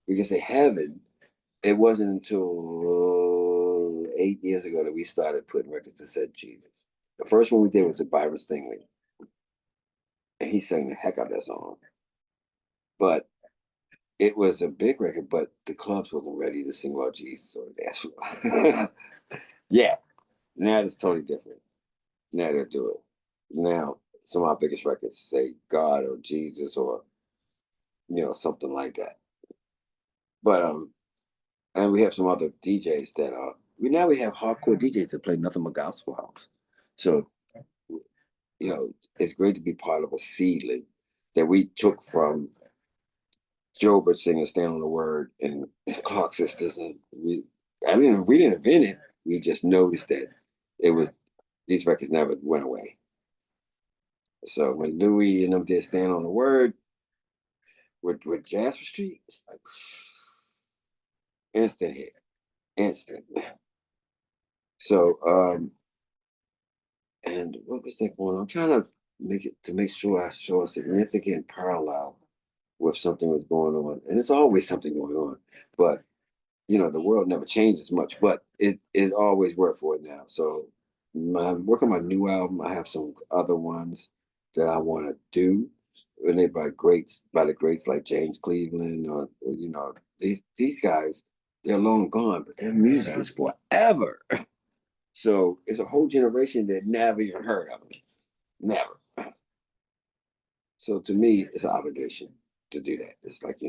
we could say heaven. It wasn't until 8 years ago that we started putting records that said Jesus. The first one we did was a Byron Stingley, and he sang the heck out of that song. But it was a big record, but the clubs wasn't ready to sing about Jesus or that's yeah. Now it's totally different. Now they'll do it. Now some of our biggest records say God or Jesus or something like that. But and we have some other DJs that are we have hardcore DJs that play nothing but gospel house. So it's great to be part of a seedling that we took from Joe singing Stand on the Word and Clark Sisters. And we didn't invent it. We just noticed that it was these records never went away. So when Louis and them did Stand on the Word with Jasper Street, it's like instant hit. Instant. So and what was that going on? I'm trying to make sure I show a significant parallel with something was going on. And it's always something going on. But the world never changes much, but it always worked for it now. So I'm working on my new album. I have some other ones that I want to do. And they by the greats like James Cleveland or these guys, they're long gone, but their music is forever. So it's a whole generation that never even heard of them. Never. So to me, it's an obligation to do that. It's like,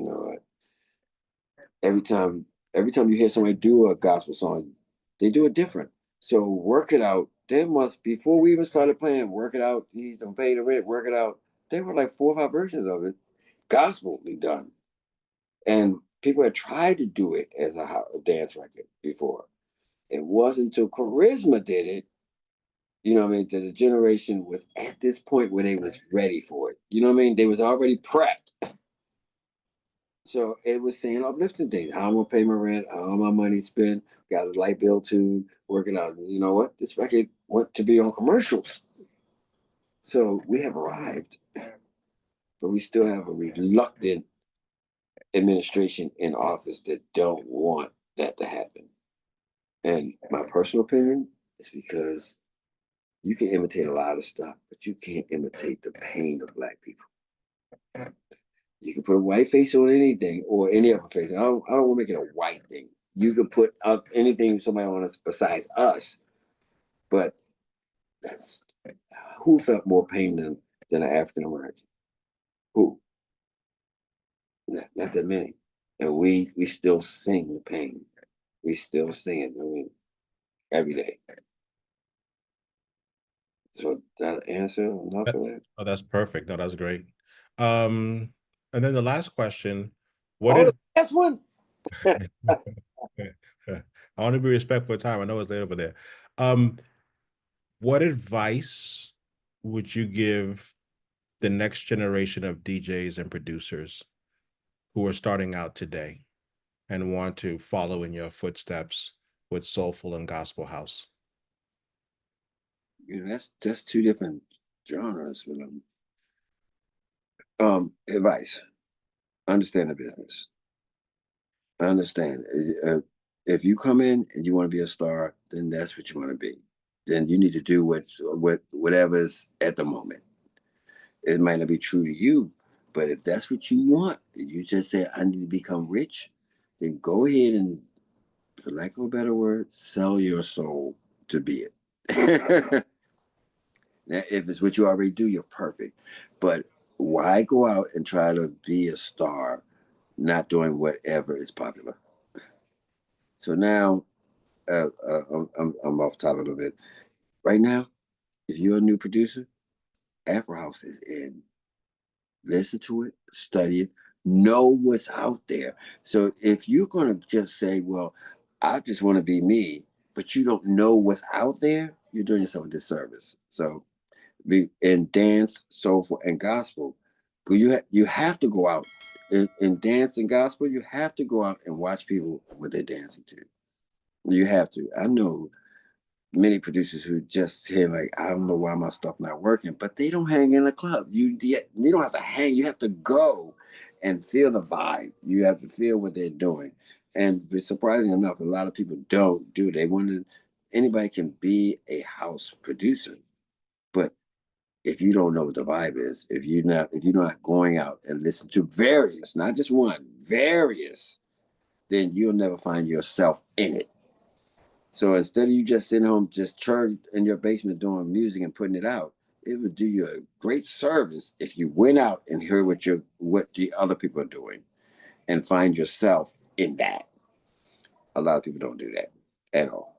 every time you hear somebody do a gospel song, they do it different. So work it out. There must before we even started playing, work it out. You don't pay the rent, work it out. There were like 4 or 5 versions of it, gospelly done, and people had tried to do it as a dance record before. It wasn't until Charisma did it. You know what I mean? That the generation was at this point where they was ready for it. You know what I mean? They was already prepped. So it was saying uplifting things. How I'm gonna pay my rent, how my money spent, got a light bill too, working out. You know what? This record went to be on commercials. So we have arrived, but we still have a reluctant administration in office that don't want that to happen. And my personal opinion is because you can imitate a lot of stuff, but you can't imitate the pain of Black people. You can put a white face on anything or any other face. I don't want to make it a white thing. You can put up anything somebody on us besides us, but that's who felt more pain than an African American? Who? Not that many. And we still sing the pain. We still sing it. I mean, every day. So that answer enough for that. Oh, that's perfect. No, that's great. And then the last question, what Oh, did that's one. I want to be respectful of time. I know it's late over there. Um, what advice would you give the next generation of DJs and producers who are starting out today and want to follow in your footsteps with soulful and gospel house? That's 2 different genres. Advice. Understand the business. I understand. If you come in and you want to be a star, then that's what you want to be. Then you need to do whatever's at the moment. It might not be true to you, but if that's what you want, you just say, I need to become rich, then go ahead and, for lack of a better word, sell your soul to be it. Now, if it's what you already do, you're perfect. But why go out and try to be a star, not doing whatever is popular? So now, I'm off topic a little bit. Right now, if you're a new producer, Afro House is in. Listen to it, study it, know what's out there. So if you're going to just say, well, I just want to be me, but you don't know what's out there, you're doing yourself a disservice. So in dance, soulful, and gospel, You have to go out in dance and gospel. You have to go out and watch people what they're dancing to. You have to. I know many producers who just hear like, I don't know why my stuff not working, but they don't hang in a club. You don't have to hang. You have to go and feel the vibe. You have to feel what they're doing. And surprising enough, a lot of people don't do. They want to. Anybody can be a house producer, but if you don't know what the vibe is, if you're not going out and listen to various, not just one, various, then you'll never find yourself in it. So instead of you just sitting home, just church in your basement doing music and putting it out, it would do you a great service if you went out and heard what the other people are doing and find yourself in that. A lot of people don't do that at all.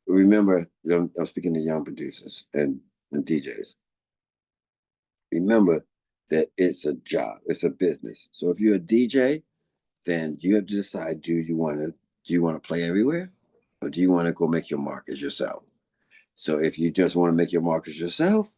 Remember, I'm speaking to young producers and DJs. Remember that it's a job, it's a business. So if you're a DJ, then you have to decide: do you want to play everywhere, or do you want to go make your mark as yourself? So if you just want to make your mark as yourself,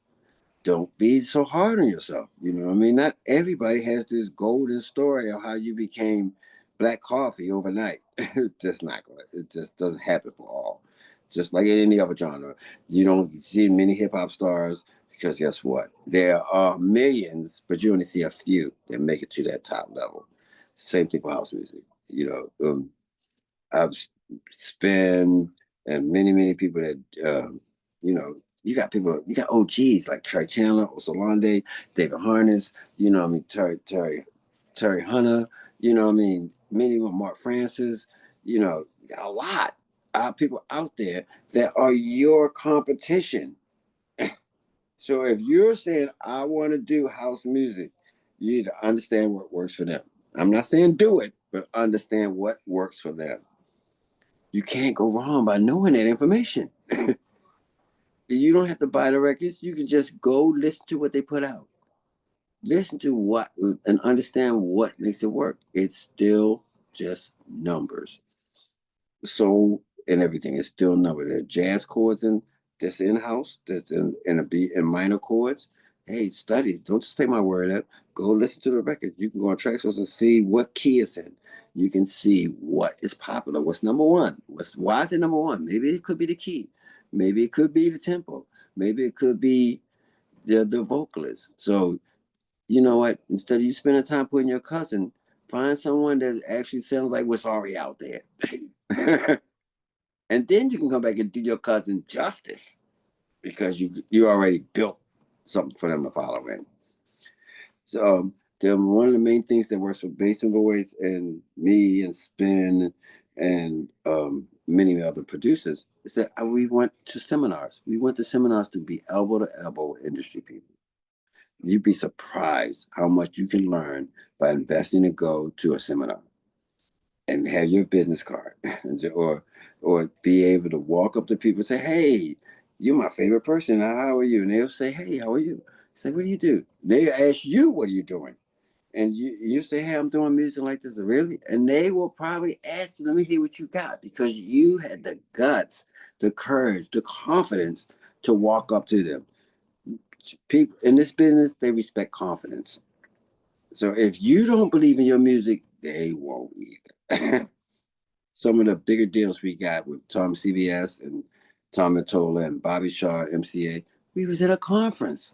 don't be so hard on yourself. You know what I mean? Not everybody has this golden story of how you became black coffee overnight. It's just not gonna. It just doesn't happen for all. Just like in any other genre, you don't see many hip hop stars because guess what? There are millions, but you only see a few that make it to that top level. Same thing for house music. I've spent and many people that you know you got OGs like Trey Chandler, Osolande, David Harness, I mean Terry Hunter, I mean many of them, Mark Francis, a lot of people out there that are your competition. So if you're saying I want to do house music, you need to understand what works for them. I'm not saying do it, but understand what works for them. You can't go wrong by knowing that information. You don't have to buy the records. You can just go listen to what they put out. Listen to what and understand what makes it work. It's still just numbers. Soul and everything is still number. There are jazz chords and this in house, this in a beat and minor chords. Hey, study. Don't just take my word at it. Go listen to the record. You can go on Traxsource and see what key it's in. You can see what is popular. What's number one? Why is it number one? Maybe it could be the key. Maybe it could be the tempo. Maybe it could be the vocalist. So you know what? Instead of you spending time putting your cousin, find someone that actually sounds like what's already out there. And then you can come back and do your cousin justice because you already built something for them to follow in. So one of the main things that works for Bass and Voice and me and Spin and many other producers is that we went to seminars. We went to seminars to be elbow to elbow with industry people. You'd be surprised how much you can learn by investing to go to a seminar and have your business card or be able to walk up to people and say, hey, you're my favorite person. How are you? And they'll say, hey, how are you? Say, what do you do? They ask you, what are you doing? And you say, hey, I'm doing music like this. Really? And they will probably ask you, let me hear what you got, because you had the guts, the courage, the confidence to walk up to them. People in this business, they respect confidence. So if you don't believe in your music, they won't either. Some of the bigger deals we got with Tom CBS and Tom Mottola and Bobby Shaw, MCA, we was at a conference.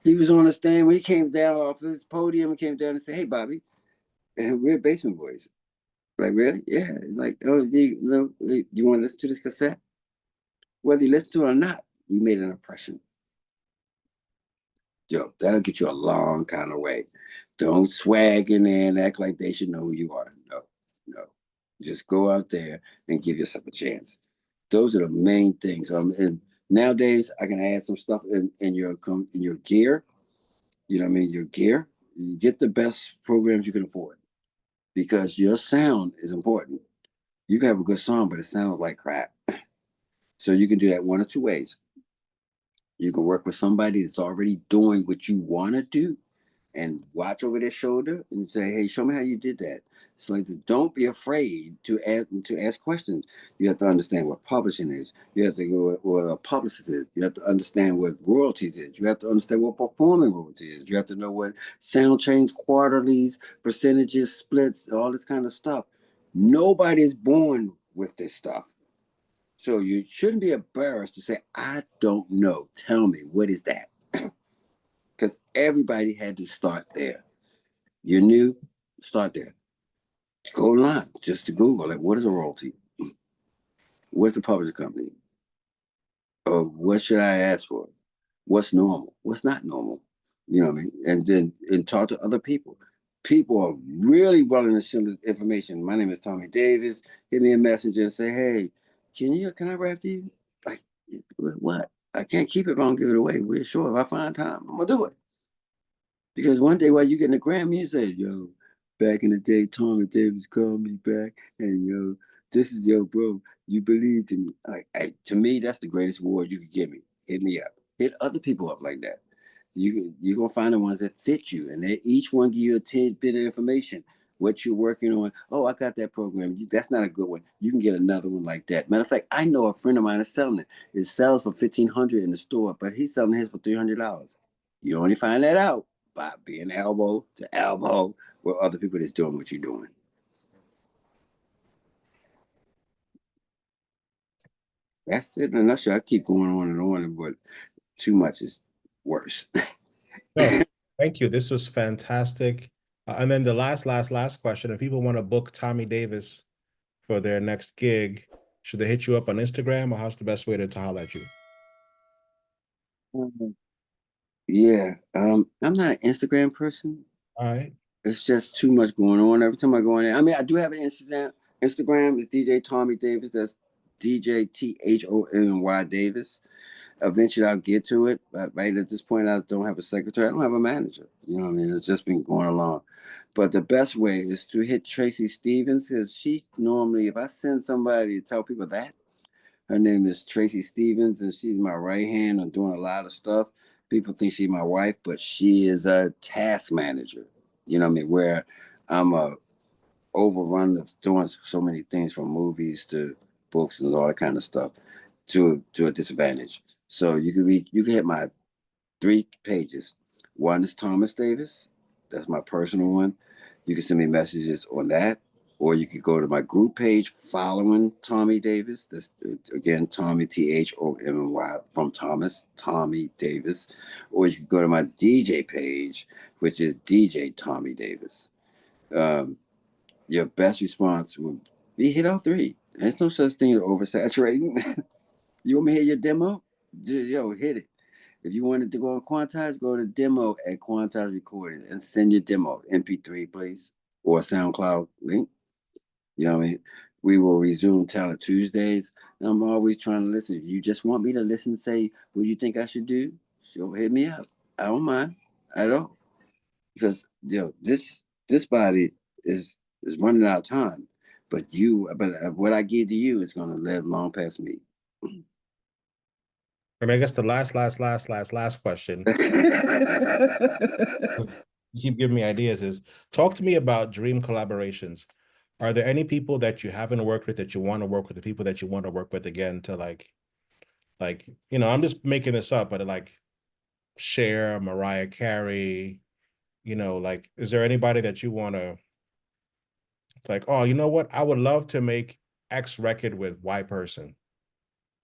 He was on the stand when he came down off his podium and came down and said, hey, Bobby, we're Basement Boys. Like, really? Yeah. It's like, oh, you want to listen to this cassette? Whether you listen to it or not, we made an impression. Yo, that'll get you a long kind of way. Don't swag in there and act like they should know who you are. No, no. Just go out there and give yourself a chance. Those are the main things. And nowadays I can add some stuff in your gear. You know what I mean? Your gear. You get the best programs you can afford because your sound is important. You can have a good song, but it sounds like crap. So you can do that one or two ways. You can work with somebody that's already doing what you want to do, and watch over their shoulder and say, "Hey, show me how you did that." It's like, don't be afraid to ask questions. You have to understand what publishing is. You have to go what a publicist is. You have to understand what royalties is. You have to understand what performing royalty is. You have to know what sound change, quarterlies, percentages, splits, all this kind of stuff. Nobody is born with this stuff. So you shouldn't be embarrassed to say, "I don't know. Tell me, what is that?" Because everybody had to start there. You're new, start there. Go online just to Google, like, what is a royalty? What's the publishing company? Or what should I ask for? What's normal? What's not normal? You know what I mean? And then talk to other people. People are really willing to share this information. My name is Thommy Davis. Give me a message and say, "Hey, can I rap to you?" Like, what? I can't keep it if I don't give it away. We're sure if I find time, I'm gonna do it. Because one day while you getting the Grammy, you say, "Yo, back in the day, Thommy Davis called me back, and yo, this is yo, bro. You believed in me." Like, hey, to me, that's the greatest award you could give me. Hit me up. Hit other people up like that. You're gonna find the ones that fit you, and they each one give you a tidbit of information. What you're working on. Oh, I got that program. That's not a good one. You can get another one like that. Matter of fact, I know a friend of mine is selling it. It sells for $1,500 in the store, but he's selling his for $300. You only find that out by being elbow to elbow with other people that's doing what you're doing. That's it in a nutshell. I keep going on, but too much is worse. No, thank you. This was fantastic. And then the last question. If people want to book Thommy Davis for their next gig, should they hit you up on Instagram, or how's the best way to holler at you? Yeah, I'm not an Instagram person. All right. It's just too much going on. Every time I go in there, I mean, I do have an Instagram. Instagram is DJ Thommy Davis. That's DJ Thommy Davis. Eventually, I'll get to it, but right at this point, I don't have a secretary. I don't have a manager. You know what I mean? It's just been going along. But the best way is to hit Tracy Stevens, because she normally, if I send somebody to tell people that, her name is Tracy Stevens, and she's my right hand on doing a lot of stuff. People think she's my wife, but she is a task manager. You know what I mean? Where I'm a overrun of doing so many things from movies to books and all that kind of stuff to a disadvantage. So you can hit my 3 pages. One is Thomas Davis. That's my personal one. You can send me messages on that, or you could go to my group page following Thommy Davis. That's again Thommy Thommy from Thomas Thommy Davis, or you could go to my DJ page, which is DJ Thommy Davis. Um, your best response would be hit all three. There's no such thing as oversaturating. You want me to hear your demo? Yo, hit it. If you wanted to go on Quantize, go to demo at Quantize Recording and send your demo, MP3, please, or SoundCloud link. You know what I mean? We will resume Talent Tuesdays. And I'm always trying to listen. If you just want me to listen, say, what do you think I should do? So hit me up. I don't mind at all. Because this body is running out of time. But what I give to you is gonna live long past me. I mean, I guess the last question. You keep giving me ideas. Is talk to me about dream collaborations. Are there any people that you haven't worked with that you want to work with, the people that you want to work with again to I'm just making this up, but like Cher, Mariah Carey, is there anybody that you want to like, oh, you know what? I would love to make X record with Y person.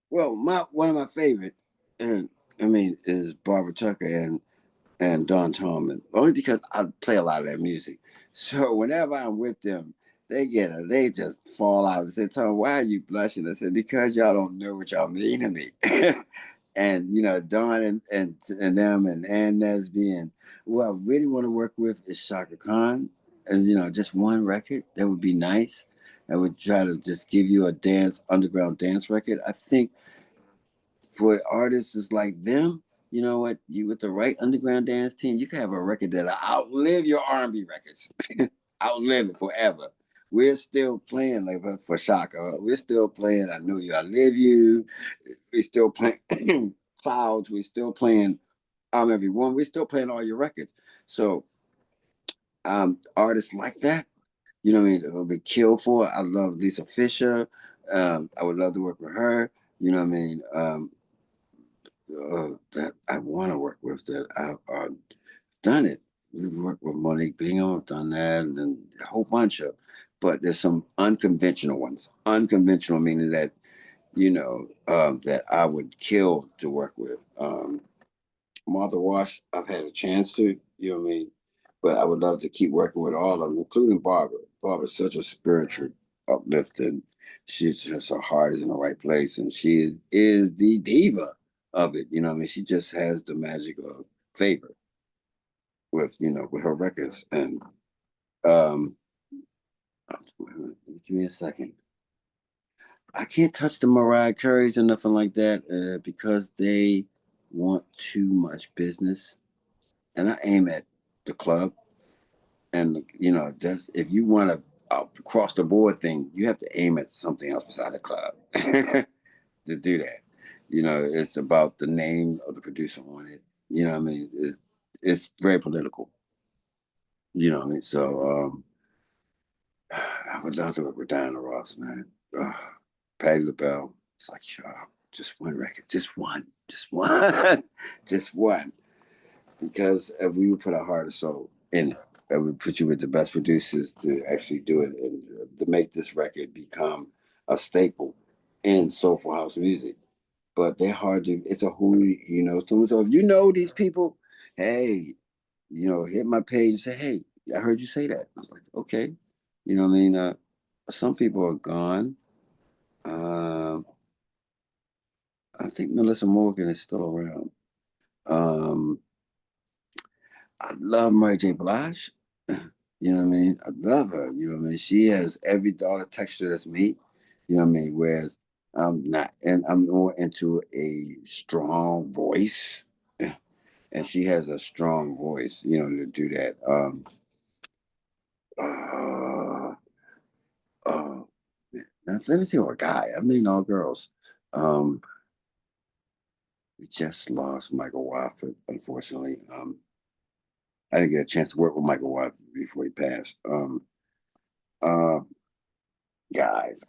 Well, my one of my favorite, and I mean, is Barbara Tucker and Don Tallman, only because I play a lot of their music. So whenever I'm with them, they just fall out and say, "Tom, why are you blushing?" I said, "Because y'all don't know what y'all mean to me." And Don and them and Nesby and who I really want to work with is Shaka Khan. And just one record that would be nice. I would try to just give you a underground dance record. I think for artists is like them, you know what? You with the right underground dance team, you can have a record that'll outlive your R&B records, outlive it forever. We're still playing like for Shaka. We're still playing "I Know You, I Live You." We're still playing "Clouds." We're still playing "I'm Everyone." We're still playing all your records. So artists like that. You know what I mean? I'll be killed for. I love Lisa Fisher. I would love to work with her. You know what I mean? That I want to work with that I've done it. We've worked with Monique Bingham, I've done that, and a whole bunch of. But there's some unconventional ones. Unconventional meaning that that I would kill to work with. Martha Wash, I've had a chance to, you know what I mean? But I would love to keep working with all of them, including Barbara. Barbara's such a spiritual uplifting. She's just her heart is in the right place, and she is the diva of it. You know what I mean? She just has the magic of favor with with her records. And um, give me a second. I can't touch the Mariah Careys or nothing like that because they want too much business, and I aim at the club. And that's if you want to cross the board thing, you have to aim at something else besides the club to do that. It's about the name of the producer on it. You know what I mean? It's very political. You know what I mean? So I would love to work with Diana Ross, man. Patti LaBelle. It's like, just one record, just one, just one, just one. Because we would put our heart and soul in it. And we put you with the best producers to actually do it and to make this record become a staple in soulful house music. But they're hard to. It's a who So if you know these people, hey, hit my page and say, hey, I heard you say that. I was like, okay, you know what I mean. Some people are gone. Um, I think Melissa Morgan is still around. Um, I love Mary J. Blige. You know what I mean? I love her. You know what I mean? She has every dollar texture that's me. You know what I mean? Whereas I'm not, and I'm more into a strong voice, and she has a strong voice. To do that. Uh, uh, now, let me see what guy. I mean, all girls. Um, we just lost Michael Wofford, unfortunately. I didn't get a chance to work with Michael Wofford before he passed. Uh, guys.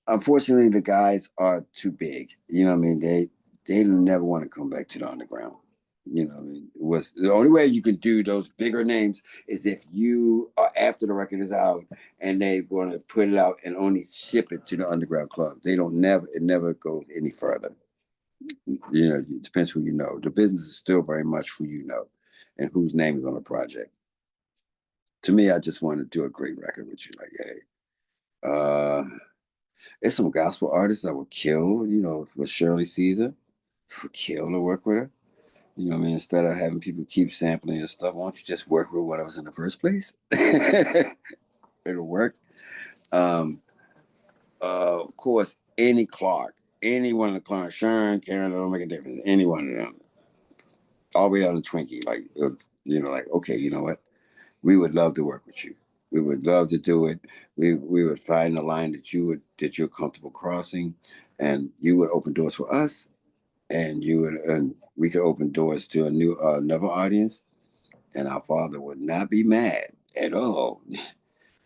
Unfortunately, the guys are too big. You know what I mean? They never want to come back to the underground. You know what I mean? It was the only way you can do those bigger names is if you are after the record is out and they want to put it out and only ship it to the underground club. They don't never it never goes any further. It depends who you know. The business is still very much who you know and whose name is on the project. To me, I just want to do a great record with you. Like, hey, there's some gospel artists that would kill, for Shirley Caesar, would kill to work with her. You know what I mean? Instead of having people keep sampling your stuff, why don't you just work with what I was in the first place? It'll work. Um, of course, any Clark, any one of the Clark, Sharon, Karen, it don't make a difference. Any one of them, all the way down to Twinkie, like like okay, you know what? We would love to work with you. We would love to do it. We would find a line that you're comfortable crossing, and you would open doors for us, and we could open doors to another audience, and our Father would not be mad at all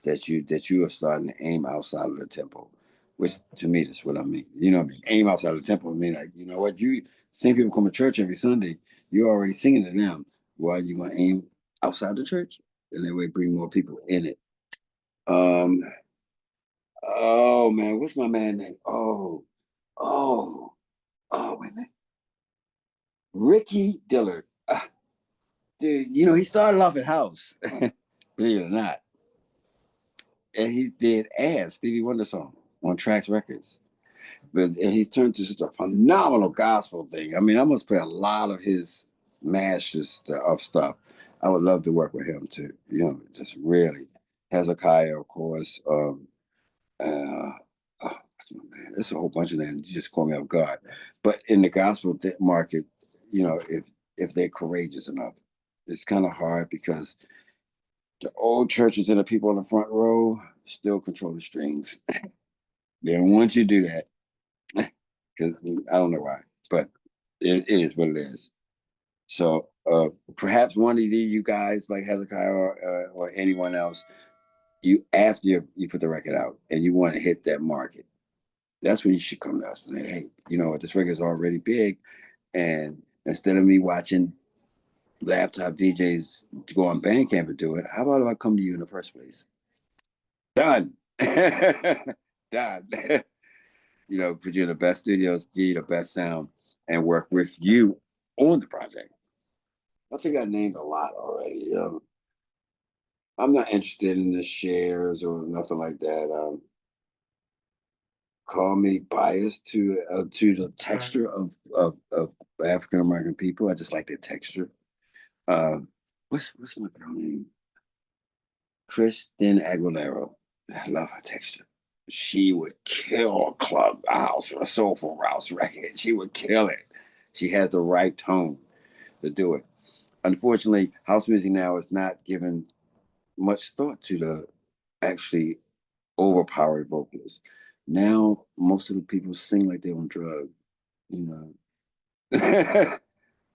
that you are starting to aim outside of the temple, which to me that's what I mean. You know what I mean? Aim outside of the temple. I mean, like, you know what? You same people come to church every Sunday. You're already singing to them. Why are you going to aim outside the church? And that way bring more people in it. Um, oh man, what's my man name? Oh, wait a minute. Ricky Dillard. Dude, he started off at House, believe it or not. And he did Ass, Stevie Wonder song on Trax Records. But he's turned to just a phenomenal gospel thing. I mean, I must play a lot of his mashes of stuff. I would love to work with him too. Just really. Hezekiah, of course. Uh, oh, there's a whole bunch of names. You just call me off guard. But in the gospel market, if they're courageous enough, it's kind of hard because the old churches and the people on the front row still control the strings. They don't want you to do that because I don't know why, but it is what it is. So perhaps one of you guys, like Hezekiah or anyone else, after you put the record out and you want to hit that market, that's when you should come to us and say, hey, you know what, this record's already big, and instead of me watching laptop DJs go on Bandcamp and do it, how about if I come to you in the first place? Done. Done. You know, put you in the best studios, give you the best sound, and work with you on the project. I think I named a lot already. I'm not interested in the shares or nothing like that. Call me biased to the texture of African American people. I just like their texture. Uh, what's my girl name? Kristen Aguilera. I love her texture. She would kill a club house or a soulful house record. She would kill it. She has the right tone to do it. Unfortunately, house music now is not given much thought to the actually overpowered vocalists. Now, most of the people sing like they're on drugs, you know.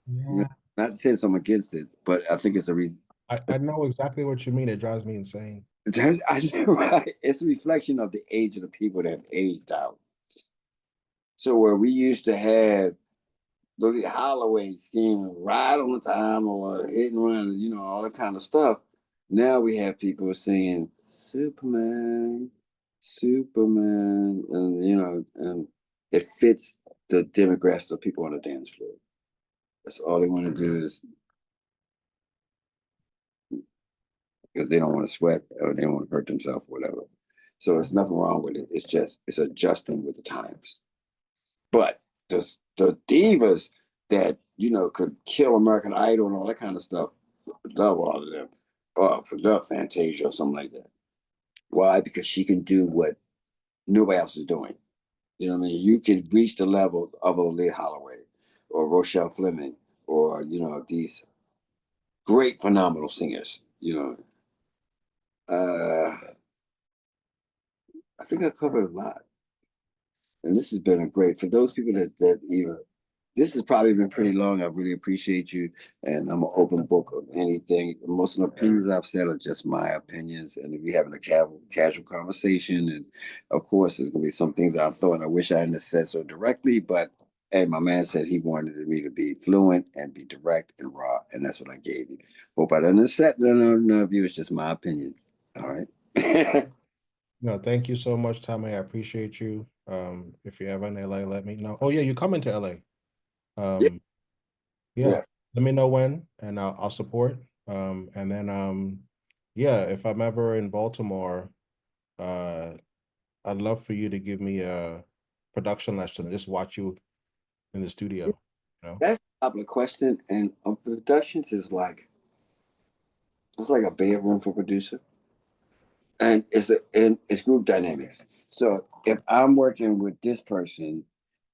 Yeah. Not to say I'm against it, but I think it's a reason. I know exactly what you mean. It drives me insane. Right. It's a reflection of the age of the people that have aged out. So where we used to have Lily Holloway scheming right on time or hit and run, you know, all that kind of stuff. Now we have people singing Superman, Superman, and you know, and it fits the demographics of people on the dance floor. That's all they want to do is because they don't want to sweat or they don't want to hurt themselves or whatever. So there's nothing wrong with it. It's adjusting with the times. But the divas that you know could kill American Idol and all that kind of stuff, love all of them. Love Fantasia or something like that. Why? Because she can do what nobody else is doing. You know what I mean? You can reach the level of a Lee Holloway or Rochelle Fleming or you know these great phenomenal singers. You know, I think I covered a lot, and this has been a great for those people that even this has probably been pretty long. I really appreciate you, and I'm an open book of anything. Most of the opinions I've said are just my opinions, and if we're having a casual conversation, and of course, there's gonna be some things I thought I wish I hadn't said so directly, but hey, my man said he wanted me to be fluent and be direct and raw, and that's what I gave you. Hope I didn't set none of you. It's just my opinion. All right. No, thank you so much, Tommy. I appreciate you. If you're ever in LA, let me know. Oh yeah, you coming to LA. Yeah. Yeah, Yeah. let me know when and I'll support. And then yeah, if I'm ever in Baltimore, uh I'd love for you to give me a production lesson, just watch you in the studio, you know. That's a popular question, and productions is like it's like a bedroom for producer, and it's group dynamics. So if I'm working with this person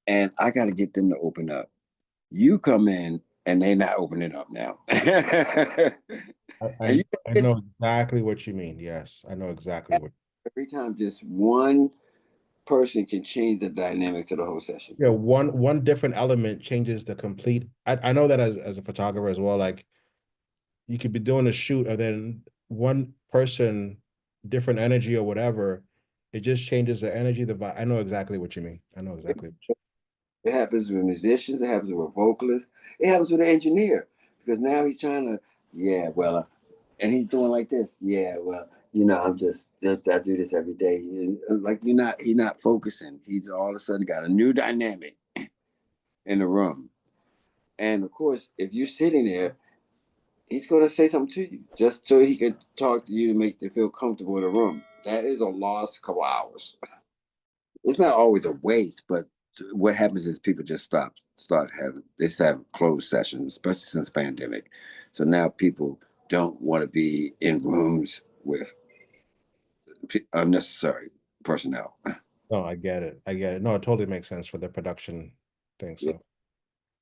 and I got to get them to open up, you come in and they not opening up now, and you I know exactly what you mean. Yes, I know exactly what. every time just one person can change the dynamics of the whole session. Yeah, one different element changes the complete. I know that as a photographer as well. Like you could be doing a shoot and then one person, different energy or whatever, it just changes the energy, the vibe. I know exactly what you mean. I know exactly. It happens with musicians. It happens with vocalists. It happens with an engineer because now he's trying to, yeah, well, and he's doing like this. Yeah, well, you know, I do this every day. And, like he's not focusing. He's all of a sudden got a new dynamic in the room. And of course, if you're sitting there, he's going to say something to you just so he can talk to you to make you feel comfortable in the room. That is a lost couple hours. It's not always a waste, but what happens is people just start having they have closed sessions, especially since pandemic. So now people don't want to be in rooms with unnecessary personnel. No, I get it. I get it. No, it totally makes sense for the production thing. Yeah, So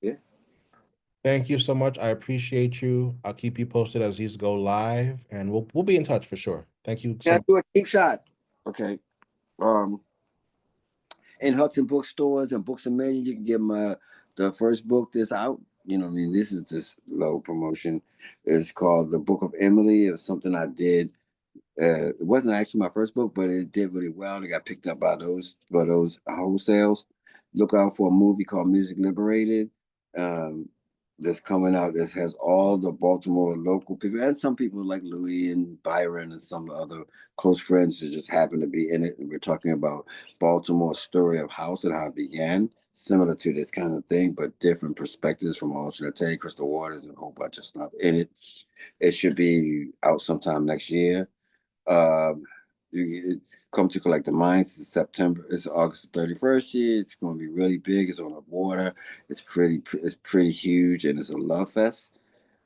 yeah. thank you so much. I appreciate you. I'll keep you posted as these go live and we'll be in touch for sure. Thank you so Now much. do a cheap shot. Okay. Um, in Hudson bookstores and Books a Million, you can get my the first book that's out. you know what I mean, this is just low promotion. It's called The Book of Emily. It was something I did. It wasn't actually my first book, but it did really well. It got picked up by those wholesales. Look out for a movie called Music Liberated. Um, that's coming out. This has all the Baltimore local people and some people like Louis and Byron and some other close friends that just happen to be in it. And we're talking about Baltimore's story of house and how it began, similar to this kind of thing, but different perspectives from Alternate Tay, Crystal Waters, and a whole bunch of stuff in it. It should be out sometime next year. Um, you come to collect the mines in September. It's August 31st here. It's going to be really big. It's on the water. It's pretty huge, and it's a love fest.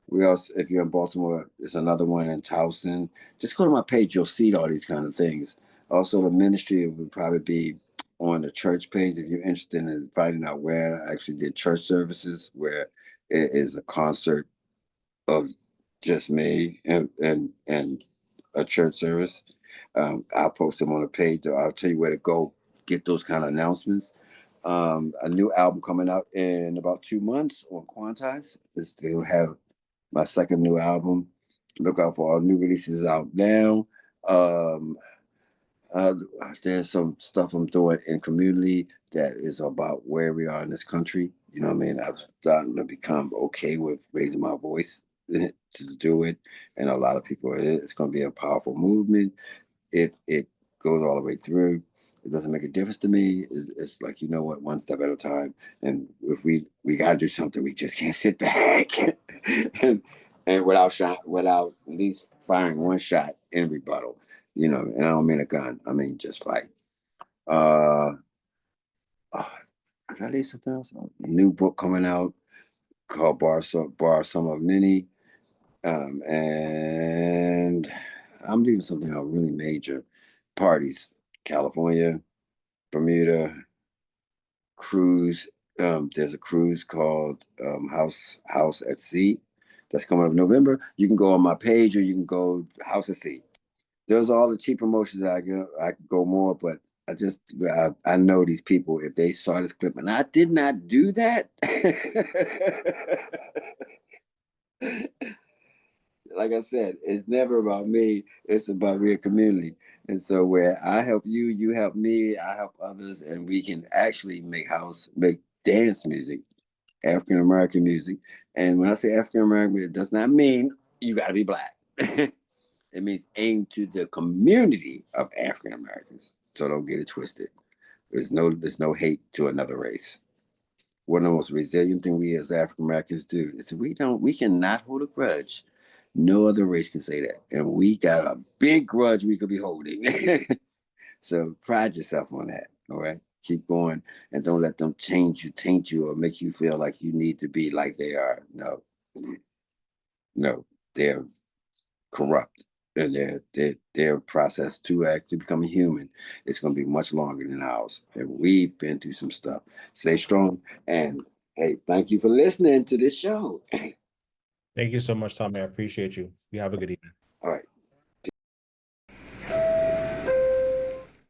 We also, if you're in Baltimore, there's another one in Towson. Just go to my page. You'll see all these kind of things. Also, the ministry would probably be on the church page if you're interested in finding out where I actually did church services, where it is a concert of just me and a church service. I'll post them on the page. I'll tell you where to go get those kind of announcements. A new album coming out in about 2 months on Quantize. They'll have my second new album. Look out for all new releases out now. Um, uh, there's some stuff I'm doing in community that is about where we are in this country. You know what I mean? I've started to become okay with raising my voice to do it. And a lot of people, it's going to be a powerful movement if it goes all the way through. It doesn't make a difference to me. It's like, you know what, one step at a time. And if we got to do something, we just can't sit back and without at least firing one shot in rebuttal. You know, and I don't mean a gun. I mean just fight. Uh, did I leave something else? A new book coming out called Bar Some of Many. And I'm leaving something out really major. Parties, California, Bermuda, cruise. There's a cruise called House at Sea that's coming up in November. You can go on my page or you can go House at Sea. Those are all the cheap promotions that I could go more, but I know these people, if they saw this clip and I did not do that. Like I said, it's never about me. It's about real community. And so where I help you, you help me, I help others, and we can actually make dance music, African American music. And when I say African American, it does not mean you got to be black. It means aim to the community of African Americans. So don't get it twisted. There's no hate to another race. One of the most resilient thing we as African Americans do is we cannot hold a grudge. No other race can say that. And we got a big grudge we could be holding. So pride yourself on that. All right. Keep going and don't let them taint you, or make you feel like you need to be like they are. No, they're corrupt. And their process to actually become a human, it's going to be much longer than ours. And we've been through some stuff. Stay strong. And hey, thank you for listening to this show. Thank you so much, Thommy. I appreciate you. You have a good evening. All right.